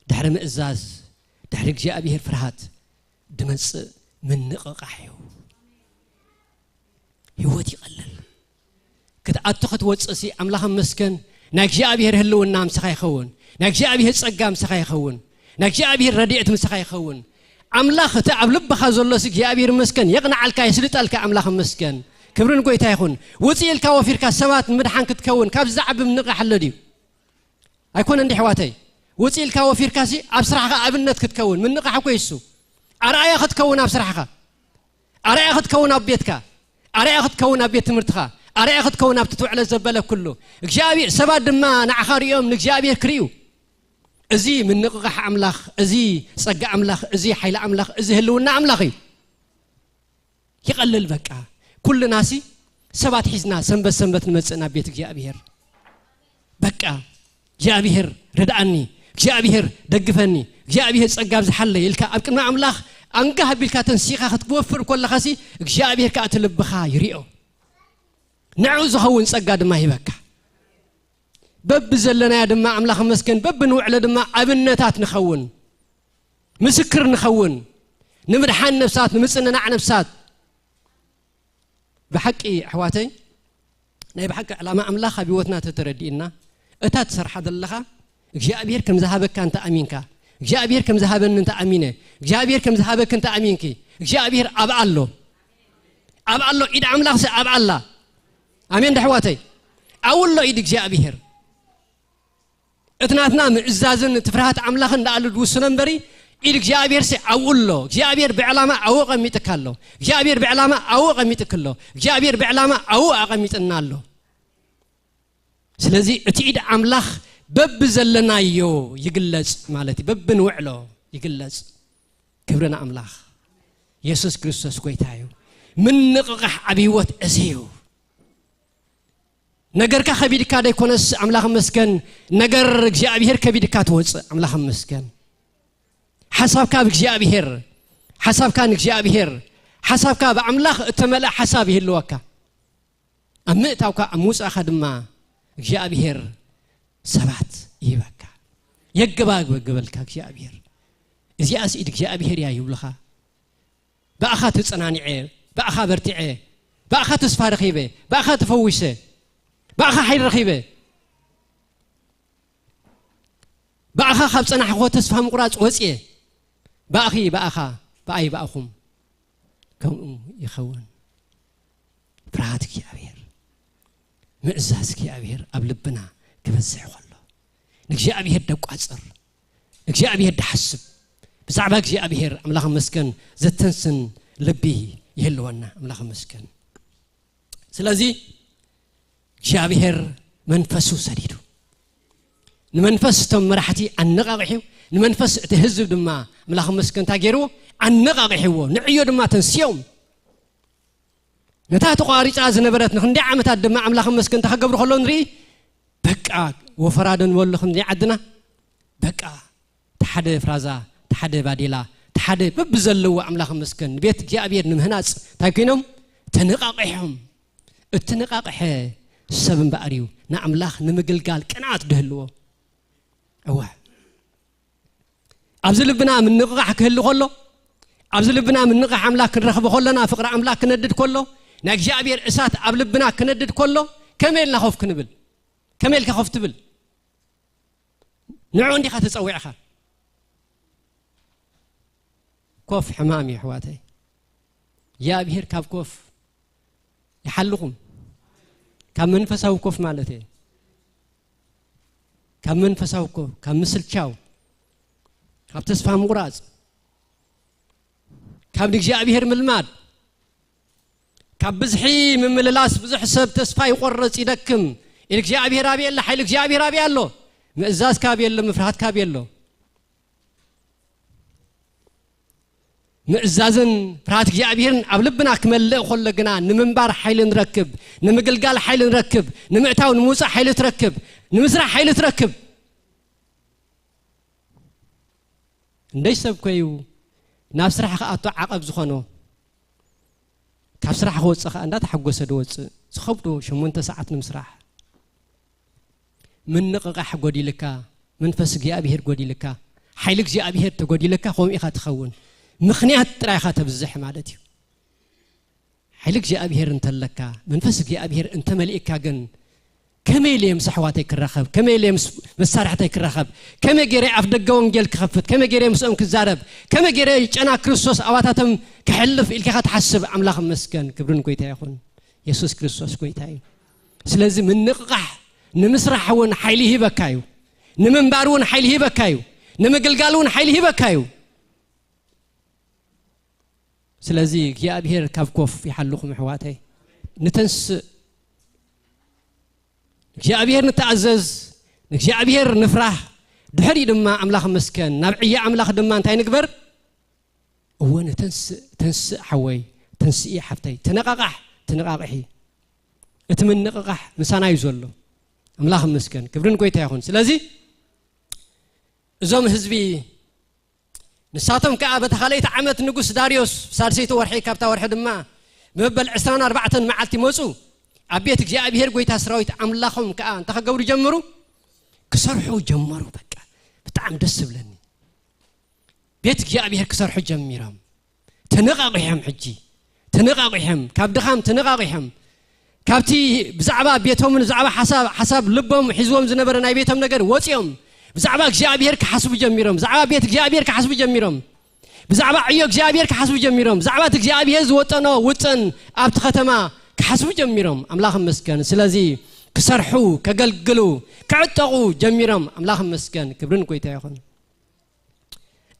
ድሕሪ ምእዛዝ ድሕሪ እግዚአብሔር ፍርሃት ድመጽእ ምንቕቃሕ እዩ ህይወት ይቀለል ክትኣቱ ክትወፅሲ አምላኽ መስገን ናይ እግዚአብሔር ህልውና ምስኻ ይኸውን ናይ እግዚአብሔር ጸጋ ምስኻ ይኸውን ናይ እግዚአብሔር ረድኤት ምስኻ ይኸውን አምላኽ እቲ ኣብ ልብኻ ዘሎስ እግዚአብሔር መስገን የቕናዓልካ ይስልጠልካ አምላኽ መስገን ክብርን ጎይታ ይኹን ውጽኢልካ ወፊርካ ሰባት ምድሓን ክትከውን ካብ ዝዓቢ ምንቕራሕ ኣሎ ድዩ ኣይኮነ እንዲ ሕዋተይ ውጽኢልካ ወፊርካሲ ኣብ ስራሕኻ ኣብነት ክትከውን ምንቕራሕ እኮ ይሱ ኣርኣያ ክትከውን ኣብ ስራሕኻ ኣርኣያ ክትከውን ኣብ ቤትካ ኣርኣያ ክትከውን ኣብ ቤት ትምህርትኻ ኣርኣያ ክትከውን ኣብ ትውዕለ ዘበለ ኩሉ እግዚአብሔር ሰባት ድማ ንዓኻ ሪኦም ንእግዚአብሔር ክሪኡ እዚ ምንቕራሕ አምላኽ እዚ ጸጋ አምላኽ እዚ ሓይሊ አምላኽ እዚ ህልውና አምላኽ እዩ ይቀልል በቃ ኩልናሲ ሰባት ሒዝና ሰንበት ንመጽእና ቤት እግዚአብሔር በቃ እግዚአብሔር ረዳአኒ እግዚአብሔር ደግፈኒ እግዚአብሔር ጸጋ ዝሓለ ይልካ ኣብ ቅድሚ አምላኽ አንጋህ ቢልካ ተንሲኻ ክትወፍር ኮለኻሲ እግዚአብሔር ከዓ ትልብኻ ይሪኦ ንዑ ዝኸውን ጸጋ ድማ ይበካ በብ ዘለና ድማ አምላኽ መስገን በብ ንውዕለ ድማ ኣብነታት ንኸውን ምስክር ንኸውን ንምድሓን ነፍሳት ንምጽንናዕ ነፍሳት بحق حواتي ناي بحق علامة أملاخ بيوتنا تتردينا أتات سرح دلها جابير كم ذهبك أنت أمينك جابير كم ذهب أنت أمينه جابير كم ذهبك أنت أمينك جابير أبع الله إذا أملاخ أبع الله أمين دحواتي أولو إيد እግዚአብሔር اتناتنا مئزازن تفرهات عملاخن لألو دوسنن بري إيد እግዚአብሔር سي أولو እግዚአብሔር بعلامة أو قميتكالو እግዚአብሔር بعلامة أو قميتكالو እግዚአብሔር بعلامة أو قميتنالو ስለዚህ እቲ ኢድ አምላኽ በብ ዘለናዮ ይግለጽ ማለት በብ ንውዕሎ ይግለጽ ክብረና አምላኽ ኢየሱስ ክርስቶስ ጎይታዩ ምን ንቅሕ አብይወት እሲዩ ነገርካ ከቢድካ ደይኮነስ አምላኽ መስገን ነገር እግዚአብሔር ከቢድካ ተወጽ አምላኽ መስገን ሐሳብካ በእግዚአብሔር ሐሳብካ ንእግዚአብሔር ሐሳብካ በአምላኽ እተመላ ሐሳብ ይህልወካ አምእታውካ አሙጻኻ ድማ እግዚአብሔር ሰባት ይበካ የገባግ በገበልካ እግዚአብሔር እዚያስ ኢድ እግዚአብሔር ያይብልኻ በአኻ ተጽናንዐ በአኻ በርቲዐ በአኻ ተስፋ ረኺበ በአኻ ተፈውሰ በአኻ ኃይል ረኺበ በአኻ ካብ ጽናሕኾ ተስፋ ምቁራጽ ወጽየ በአኺ በአኻ በአይ በአኹም ከምኡ ይኸውን ፍርሃት እግዚአብሔር مئزاز እግዚአብሔር ኣብ ልብና ክበዝሕ ከሎ ንእግዚአብሔር ደቋጽር እግዚአብሔር ደሐስብ ብዛዕባ እግዚአብሔር አምላኽ መስገን ዘተንስን ልቢ ይህልወና አምላኽ መስገን ስለዚህ እግዚአብሔር መንፈሱ ሰዲዱ ንመንፈስ ተመራሕቲ አነቃቂሑ ንመንፈስ እቲ ህዝብ ድማ አምላኽ መስገን ታገይሩ አነቃቂሕዎ ንዕዮ ድማ ተንስዮም نتا تقاريص زنبرت نخندي عامታት ድማ አምላኽ መስገን ተኸገብሩ ከሎ ንሪ በቃ ወፈራደን ወልኹም ይዓድና በቃ ተሓደ ፍራዛ ተሓደ ባዲላ ተሓደ በብዘለው አምላኽ መስገን ቤት እግዚአብሔር ንምህናጽ ታይኮይኖም ተነቃቂሖም እትነቃቂሐ ሰብን ባሪው ንአምላኽ ንምግልጋል ቅንዓት ደህልዎ እዋ ኣብዚ ልብና ምን ንቕራሕ ክህል ከሎ ኣብዚ ልብና ምን ንቕራሕ አምላኽ ክንረኽብ ከለና ፍቅሪ አምላኽ ክነድድ ከሎ نا እግዚአብሔር እሳት ኣብ ልብና ክነድድ ከሎ ከመይል ናኸፍ ክንብል ከመይል ከኸፍ ትብል ንዑ እንዲኻ ተጸዊዕኻ ኮፍ ሕማም ይሕዋተይ እግዚአብሔር ካብ ኮፍ ይሓልኹም ካብ መንፈሳዊ ኮፍ ማለት እዩ ካብ መንፈሳዊ ኮፍ ካብ ምስልቻው ካብ ተስፋ ምቁራጽ ካብ እግዚአብሔር ምልማድ كبزحي من مللاس بزح سب تسفاي قرص يدكم እግዚአብሔር አብየለ ኃይል እግዚአብሔር አብያሎ መዛዝ ካብየለ መፍራት ካብየሎ መዛዝን ፍራት እግዚአብሔርን ኣብ ልብና ክመልእ ኾለግና ንምንባር ኃይል ንረክብ ንምግልጋል ኃይል ንረክብ ንምዕታው ንሙጻ ኃይል ትረክብ ንምስራሕ ኃይል ትረክብ እንደይ ሰብ ኮይኑ ናብ ስራሕ ከኣቶ ዓቀብ ዝኾኖ ካብ ስራሕ ወጽኻ እንዳተሐጎሰ ደወጽ ዝኸብዶ 8 ሰዓት ንምስራሕ ምን ንቕራሕ ጎዲልካ መንፈስ እግዚአብሔር ጎዲልካ ኃይል እግዚአብሔር ተጎዲልካ ኾምኢኻ ትኸውን ምኽንያት ጥራይኻ ተብዝሕ ማለት እዩ ኃይል እግዚአብሔር እንተለካ መንፈስ እግዚአብሔር እንተመልእካ ግን ከመይለም ሰሕዋተይ ክረኸብ ከመይለም መሳርሕተይ ክረኸብ ከመገሬ አፍ ደገ ወንጌል ክኸፍት ከመገሬ ምስኦም ክዛረብ ከመገሬ ጨና ክርስቶስ አባታተም ክሕልፍ ኢልካ ተሐስብ አምላኽ መስገን ክብርን ጎይታ ይኹን ኢየሱስ ክርስቶስ ጎይታ እዩ ስለዚህ ምን ንቕራሕ ንምስራሕውን ኃይል ይበካዩ ንምንባሩን ኃይል ይበካዩ ንምግልጋሉን ኃይል ይበካዩ ስለዚህ እግዚአብሔር ካብ ኮፍ ይሐልኹም ሕዋተይ ንተንስ እግዚአብሔር ንተአዘዝ እግዚአብሔር ንፍራህ ድሕሪ ድማ አምላኽ መስከን ናብዕያ አምላኽ ድማ እንታይ ንግበር ወነ ተንስ ሓወይ ተንስኢ ሓፍተይ ተነቃቃሕ ተነቃቅሒ እትምንቅቃሕ ምሳና ይዘሎ አምላኽ መስከን ክብርን ጎይታ ይኹን ስለዚህ እዞም ህዝቢ ንሳቶም ከኣ በተኻለይቲ ዓመት ንጉስ ዳርዮስ ሳልሰይቲ ወርሒ ካብታ ወርሒ ድማ መበል 24 መዓልቲ መጹ አቤት እግዚአብሔር ጎይታ ሰራዊት አምላኽም ከኣ እንተኸገብሩ ጀመሩ ክሰርሑ ጀመሩ በቃ በጣም ደስ ብለኒ ቤት እግዚአብሔር ክሰርሑ ጀሚሮም ተነቃቂሖም ሕጂ ተነቃቂሖም ካብ ድኻም ተነቃቂሖም ካብቲ ብዛዕባ ቤቶምን ብዛዕባ ሓሳብ ልቦም ሒዝዎም ዝነበረ ናይ ቤቶም ነገር ወጽዮም ብዛዕባ እግዚአብሔር ክሓስቡ ጀሚሮም ብዛዕባ ቤት እግዚአብሔር ክሓስቡ ጀሚሮም ብዛዕባ ዕዮ እግዚአብሔር ክሓስቡ ጀሚሮም ብዛዕባ እግዚአብሔር ዝወጠኖ ውፅን ኣብቲ ከተማ كحسب جميرهم أملاخ مسكن سلازي كسرحو كقلقلو كعتقو جميرم أملاخ مسكن كبرن كويتا يخون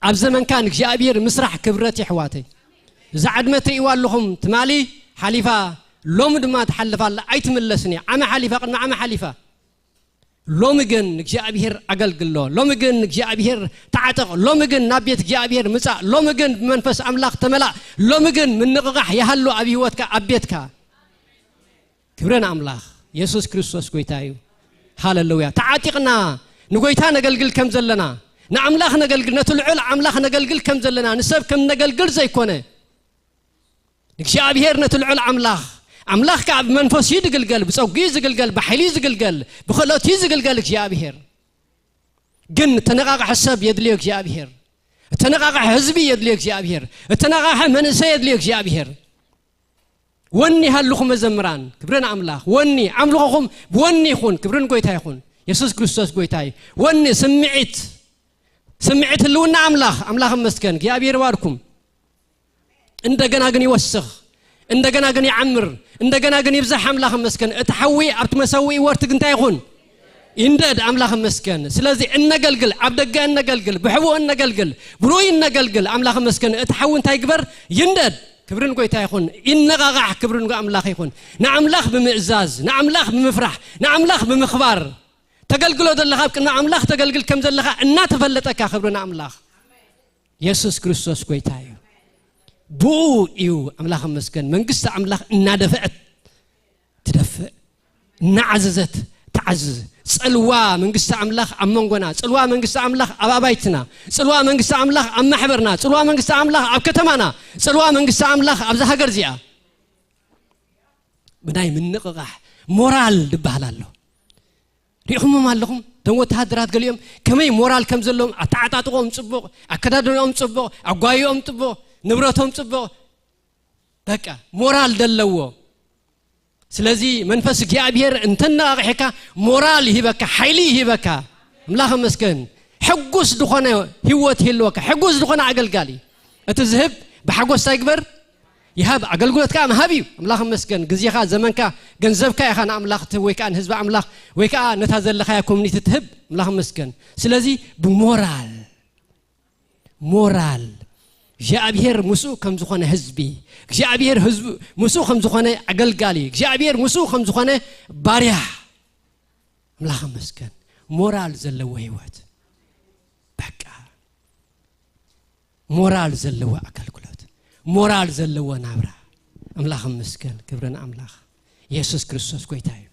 أبزمن كان جابير مسرح كبرتي حواتي زعد متى يوال لهم تمالي حليفة لوم دما تحلفا لا أي تملسني عم حليفة قلنا عم حليفة لومجن جابير أقلقلو لومجن جابير تعتق لومجن نبيت جابير مسا لومجن منفس أملاخ تملا لومجن من نقح يهلو أبي واتك أبيتك كبرنا أملاخ يسوع كريستوس كويتايو هاللويا تعاتقنا نقويتا نقلقل كم زلنا نعملاخ نقلقل نتلعل عملاخ نقلقل كم زلنا نسب كم نقلقل زي كونه نكشابير نتلعل عملاخ كعب منفس يدقلقل بصوقي يزقلقل بحيلي يزقلقل بخلوت يزقلقل كشابير جن تنقاق حساب يدليك كشابير تنقاق حزبي يدليك كشابير تنقاق منسى يدليك كشابير وني هاللخم زمران كبرنا أملاخ وني عملوهم بوني خون كبرنا قويتاي خون يسوع كريستوس قويتاي وني سمعت اللي ونا أملاخ مسكن يا أبير واركم إنت جنا جني وسخ إنت جنا جني عمر إنت جنا جني بزح أملاخ مسكن اتحوي عبد مسوي ورتك أنت يخون إندد أملاخ مسكن سلازي إن قلقل عبد الجا إن قلقل بحبو إن قلقل بروي إن قلقل أملاخ مسكن اتحوي أنت يكبر يندد كبرن قويتا يخون إن غاغح كبرن قو أملاخ يخون نعملاخ بمعزاز نعملاخ بمفرح نعملاخ بمخبار تقلقلو دلخاب كنا عملاخ تقلقل كم دلخا إنا تفلتك خبرنا أملاخ يسوع كريستوس قويتايو بو إيو أملاخ مسكن من قصة أملاخ إنا دفعت تدفع نعززت تعزز سلوا من قصة أملاخ أمانقنا سلوا من قصة أملاخ أبابايتنا سلوا من قصة أملاخ أم محبرنا سلوا من قصة أملاخ أب كتمانا سلوا من قصة أملاخ أب زهجر زيا بداي من نقاح مورال دبهلالو ريحهم ما لهم دوت هادرات قليهم كمي مورال كم زلهم أتعاطاتهم صبوا أكدادهم صبوا أقايهم صبوا نبرتهم صبوا هكا مورال دلوا سلازي منفس جابير انتنا حكا مورال هبك حيلي هبك ملاخ مسكن حقوس دخانه هوت هلوك حقوس دخانه عقل قالي اتذهب بحقوس تكبر يهاب عقل قلت كام هابي ملاخ مسكن غزيخا زمنكا غنزبكا يخان املاخ ويكان حزب املاخ ويكا نتازلخا يا كومنيتي تهب ملاخ مسكن سلازي بمورال مورال جابير مسو كم زخانه حزبي جابير حزب مسو خم زخانه عقل قالي جابير مسو خم زخانه باريا ملاخ مسكن مورال زلو هيوت بقى مورال زلو عقل قلت مورال زلو نابرا املاخ مسكن كبرنا املاخ يسوع كريستوس كويتاي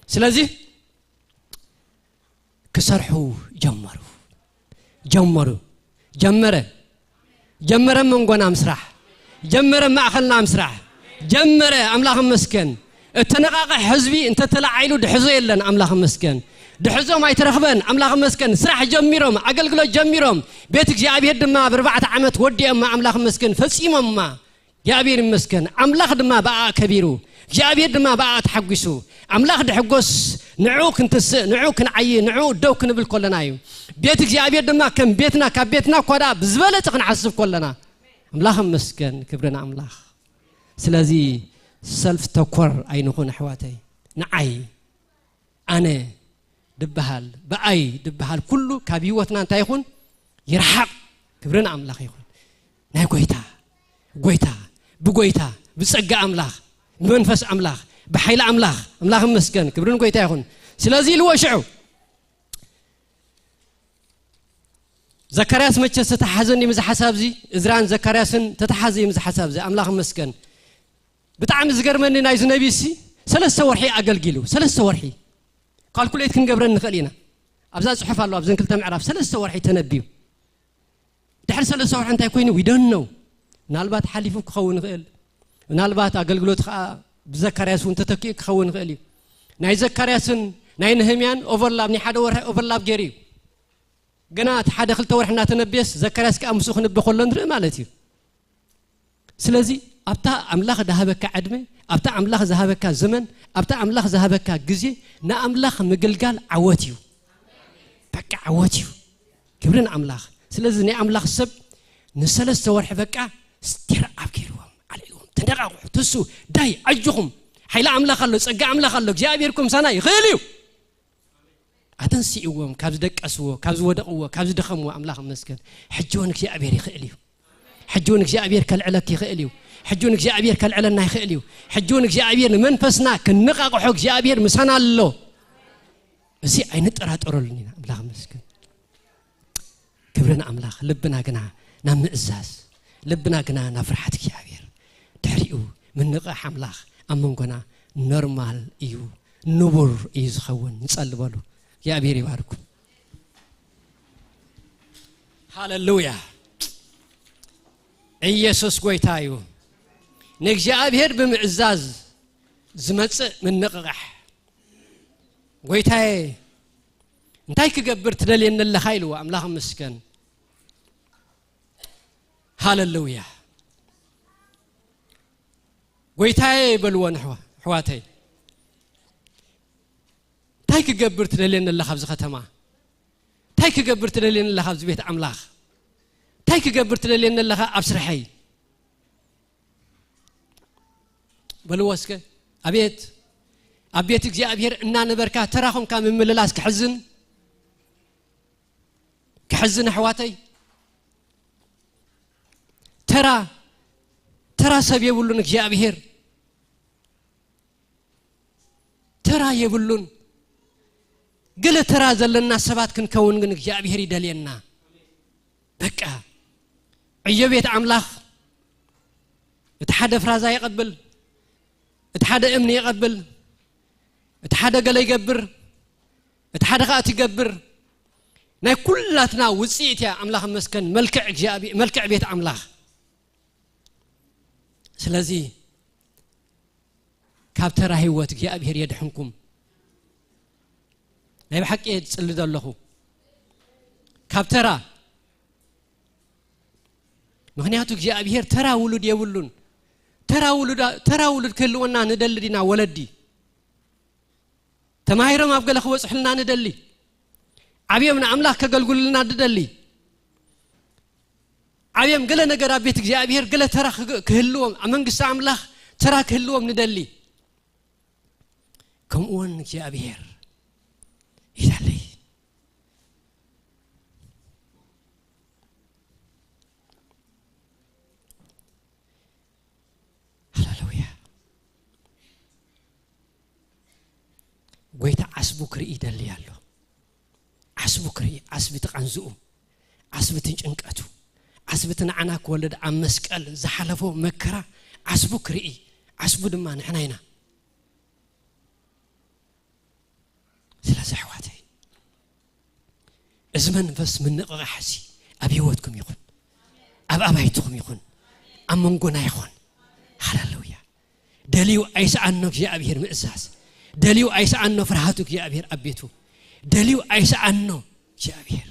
سلازي كسرحو جمره من قنا مسرح جمره ما أخلنا مسرح جمره أملاخ مسكن التنقاق حزبي أنت تلعيلو دحزو لنا أملاخ مسكن دحزو ما يترخبن أملاخ مسكن سرح جميرهم أقل قلو جميرهم بيتك جابير دما بربعة عمت ودي أما أملاخ مسكن فسيم أما جابير مسكن أملاخ دما بقى كبيرو جابير دما بقى تحقسو أملاخ دحقوس نعوك انتس نعوك نعي نعو دوك نبل كلنا يو بيتك جابير دما كم بيتنا كبيتنا كودا بزبالة نحسب كلنا أملاخ مسكن كبرنا أملاخ سلازي سلف تكور أي نكون حواتي نعي أنا دبهال بأي دبهال كله كبيوتنا أنت يكون يرحق كبرنا أملاخ يكون ناي قويتا بقويتا بسقى أملاخ بمنفس أملاخ بحيل أملاخ مسكن كبرنا قويتا يكون سلازي الوشعو زكرياس متى تتحزني مز حساب زي إزران زكرياسن تتحزي مز حساب زي أملاخ مسكن بتعم زجر مني نايز نبيسي ثلاث ورحي أقل جيلو ثلاث ورحي قال كل يتكن قبرن نخلينا أبزاز صحف الله أبزن كل تمعرف ثلاث ورحي تنبيو دحر ثلاث ورحي أنت يكوني we don't know نالبات حليفو كخون غيل نالبات أقل جلو بزكرياس وانت تكي كخون غيلي نايز زكرياسن ناي نهميان overlap ني حدا ورحي overlap جري جنات حدا خلت ورحنا تنبيس زكرياس كأمسخ نبي خلنا نرى مالتي سلازي أبتا أملاخ ذهبك عدمه أبتا أملاخ ذهبك زمن أبتا أملاخ ذهبك جزء نا أملاخ مقلقال عواتيو بك عواتيو كبرنا أملاخ سلازي نا أملاخ سب نسلس تورح بك استير أبكيرهم عليهم تنقعوا تسو داي أجهم حيل أملاخ الله سجع أملاخ الله እግዚአብሔርኩም ሰና ይኸልዩ أتنسيهم كابز دك أسوه كابز ودقوه كابز دخموه أملاخ مسكن حجونك እግዚአብሔር ይኸልዩ حجونك እግዚአብሔር كالعلك يخليو حجونك እግዚአብሔር كالعلنا يخليو حجونك እግዚአብሔር منفسنا كنقاقحو እግዚአብሔር مسنا الله እዚህ አይነት ጥራጥሮልኝ አምላክ መስገን ክብርና አምላክ ልብና ግና ናምእዛዝ ልብና ግና ናፍርሐት እግዚአብሔር ድሕሪኡ ምንቀሕ አምላክ አመንጎና ኖርማል እዩ ንቡር እዩ ዝኸውን ንጸልበሉ እግዚአብሔር ይባርኩም ሃሌሉያ ኢየሱስ ጌታ እዩ ንእግዚአብሔር ብምዕዛዝ ዝመጽእ ምንቅራሕ ጌታዬ እንታይ ክገብር ትደልየኒ ኣለኻ ኢልዎ ኣምላኽ መስገን ሃሌሉያ ጌታዬ በልዎን ኣሕዋተይ እንታይ ክገብር ትደልየኒ ኣለኻ ኣብዚ ከተማ እንታይ ክገብር ትደልየኒ ኣለኻ ኣብዚ ቤት ኣምላኽ እንታይ ክገብር ትደልየኒ ኣለኻ ኣብ ስራሐይ በልዎ እስከ أبيت እግዚአብሔር እና ነበርካ ተራኹም ካም ምልላስ كحزن حواتي ترى ሰብ يبلون እግዚአብሔር ترى يبلون قل ترى زلنا سبات كنكون ግን እግዚአብሔር ይደልየና በቃ عيبيت أملاخ اتحدى فرازا يقبل اتحدى امني يقبل اتحدى قال يقبر اتحدى غات يقبر ناي كلاتنا وصيت يا أملاخ مسكن ملكع بيت أملاخ سلازي كابترا هيوت እግዚአብሔር يدحنكم ناي بحق يتصلد الله كابترا مغنياتو እግዚአብሔር ترى ولد يولون ترى ولد كلونا ندلدينا ولدي تماهيرم أبقى لخوص حلنا ندلي عبيم أملاك كقلقلنا ندلي عبيم قال نجار بيت እግዚአብሔር قال ترى كهلوم أمن قص أملاك ترى كهلوم ندلي كم أون እግዚአብሔር يدلي ويتا عصبو كرئي دلي يالو عصبو كرئي عصبي تقنزؤو عصبي تنشنكاتو عصبي تنعناك ولد عم مسكال زحلفو مكرا عصبو كرئي عصبو دمان حناينا سلاسة حواتي ازمن بس من نقغ حسي أبيوتكم يخون أبايتكم يخون أمنقونا يخون هللويا دليو أيس عنك يا أبيهر مئزاز دليو أيس عنه فرحاتك يا أبيهر أبيتو دليو أيس عنه يا أبيهر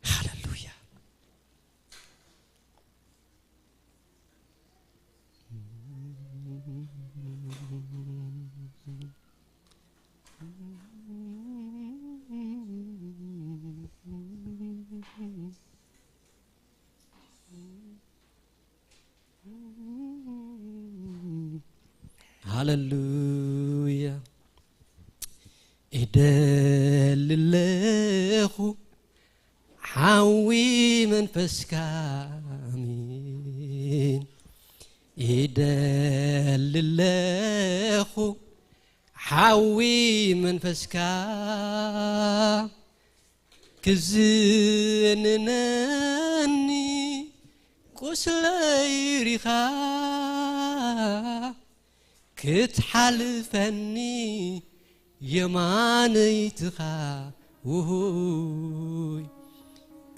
هللويا هللويا إدل الله حوي من فسكامين إدل الله حوي من فسكا كزنني كسلي رخا كتحلفني يمانيتخا وهوي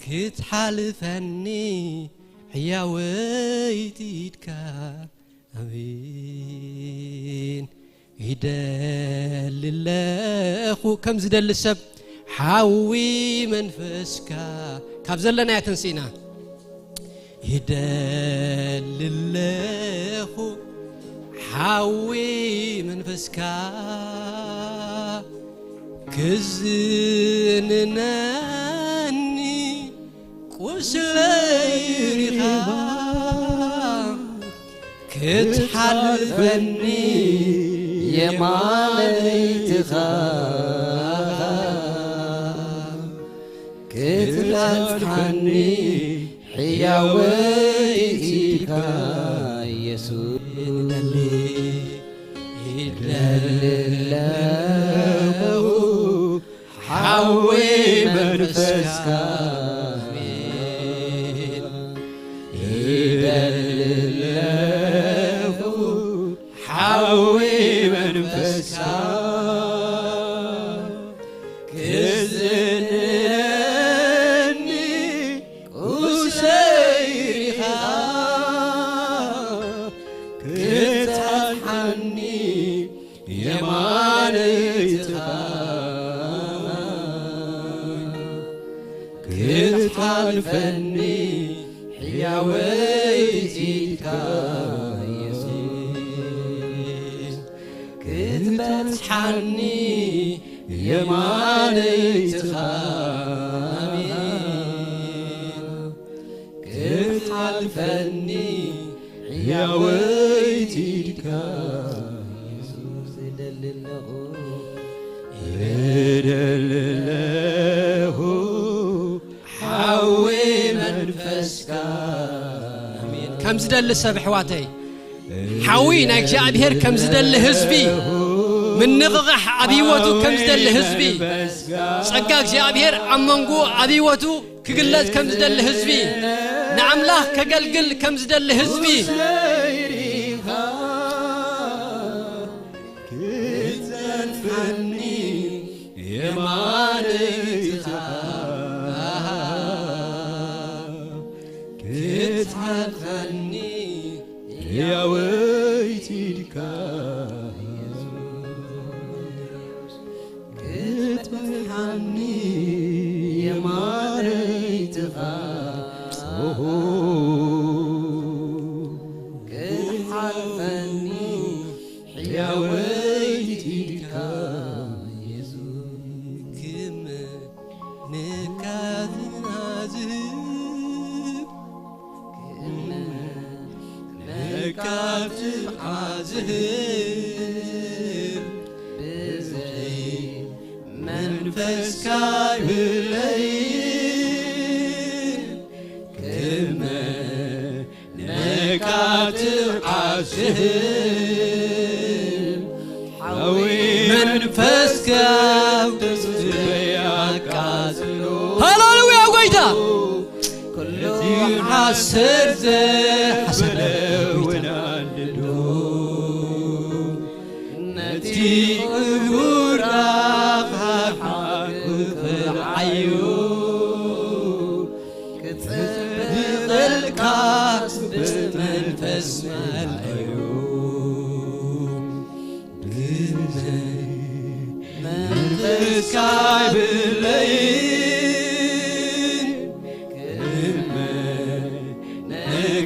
كتحلفني حياويتيتكا امين يدل الله كم زدل السب حاوي منفسكا كابزلنا يا تنسينا يدل الله حاوي منفسكا كزنناني كسليرها كتحلفني የማለይትኻ ክትላፍሐኒ ሕያወይትካ ኢየሱስ ይደልለሁ ሓዊ መንፈስካ ይደልለሁ ሓዊ መንፈስካ ክዝንኒ ቁሰይኻ ክትሓልሓኒ የማነይትኻ ክትሓልፈኒ ሕያወይትካ ኢየሱስ ክትበጽሓኒ የማነይትኻ ክትሓልፈኒ ሕያወይትካ ኢየሱስ ይደልለሁ ይደልለሁ ሓዊ መንፈስካ አሜን ከም ዝደል ሰብ ሕዋተይ ሓዊ ናይ እግዚአብሔር ከም ዝደል ህዝቢ من نغغح أبيوتو كم زدل هزبي صقا እግዚአብሔር أمنغو أبيوتو كقلت كم زدل هزبي نعم الله كقلقل كم زدل هزبي كتنفني يمانيتها كتنفني يا ويتك كتنفني يمانيتها كتنفني يا ويتك كاتب عازب بزي منفس كايبلين كما نكاتب عازب حوي منفس كايبلين هاللويا ويدا كله حسر حسر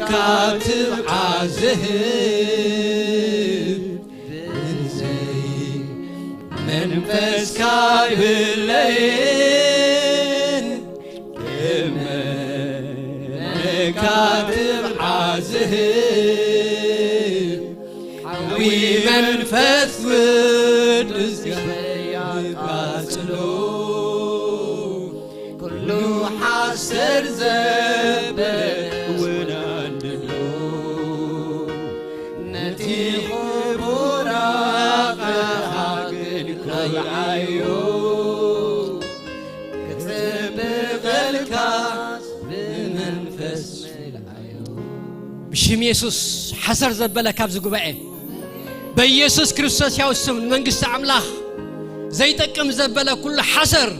كاتب عازب منفس كاي بالليل كما كاتب عازب حوي منفس ودس يقاتلو كله حاسر زبل وناندلو نتي خبورا عيو كتب بالكاس بمنفس بشم يسوس حسر زبالة كابز قبائي بيسوس كريستوس يوسم منقص عملاخ زي تقم زبالة كل حسر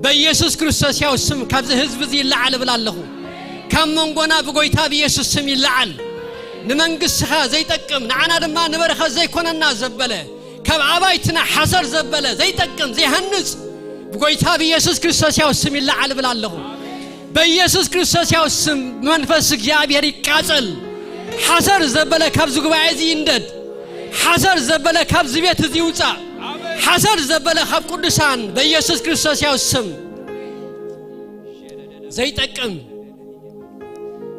بيسوس كريستوس يوسم كابز هزب زي اللعال بالله كم من قنا بقويتا بيسوس سمي اللعال نمنقصها زي تقم نعنا دما نبرخ زي كوننا زبالة كم عبايتنا حسر زبالة زي تقم زي هنس بقويتا بيسوس كريستوس يوسم اللعال بالله بيسوس كريستوس يوسم منفس እግዚአብሔር ይቃጠል حسر زبالة كابز قبائي زي يندد حسر زبالة كابز بيت زي يوصع حسر زبالة خاب قدسان بيسوس كريستوس يوسم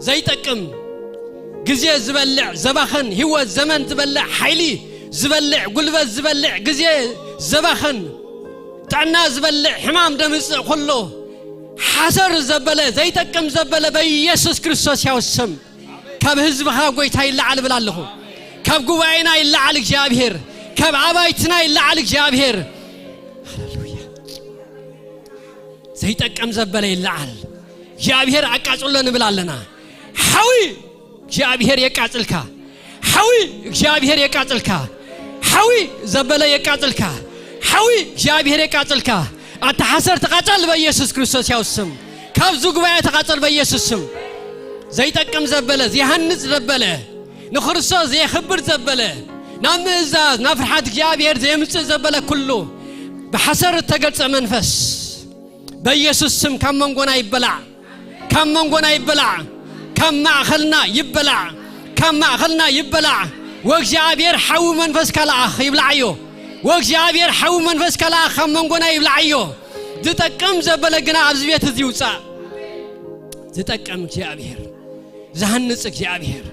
زي تقم ጊዜ ዝበልዕ ዘባኸን ህይወት ዘመን ዝበልዕ ሓይሊ زبلع قلبت زبلع قزي زبخن تعنا زبلع حمام دمس كله حسر زبله زيتكم زبله بيسوس كريستوس يوسم كاب حزبها قويتا يلعل بلالله كاب قواينا يلعل እግዚአብሔር كاب عبايتنا يلعل እግዚአብሔር هللويا زيتكم زبله يلعل እግዚአብሔር አቃጽሎን ብላለና حوي እግዚአብሔር የቃጽልካ حوي እግዚአብሔር የቃጽልካ حوي زبله የቃጽልካ حوي እግዚአብሔር የቃጽልካ أتحسر تقاتل بيسوس كريستوس يوسم كابزو قبايا تقاتل بيسوس سم زي تكم زبلة زي هنز زبلة نخرصوص زي خبر زبلة نام إزاز نفرحات جابير زي ملس زبلة كله بحسر التقلت منفس بيسوس سم كم منقونا يبلع كم منقونا يبلع كم معخلنا يبلع كم معخلنا يبلع وجابير حو منفس كالأخ يبلعيو وجابير حو منفس كلا خمنقونا يبلعيو زتكم زبلقنا عبزبيت زيوصا زتكم جابير زهنص جابير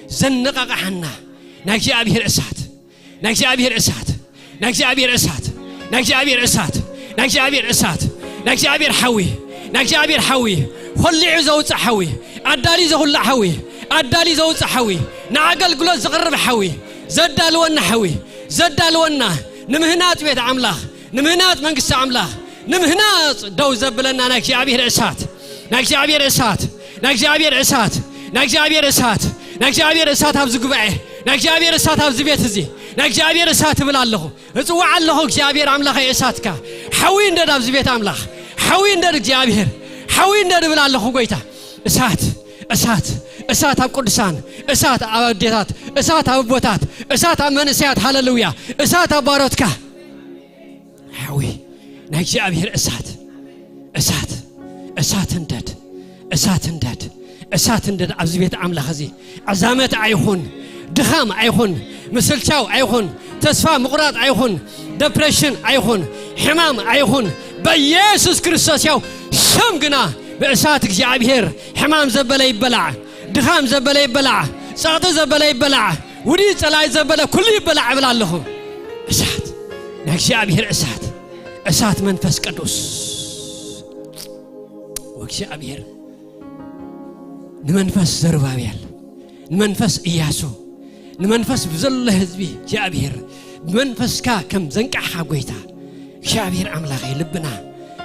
زنققحنا نجابير اسات نجابير اسات نجابير اسات نجابير اسات نجابير اسات نجابير حوي نجابير حوي خلي عزوص حوي ادالي زغلا حوي ادالي زوص حوي نعقل قلو زغرب حوي زدالونا حوي زدالونا نمهنات بيت عملاخ نمهنات منقص عملاخ نمهنات دو زبلنا نجابير اسات نجابير اسات نجابير اسات نجابير اسات نجابير اسات ابز قبعه نجابير اسات ابز بيت زي نجابير اسات بلالله اصوع الله እግዚአብሔር አምላክ የእሳትካ حوي እንደድ ابز بيت አምላክ حوي እንደድ እግዚአብሔር حوي እንደድ بلالله ጎይታ እሳት እሳት እሳት አብ ቅዱሳን እሳት አብዴታት እሳት አብቦታት እሳት አመንሲያት ሃሌሉያ እሳት አባሮትካ حوي نجابير اسات اسات اسات እንደድ اسات እንደድ اسات እንደድ ابز بيت አምላክ እዚ عزامت አይሁን ድኻም አይሁን مسلچاو አይሁን ተስፋ መቁረጥ አይሁን ዲፕሬሽን አይሁን ሕማም አይሁን በኢየሱስ ክርስቶስ ያው ስም ግና በእሳት እግዚአብሔር ሕማም ዘበለ ይበላዕ ድኻም ዘበለ ይበላዕ ጻጥ ዘበለ ይበላዕ ውዲ ጸላይ ዘበለ ኩሉ ይበላዕ ብላለሁ እሳት እግዚአብሔር እሳት እሳት መንፈስ ቅዱስ ወእግዚአብሔር ንመንፈስ ዘሩባቤል ንመንፈስ ኢያሱ ንመንፈስ ብዘለ ህዝቢ እግዚአብሔር መንፈስካ ከም ዘንቃኻ ጎይታ እግዚአብሔር አምላክ ይልብና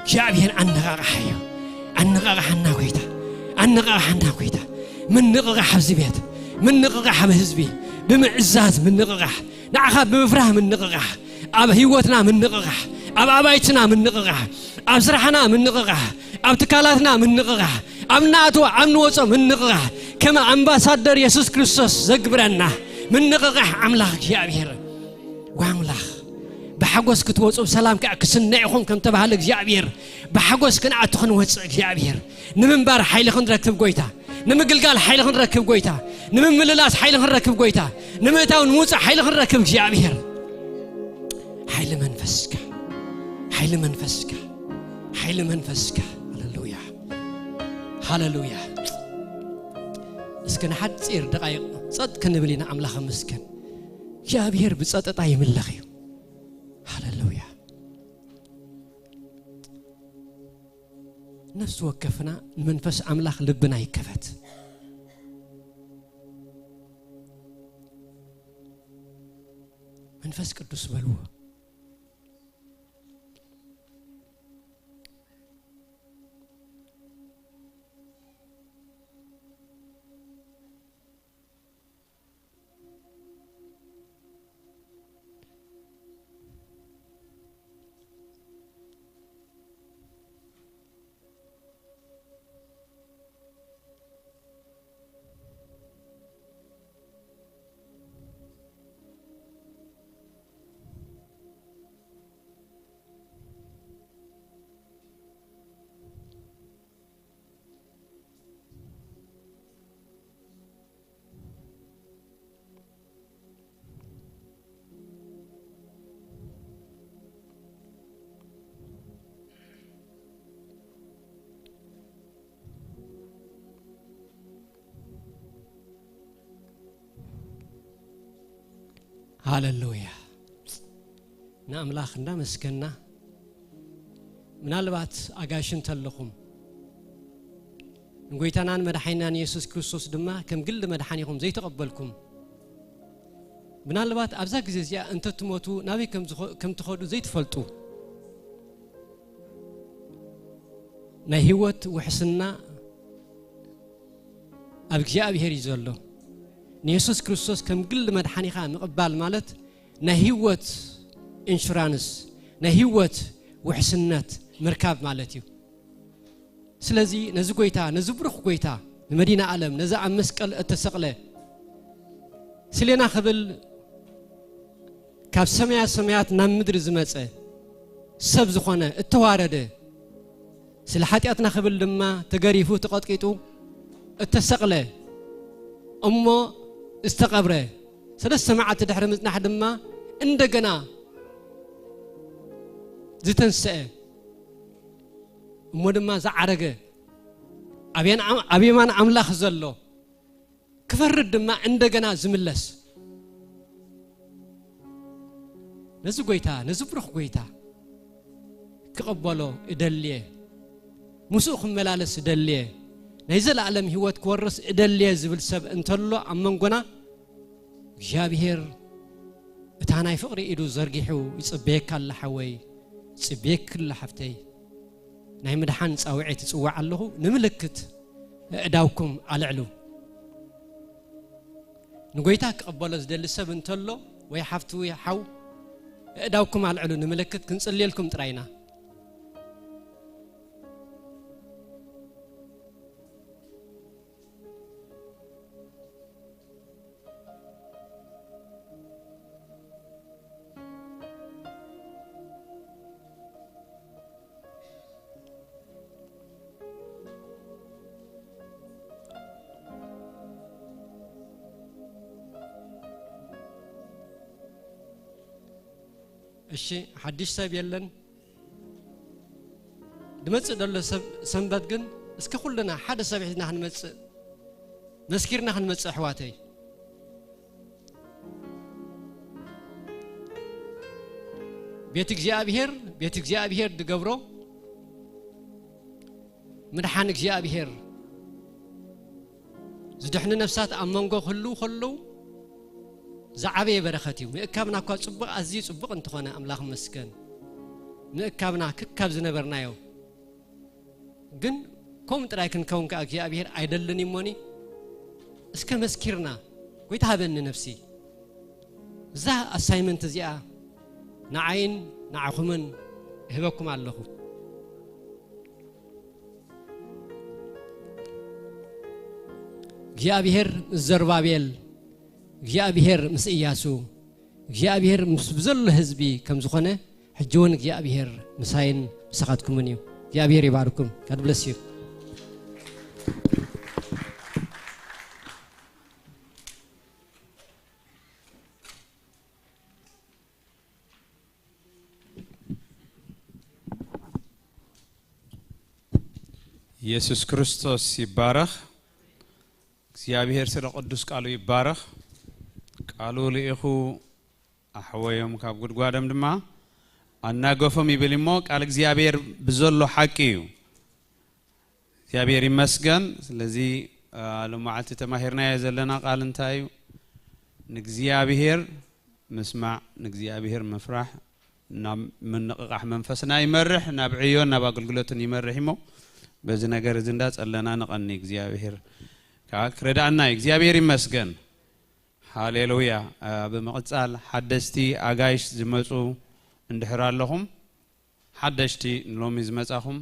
እግዚአብሔር አነቃቃሐዩ አነቃቃሐና ጎይታ አነቃቃሐና ጎይታ من نققح بزبيت من نققح بهزبي بمعزات من نققح نعخاب بمفرح من نققح أب هيوتنا من نققح أب أبايتنا من نققح أب سرحنا من نققح أب تكالاتنا من نققح أب ناتو أب نوصو من نققح كما أمباسادر يسوس كريستوس زقبرنا من نققح أملاك يا أبير وأملاك بحقوس كتوصو بسلام كأكسن يخون كم تبهالك يا أبير بحقوس كن أتخن وصك يا أبير نمنبار حيل خن ركب قويتا نمقلقال حيل خن ركب قويتا نممللاس حيل خن ركب قويتا نمتاون موسى حيل خن ركب يا أبير حيل منفسك حيل منفسك حيل منفسك هللويا هللويا اسكن حد صير دقائق صدق نبلينا أملاخ مسكن يا أبير بصدق يملخيو هللويا نفس وقفنا منفس أملاخ لبنا يكفت منفس قدوس بلوه ሃሌሉያ ናምላኽና መስከና ምናልባት አጋሽን ተለኹም ንጎይታናን መድኃኒናን ኢየሱስ ክርስቶስ ድማ ከም ግል መድኃኒኹም ዘይተቀበልኩም ምናልባት አብዛ ጊዜ እዚያ እንተ ትሞቱ ናበይ ከም ትኸዱ ዘይትፈልጡ ናይ ህይወት ውሕስና ኣብ እግዚአብሔር ይዘሎ ኢየሱስ ክርስቶስ ከም ግል መድኃኒኻ ምቅባል ማለት ናይ ህይወት ኢንሹራንስ ናይ ህይወት ውሕስነት ምርካብ ማለት እዩ ስለዚህ ነዚ ጎይታ ነዚ ብሩኽ ጎይታ ንመዲና ዓለም ነዚ ኣብ መስቀል እተሰቕለ ስለና خبل ካብ ሰማያት ናብ ምድሪ ዝመጸ ሰብ ዝኾነ እተዋረደ ስለ ኃጢአትና خبل ድማ ተገሪፉ ተቀጥቂጡ እተሰቕለ እሞ استقبረ ሰለስተ መዓልቲ ድሕሪ ምጽናሕ ድማ እንደገና ዝተንሰአ እሞ ድማ ዘዓረገ አብየማን አምላኽ ዘሎ ክፈርድ ድማ እንደገና ዝምለስ ነዚ ጎይታ ነዚ ብሩኽ ጎይታ ክቀበሎ እደልየ ሙሱእ ክመላለስ እደልየ ናይ ዘለዓለም ህይወት ክወርስ እደልየ ዝብል ሰብ እንተሎ ኣብ መንጎና እግዚአብሔር እታ ናይ ፍቕሪ ኢዱ ዘርጊሑ ይጽበየካ ኣለሓወይ ጽበየክ ኣለሓፍተይ ናይ ምድሓን ጻውዒት ጽዋዕ ኣለኹ ንምልክት እዳውኩም አልዕሉ ንጎይታ ክቀበሎ ዝደሊ ሰብ እንተሎ ወይ ሓፍቱ ወይ ሓው እዳውኩም አልዕሉ ንምልክት ክንጽልየልኩም ጥራይና እሺ ሐዲስ ሰብ የለን ድመጽ ደለ ሰብ ሰንበት ግን እስከ ኩልና ሓደ ሰብሕና ክንመጽ መስኪርና ክንመጽ ኣሕዋተይ ቤት እግዚአብሔር ድገብሮ ምድሓን እግዚአብሔር ዝድሕነ ነፍሳት ኣብ መንጎ ሁሉ زعبي برختي مأكبنا كوا صبق عزيز صبق أنت خنا أملاك مسكن مأكبنا كاب زنبرنايو جن كم ترايكن كون كأجي أبيهر أيدلني موني اسك مسكيرنا ويتهابن نفسي زا assignment زيا نعين نعخمن هبكم الله جي أبيهر زربابيل እግዚአብሔር ምስ ኢያሱ እግዚአብሔር ምስ ብዘሎ ህዝቢ ከም ዝኾነ ሕጂውን እግዚአብሔር ምሳይን ምስኻትኩምን እዩ እግዚአብሔር ይባርኩም God bless you ኢየሱስ ክርስቶስ ይባረክ እግዚአብሔር ስለ ቅዱስ ቃሉ ይባረክ ቃሉ ለኢኹ አሕወዮም ካብ ጉድጓደም ድማ አናገፎም ይብልሞ ቃል እግዚአብሔር ብዘሎ ሐቂዩ እግዚአብሔር ይመስገን ስለዚህ ለማዓልቲ ተማሂርና የዘለና ቃል እንታዩ ንግዚአብሔር መስማዕ ንግዚአብሔር መፍራህ ምንቅቃሕ መንፈስና ይመርሕ ናብ ዕዮን ናብ አገልግሎትን ይመርሕሞ በዚ ነገር ዝንዳ ጸለና ንቀኒ እግዚአብሔር ካክረዳና እግዚአብሔር ይመስገን ሃሌሉያ በመቅጻል ሐደስቲ አጋይሽ ዝመጹ እንድሕራ ኣለኹም ሐደሽቲ ሎሚ ዝመጻኹም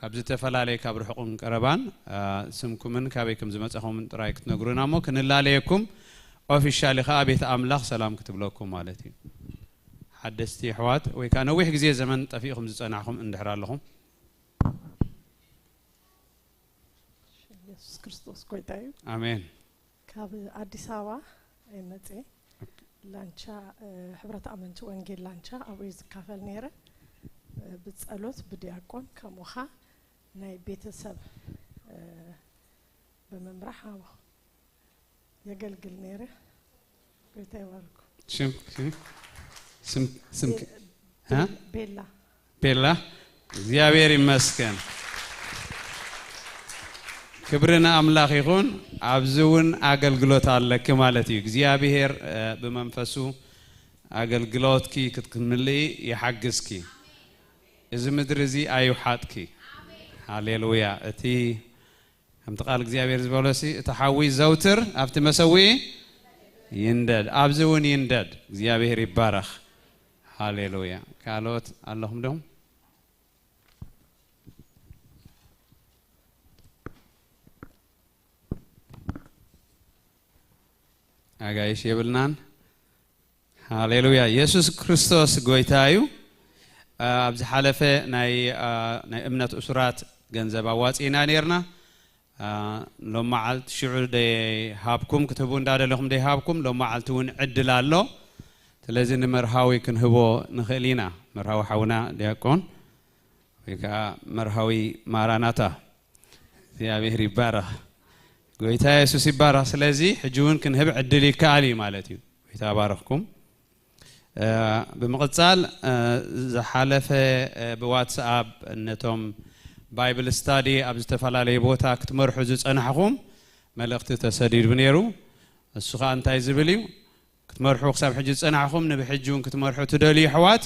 ካብ ዝተፈላለየ ካብ ርሑቕን ቀረባን ስምኩምን ካበይኩም ዝመጻኹም ጥራይ ክትነግሩና ሞ ክንላለየኩም ኦፊሻሊ ኸ ቤት አምላኽ ሰላም ክትብለኩም ማለት እዩ ሐደስቲ ሕዋት ወይ ካ ነዊሕ ግዜ ዘመን ጠፊእኹም ዝጸናኹም እንድሕራ ኣለኹም ኢየሱስ ክርስቶስ ጎይታዩ አሜን ካብ አዲስ አበባ አይመጽ ላንቻ ህብረት አመንት ወንጌል ላንቻ አብይ ዝካፈል ነረ በጸሎት በዲያቆን ከሞኻ ናይ ቤተሰብ በመምራህ የገልግል ነረ قلت يباركو سم ها بيلا بيلا እግዚአብሔር ይመስገን ክብርና አምላክ ይሁን አብዙውን አገልግሎት አለክ ማለት እዩ እግዚአብሔር በመንፈሱ አገልግሎትኪ ክትክምሊ ይሐግዝኪ እዚ ምድር እዚ አይውሓጥኪ ሃሌሉያ እቲ ከምቲ ቃል እግዚአብሔር ዝበሎሲ እቲ ሓዊ ዘውትር ኣብቲ መሰዊ ይንደድ ኣብዙውን ይንደድ እግዚአብሔር ይባረኽ ሃሌሉያ ካልኦት ኣለኹም ዶ አጋይሽ የብልናን ሃሌሉያ ኢየሱስ ክርስቶስ ጎይታዩ ኣብዚ ሓለፈ ናይ እምነት ኡስራት ገንዘብ አዋጺና ነርና ሎማዓልት ሽዑ ደይ ሃብኩም ክትቡ እንዳደለኹም ደይ ሃብኩም ሎማዓልት እውን ዕድል ኣሎ ስለዚ ንመርሃዊ ክንህቦ ንኽእሊና መርሃዊ ሓውና ዲያቆን ወይ ከዓ መርሃዊ ማራናታ እግዚአብሔር ይባረኽ ጎይታ ኢየሱስ ይባረኽ ስለዚ ሕጂውን ክንህብ ዕድል ይከኣል ማለት እዩ ጎይታ ባረኽኩም በመቀጻል ዝሓለፈ በዋትስአፕ ነቶም ባይብል ስታዲ ኣብ ዝተፈላልየ ቦታ ክትመርሑ ዝጸናሕኹም መልእኽቲ ተሰዲድ ብነይሩ እሱ ኸ እንታይ ዝብል እዩ ክትመርሑ ክሳብ ሕጂ ዝጸናሕኹም ንብሕጂውን ክትመርሑ ትደልዩ ኣሕዋት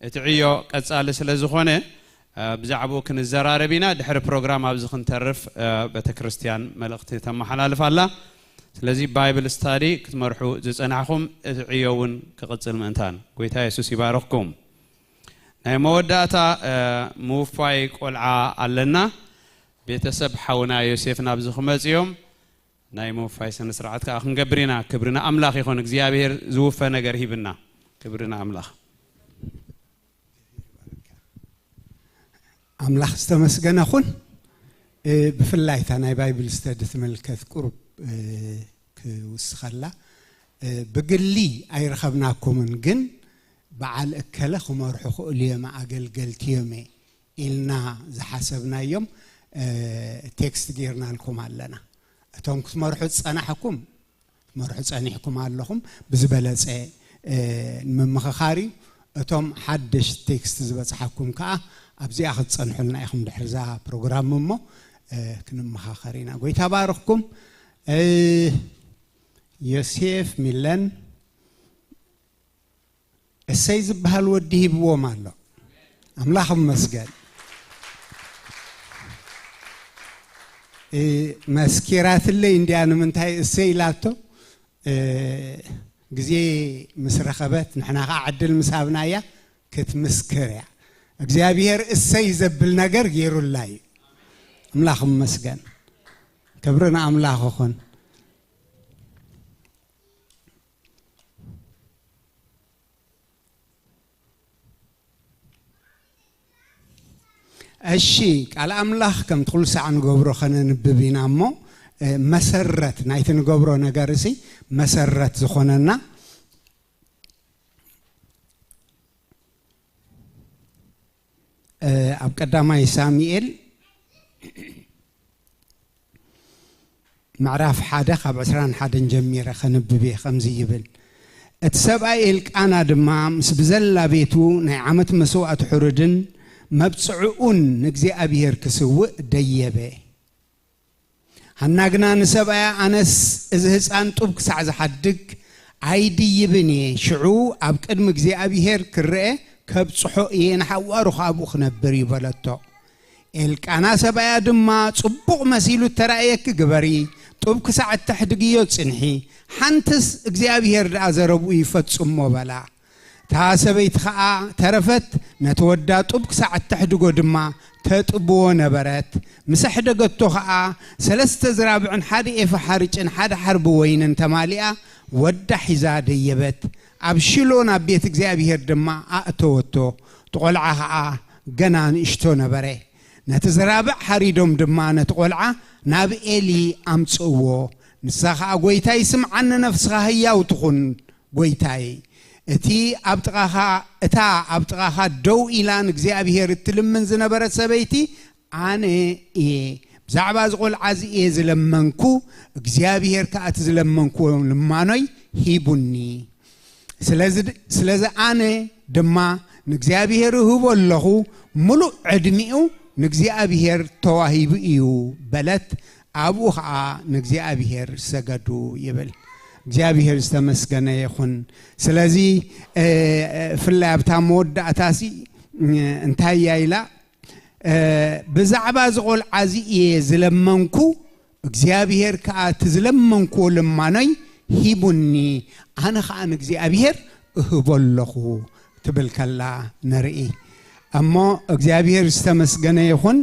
እቲ ዕዮ ቀጻሊ ስለ ዝኾነ ብዛዕባኡ ክንዘራረብ ኢና ድሕሪ ፕሮግራም ኣብዚ ክንተርፍ ቤተክርስትያን መልእኽቲ ተመሓላልፍ ኣላ ስለዚ ባይብል ስታዲ ክትመርሑ ዝጸናሕኹም እቲ ዕዮ እውን ክቕጽል ምእንታን ጎይታ ኢየሱስ ይባረኽኩም ናይ መወዳእታ ምውፋይ ቆልዓ ኣለና ቤተሰብ ሓውና ዮሴፍ ናብዚ ክመጽዮም ናይ ምውፋይ ስነ ስርዓት ከዓ ክንገብር ኢና ክብርና ኣምላኽ ይኹን እግዚአብሔር ዝውፈ ነገር ሂብና ክብርና ኣምላኽ አምላክ ዝተመስገነ ይኹን ብፍላይታ ናይ ባይብል ስተዲ ትመልከት ቁርብ ክውስኸላ ብግሊ ኣይረኸብናኩምን ግን በዓል እከለ ክመርሑ ክእሉ እዮም ኣገልገልቲ እዮም ኢልና ዝሓሰብናዮም ቴክስት ጌርና ልኩም ኣለና እቶም ክትመርሑ ዝጸናሕኩም ትመርሑ ጸኒሕኩም ኣለኹም ብዝበለጸ ንምምኽኻሪ እቶም ሓድሽ ቴክስት ዝበጽሓኩም ከዓ ኣብዚኣ ክትጸንሑልና ኢኹም ድሕርዛ ፕሮግራም እሞ ክንመኻኸር ኢና ጎይታ ባርኽኩም ዮሴፍ ሚለን እሰይ ዝበሃል ወዲ ሂብዎም ኣሎ ኣምላኽ ይመስገን መስኪራትለይ እንዲያ ንምንታይ እሰይ ኢላቶ ግዜ ምስ ረኸበት ንሕና ከዓ ዕድል ምሳብናያ ክትምስክር እያ እግዚአብሔር እሰይ ዘብል ነገር ገይሩላ እዩ አምላኽ ይመስገን ክብርና አምላኽ ይኹን እሺ ቃል አምላኽ ከም ትኩል ሰዓት ንገብሮ ኸነንብብ ኢና እሞ መሰረት ናይቲ ንገብሮ ነገር እሲ መሰረት ዝኾነና ኣብ ቀዳማይ ሳሙኤል ምዕራፍ 1 ካብ 21 ጀሚረ ኸነብብ ከምዚ ይብል እቲ ሰብኣይ ኤልቃና ድማ ምስ ብዘላ ቤቱ ናይ ዓመት መስዋዕት ሕሩድን መብጽዑን ንእግዚአብሔር ክስውእ ደየበ ሃናግና ንሰብኣያ ኣነስ እዚ ህፃን ጡብ ክሳዕ ዝሓድግ ኣይድይብን ሽዑ ኣብ ቅድሚ እግዚአብሔር ክርአ ከብጽሖ እየ ንሓዋሩ ካብኡ ክነብር ይበለቶ ኤልቃና ሰብኣያ ድማ ጽቡቕ መሲሉ ተራእየክ ግበሪ ጡብ ክሳዕ ተሕድግዮ ጽንሒ ሓንትስ እግዚአብሔር ደኣ ዘረብኡ ይፈጽሞ በላ ታሰበይት ከዓ ተረፈት ነተወዳ ጡብ ክሳዕ ተሕድጎ ድማ ተጥብዎ ነበረት ምሰሕደገቶ ከዓ 3 ዝራብዕን 1 ኤፍ ሓርጭን 1 ሓርቢ ወይንን ተማሊኣ ወዳ ሒዛ ደየበት ኣብ ሽሎ ናብ ቤት እግዚአብሔር ድማ ኣእተወቶ ተቆልዓ ከዓ ገና ንእሽቶ ነበረ ነቲ ዝራብዕ ሓሪዶም ድማ ነቲ ቆልዓ ናብ ኤሊ ኣምጽእዎ ንሳ ከዓ ጎይታይ ስምዓኒ ነፍስኻ ህያው ትኹን ጎይታይ እቲ ኣብ ጥቓኻ ደው ኢላን እግዚአብሔር እትልምን ዝነበረት ሰበይቲ ኣነ እየ ብዛዕባ ዝቆልዓ እየ ዝለመንኩ እግዚአብሔር ከዓ እቲ ዝለመንኩ ልማኖይ هيبوني سلازي أنا دما نجزيابير هو الله ملو عدميو نجزيابير تواهيب إيو بلت أبوها نجزيابير سجدو يبل እግዚአብሔር ዝተመስገነ ይኹን ስለዚህ ፍላይ ኣብታ መወዳእታሲ እንታይ ያይላ ብዛዕባ ዝቆል ዓዚየ ዝለመንኩ እግዚአብሔር ከዓ ትዝለመንኩ ልማነይ ሂቡኒ ኣነ ከዓ ንእግዚአብሔር እህበለኹ ትብል ከላ ነርኢ እሞ እግዚአብሔር ዝተመስገነ ይኹን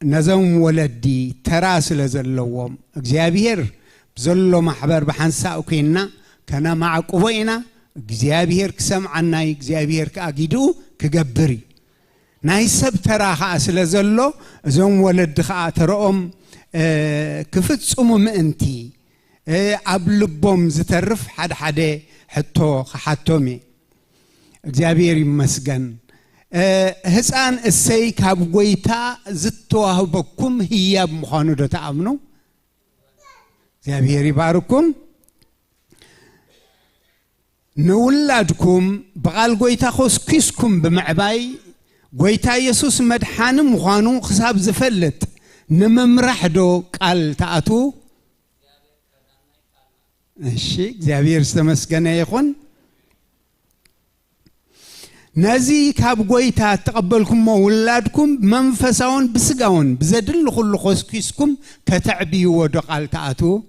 نزوم ولدي تراس لزلوم እግዚአብሔር بزلو محبر بحنساء كينا كان مع قوينا እግዚአብሔር كسمعنا እግዚአብሔር كأجدو كجبري نايسب تراها ስለዘሎ زوم ولد خا ترኦም كفصم مእንቲ أبلبهم زترف حد حدا حتو حتومي እግዚአብሔር يمسجن هسان السي كاب قويتا زتوه بكم هي بمخانو دا تأمنو እግዚአብሔር يباركم نولادكم بغال قويتا خوس كيسكم بمعباي قويتا يسوس مدحان مخانو خساب زفلت نممرحدو قال تأتو الشي እግዚአብሔር استمسكنا يخون نزي كاب قويتا تقبلكم وولادكم منفساون بسقاون بزدل كل خوسكيسكم كتعبي ودقال تأتو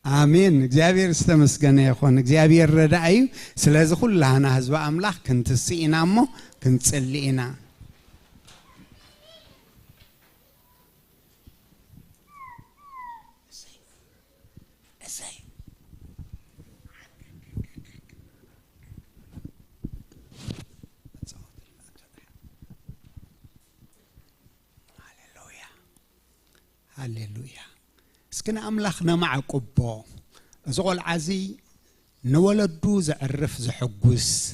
آمين እግዚአብሔር استمسكنا يا اخوان እግዚአብሔር رداي سلازي كلنا حزب املاح كنت سينا مو كنت صلينا هاليلويا سكن أملاخنا مع قبو زغل عزي نولدو زعرف زحقوس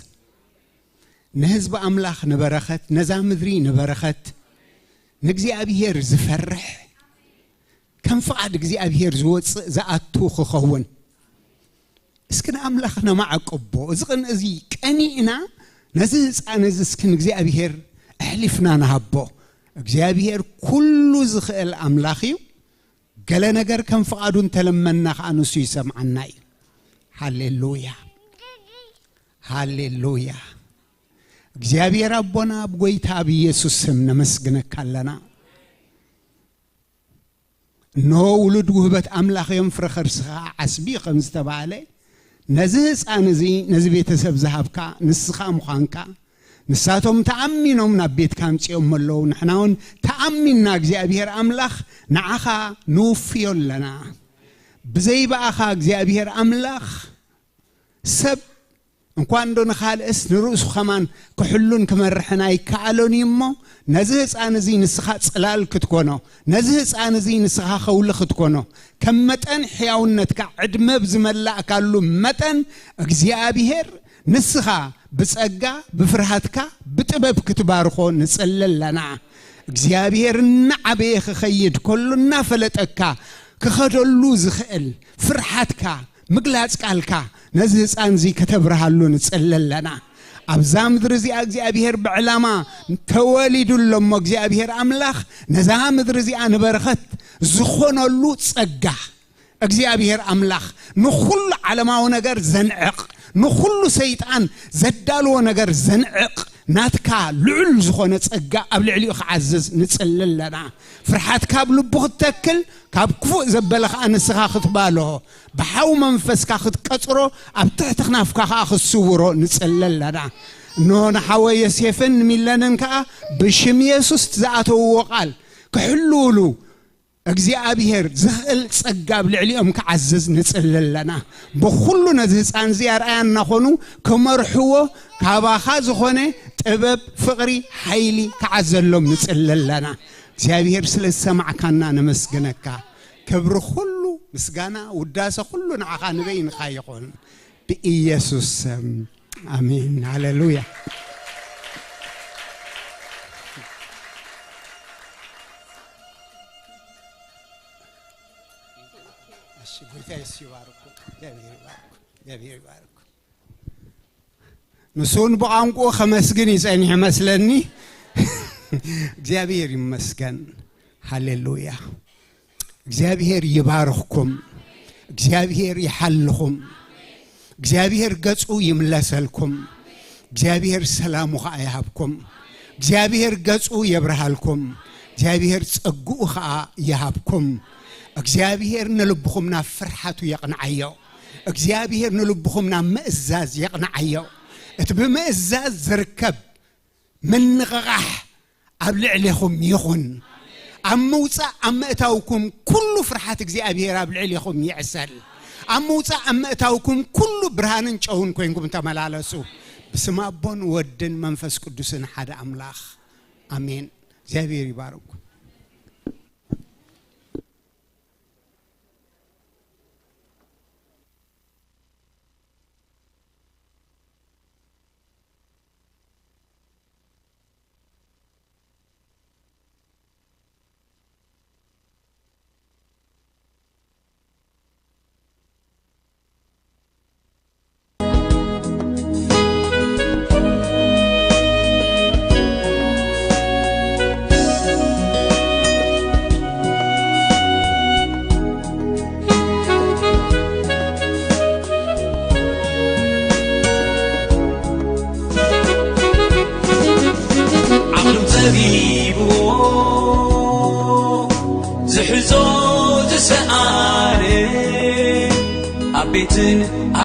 نهزب أملاخ نبرخت نزام ذري نبرخت نجزي أبيهر زفرح كم فقد جزي أبيهر زوت زأتو خخون سكن أملاخنا مع قبو زغن أزي كأنينا نزز أنا سكن جزي أبيهر أحلفنا نهبو እግዚአብሔር ኩሉ ዝኽእል አምላኽ እዩ ገለ ነገር ከም ፍቃዱን ተለመና ካንሱ ይሰምዓና እዩ ሃሌሉያ ሃሌሉያ እግዚአብሔር አቦና በጎይታ በኢየሱስ ስም ነመስግነካ ኣለና ኖ ውሉድ ውህበት አምላኽ የምፍረኸርስኻ ዓስቢ ከም ዝተባለ ነዚ ህፃን እዚ ነዚ ቤተሰብ ዝሃብካ ንስኻ ምዃንካ نساتهم تأمينهم نبيت كام تيوم ملو نحناون تأميننا እግዚአብሔር أملاخ نعخا نوفيو لنا بزي بأخا እግዚአብሔር أملاخ سب እንኳን ዶን خالص نرؤس خمان كحلون كمرحنا يكعلون يمو نزهز آنزي نسخا صلال كتكونو نزهز آنزي نسخا خول كتكونو كم متن حياونتك عدم بزملاء كالو متن እግዚአብሔር نسخا بصقا بفرحتك بطبب كتبارخو نصلل لنا እግዚአብሔር نعبي خيد كلنا فلتك كخدلو زخل فرحتك مغلاص قالك نزي صانزي كتبرهالو نصلل لنا ابزام درزي እግዚአብሔር بعلامه توليد لهم እግዚአብሔር املاخ نزام درزي ان برخت زخونلو صقا እግዚአብሔር املاخ نخل علماو ነገር زنعق نخل سيطان زدالو ነገር زنعق ناتكا لعل زخونه صقا اب لعليو خعزز نصلل لنا فرحات كاب لبو تكل كاب كفو زبلخ انسخا خطبالو بحاو منفسكا خطقصرو اب تحت خنافكا خسورو نصلل لنا نون حوا يسيفن ميلننكا بشم يسوس زاتو وقال كحلولو እግዚአብሔር ዝኽእል ጸጋብ ልዕሊኦም ከዓዝዝ ንጽልል ለና በኩሉ ነዚ ህፃን ዚያርአያና ኾኑ ከመርሕዎ ካባኻ ዝኾነ ጥበብ ፍቕሪ ሓይሊ ከዓዘሎም ንጽልል ለና እግዚአብሔር ስለሰማዕካና ነመስግነካ ክብሪ ሁሉ ምስጋና ውዳሴ ሁሉ ንዓኻ ንበይንኻ ይኹን በኢየሱስ ስም አሜን ሃሌሉያ نسون بقانقو خمسجن يسأني مسلني እግዚአብሔር ይመስገን ሃሌሉያ እግዚአብሔር ይባርክኩም እግዚአብሔር ይሐልኩም እግዚአብሔር ገጹ ይምለሰልኩም እግዚአብሔር ሰላሙ ያሃብኩም እግዚአብሔር ገጹ ይብርሃልኩም እግዚአብሔር ጸጉኡ ያሃብኩም እግዚአብሔር ንልብኹምና ፍርሓቱ ይቅንዓዮ እግዚአብሔር ንልብኹምና ምእዛዝ ይቅንዓዮ እቲ ብምእዛዝ ዝርከብ منغغح أبلعليكم يخون أموتا أمأتاوكم كل فرحة እግዚአብሔር أبلعليكم يعسل أموتا أمأتاوكم كل برهان شون كوينكم تملالسو بسم أبون ودن منفس قدسن حدا أملاخ آمين እግዚአብሔር ይባርክ زحزو تسأل أبيتن